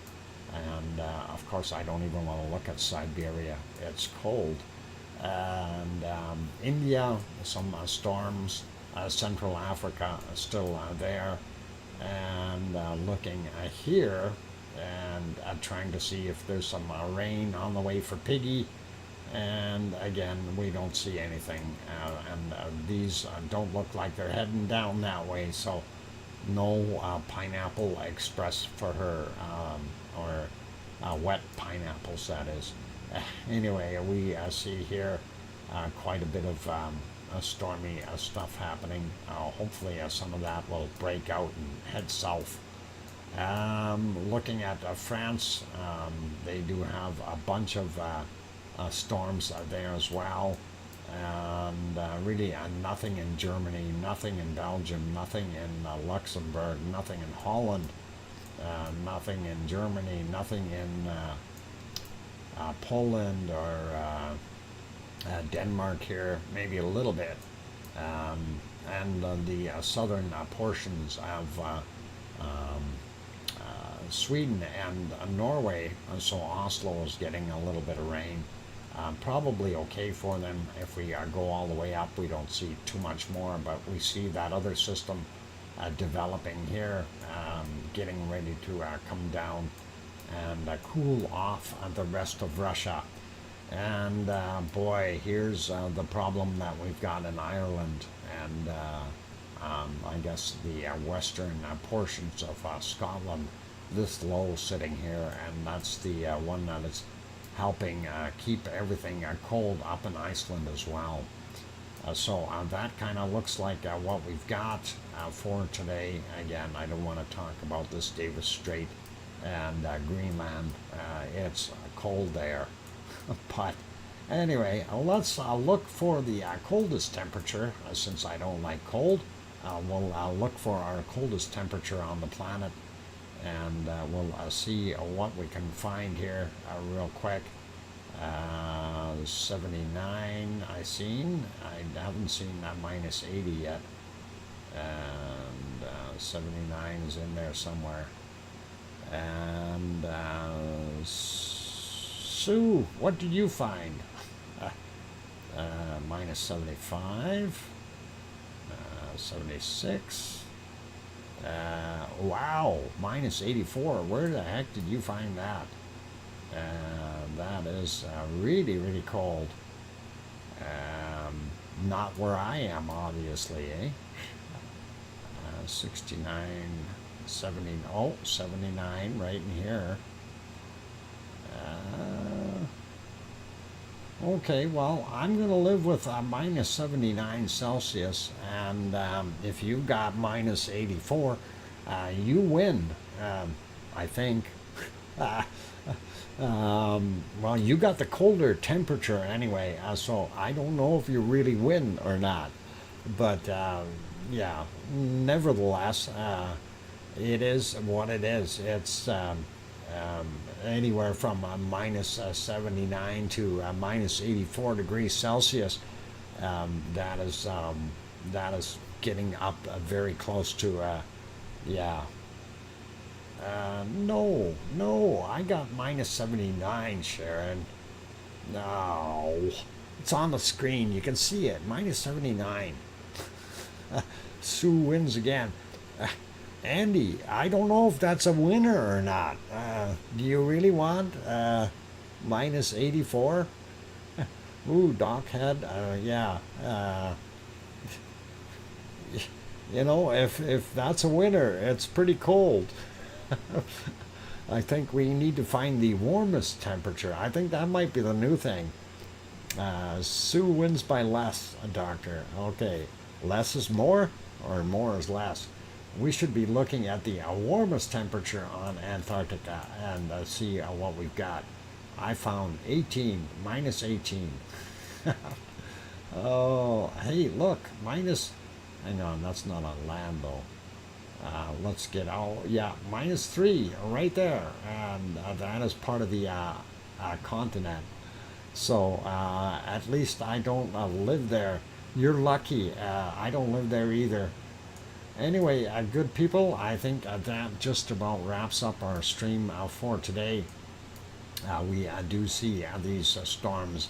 And of course, I don't even want to look at Siberia. It's cold. And India, some storms. Central Africa still there. And looking here and trying to see if there's some rain on the way for Piggy. And again, we don't see anything, and these don't look like they're heading down that way, so no Pineapple Express for her, or wet pineapples, that is. Anyway, we see here quite a bit of stormy stuff happening. Hopefully some of that will break out and head south. Looking at France, they do have a bunch of storms there as well, and really nothing in Germany, nothing in Belgium, nothing in Luxembourg, nothing in Holland, nothing in Germany, nothing in Poland or Denmark here, maybe a little bit, and the southern portions of Sweden and Norway. So Oslo is getting a little bit of rain. Probably okay for them. If we go all the way up, we don't see too much more, but we see that other system developing here, getting ready to come down and cool off the rest of Russia. And boy, here's the problem that we've got in Ireland and I guess the western portions of Scotland. This low sitting here, and that's the one that is helping keep everything cold up in Iceland as well. So that kind of looks like what we've got for today. Again, I don't want to talk about this Davis Strait and Greenland. It's cold there. But anyway, let's look for the coldest temperature. Since I don't like cold, we'll look for our coldest temperature on the planet, and we'll see what we can find here real quick. 79 I seen. I haven't seen that minus 80 yet. And 79 is in there somewhere. And Sue, what did you find? Minus 75. 76. Wow, minus 84. Where the heck did you find that? That is really, really cold. Not where I am, obviously, eh? 69, 70, oh, 79 right in here. Okay, well, I'm going to live with minus 79 Celsius, and if you've got minus 84, you win, I think. Well, you got the colder temperature anyway, so I don't know if you really win or not. But yeah, nevertheless, it is what it is. It's anywhere from minus 79 to minus 84 degrees Celsius. That is getting up very close to yeah. No, I got minus 79, Sharon. No, it's on the screen. You can see it. Minus 79. Sue wins again. Andy, I don't know if that's a winner or not. Do you really want minus 84? Ooh, Dockhead. Yeah. You know, if that's a winner, it's pretty cold. I think we need to find the warmest temperature. I think that might be the new thing. Sue wins by less, Doctor. Okay, less is more, or more is less. We should be looking at the warmest temperature on Antarctica and see what we've got. I found 18, minus 18. Oh, hey, look, minus, hang on, that's not on land though. Let's get yeah, minus 3 right there, and that is part of the continent. So at least I don't live there. You're lucky. I don't live there either. Anyway, good people, I think that just about wraps up our stream for today. We do see these storms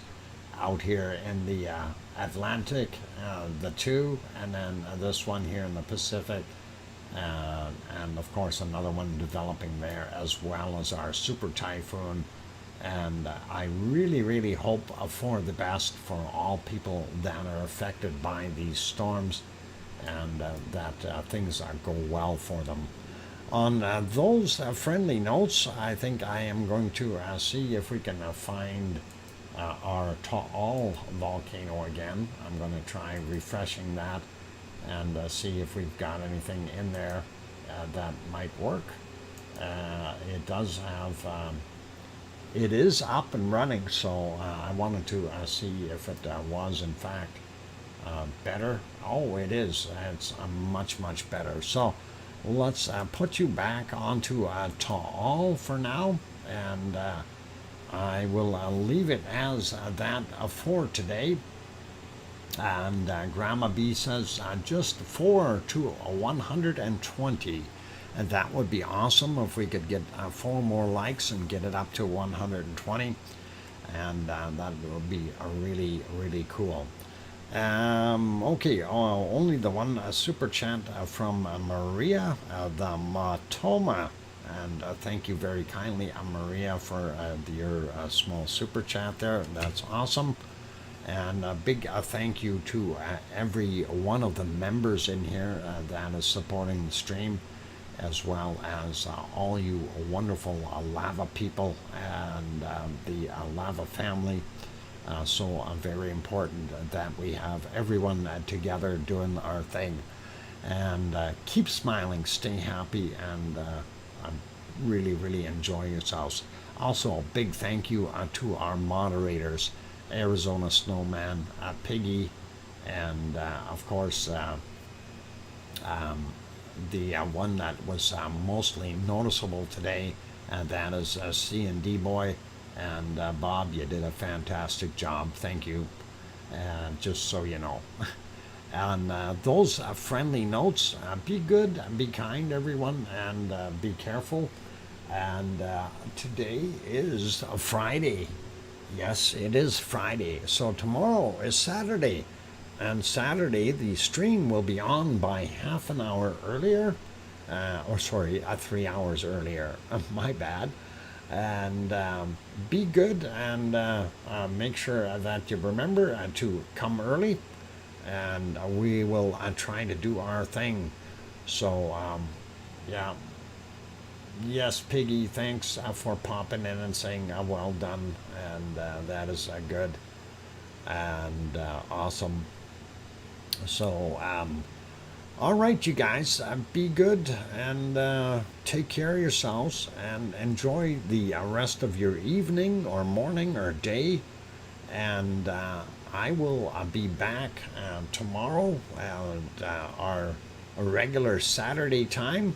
out here in the Atlantic, the two, and then this one here in the Pacific. And of course another one developing there, as well as our super typhoon. And I really hope for the best for all people that are affected by these storms, and that things go well for them. On those friendly notes, I think I am going to see if we can find our Taal volcano again. I'm going to try refreshing that and see if we've got anything in there that might work. It does have, it is up and running, so I wanted to see if it was in fact better. Oh, it is. It's much better. So let's put you back onto Taal for now, and I will leave it as that for today. And Grandma B says just 4 to 120. And that would be awesome if we could get 4 more likes and get it up to 120. And that would be really, really cool. Okay, only the one super chat from Maria the Matoma. And thank you very kindly, Maria, for your small super chat there. That's awesome. And a big thank you to every one of the members in here that is supporting the stream, as well as all you wonderful lava people and the lava family. So very important that we have everyone together doing our thing. And keep smiling, stay happy, and really, really enjoy yourselves. Also, a big thank you to our moderators, Arizona Snowman, Piggy, and of course the one that was mostly noticeable today, that is C&D Boy. And Bob, you did a fantastic job. Thank you. Just so you know. And those friendly notes, be good, be kind, everyone, and be careful. And today is a Friday. Yes, it is Friday. So tomorrow is Saturday. And Saturday, the stream will be on by half an hour earlier. 3 hours earlier. My bad. And be good, and make sure that you remember to come early. And we will try to do our thing. So, yeah. Yes, Piggy, thanks for popping in and saying well done, and that is good and awesome. So, all right, you guys, be good and take care of yourselves and enjoy the rest of your evening or morning or day. And I will be back tomorrow at our regular Saturday time.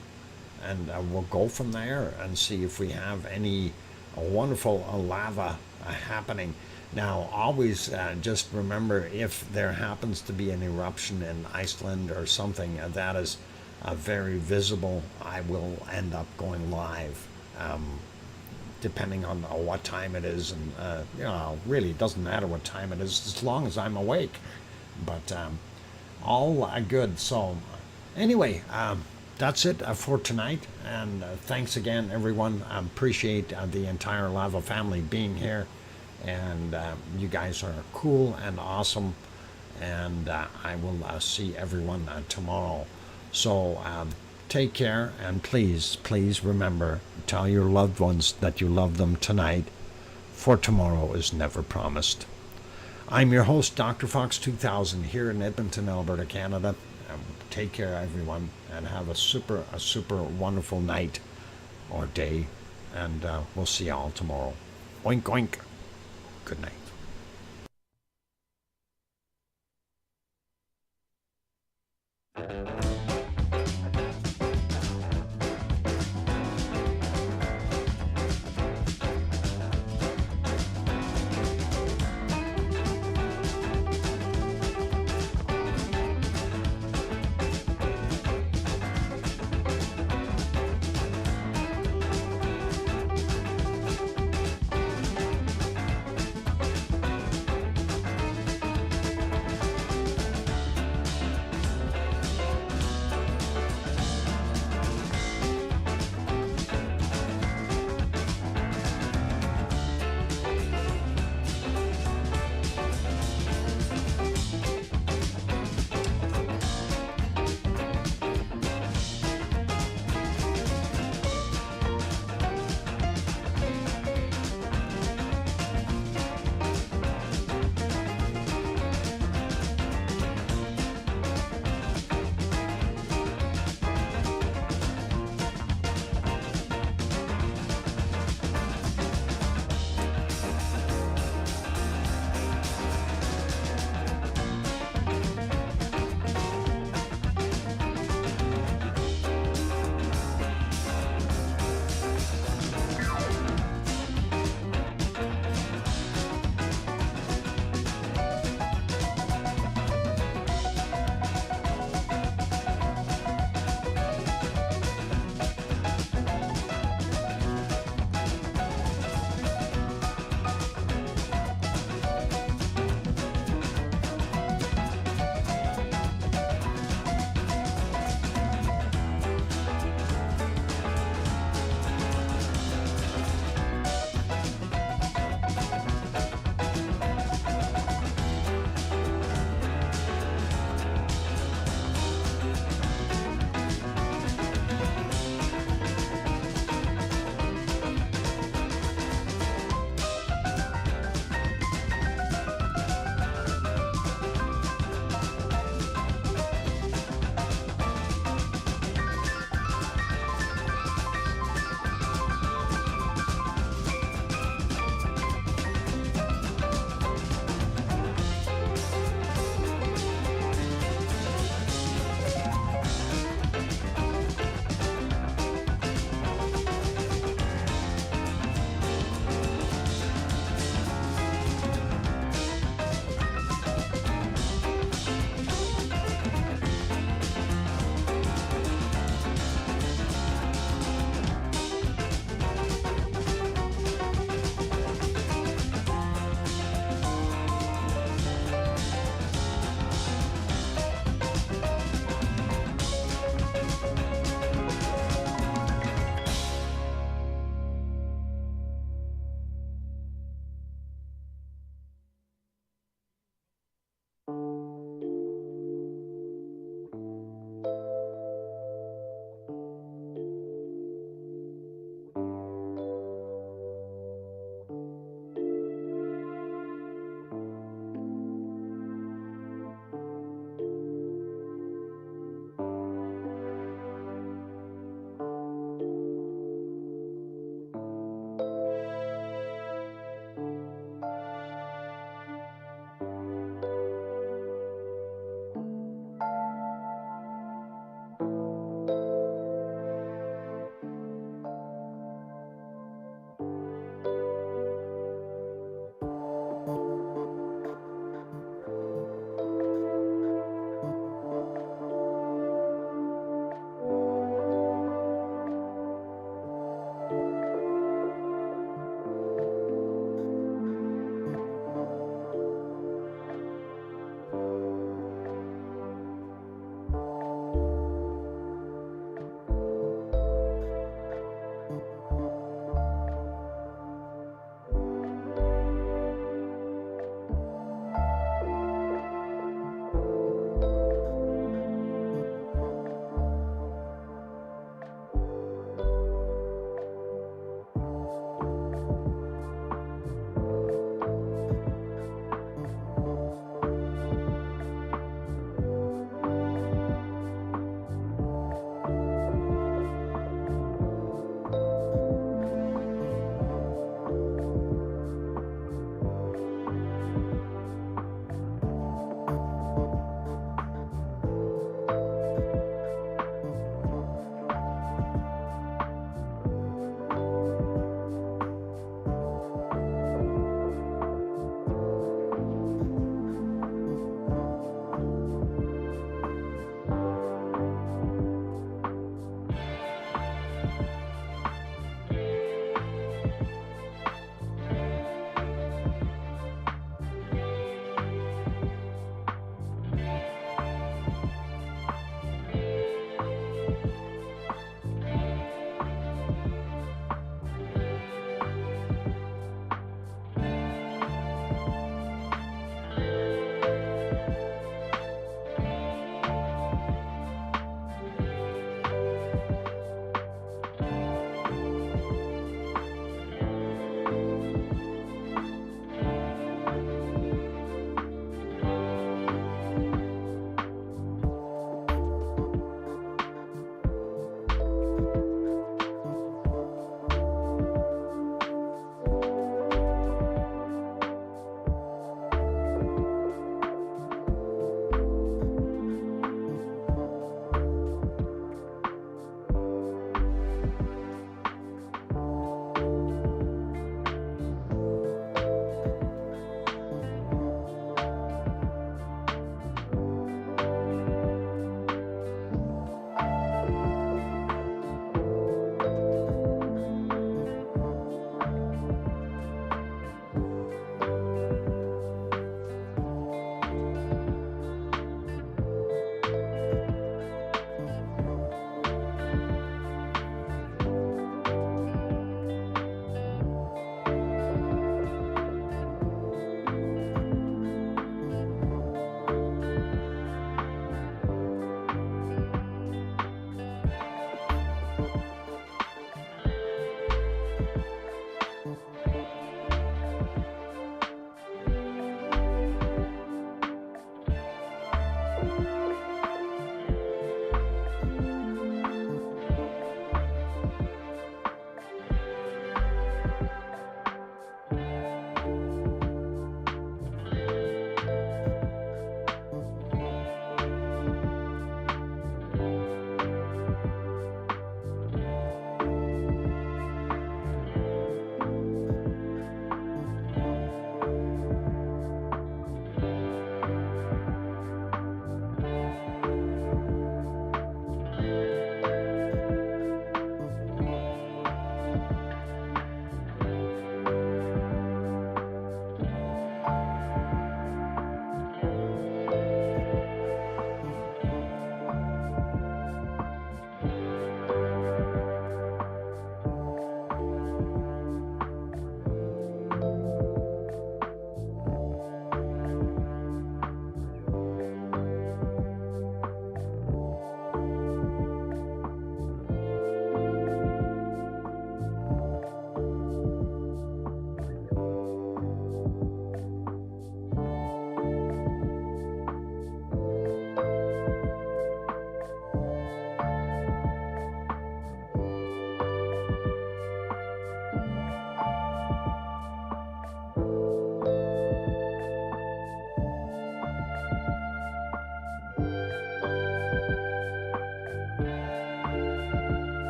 And we'll go from there and see if we have any wonderful lava happening. Now, always just remember, if there happens to be an eruption in Iceland or something that is very visible, I will end up going live, depending on what time it is. And, really, it doesn't matter what time it is as long as I'm awake. But all good. So, anyway, that's it for tonight. And thanks again, everyone. I appreciate the entire lava family being here. And you guys are cool and awesome. And I will see everyone tomorrow. So take care, and please, please remember, tell your loved ones that you love them tonight, for tomorrow is never promised. I'm your host, DrFox2000, here in Edmonton, Alberta, Canada. Take care, everyone, and have a super wonderful night or day. And we'll see you all tomorrow. Oink, oink. Good night.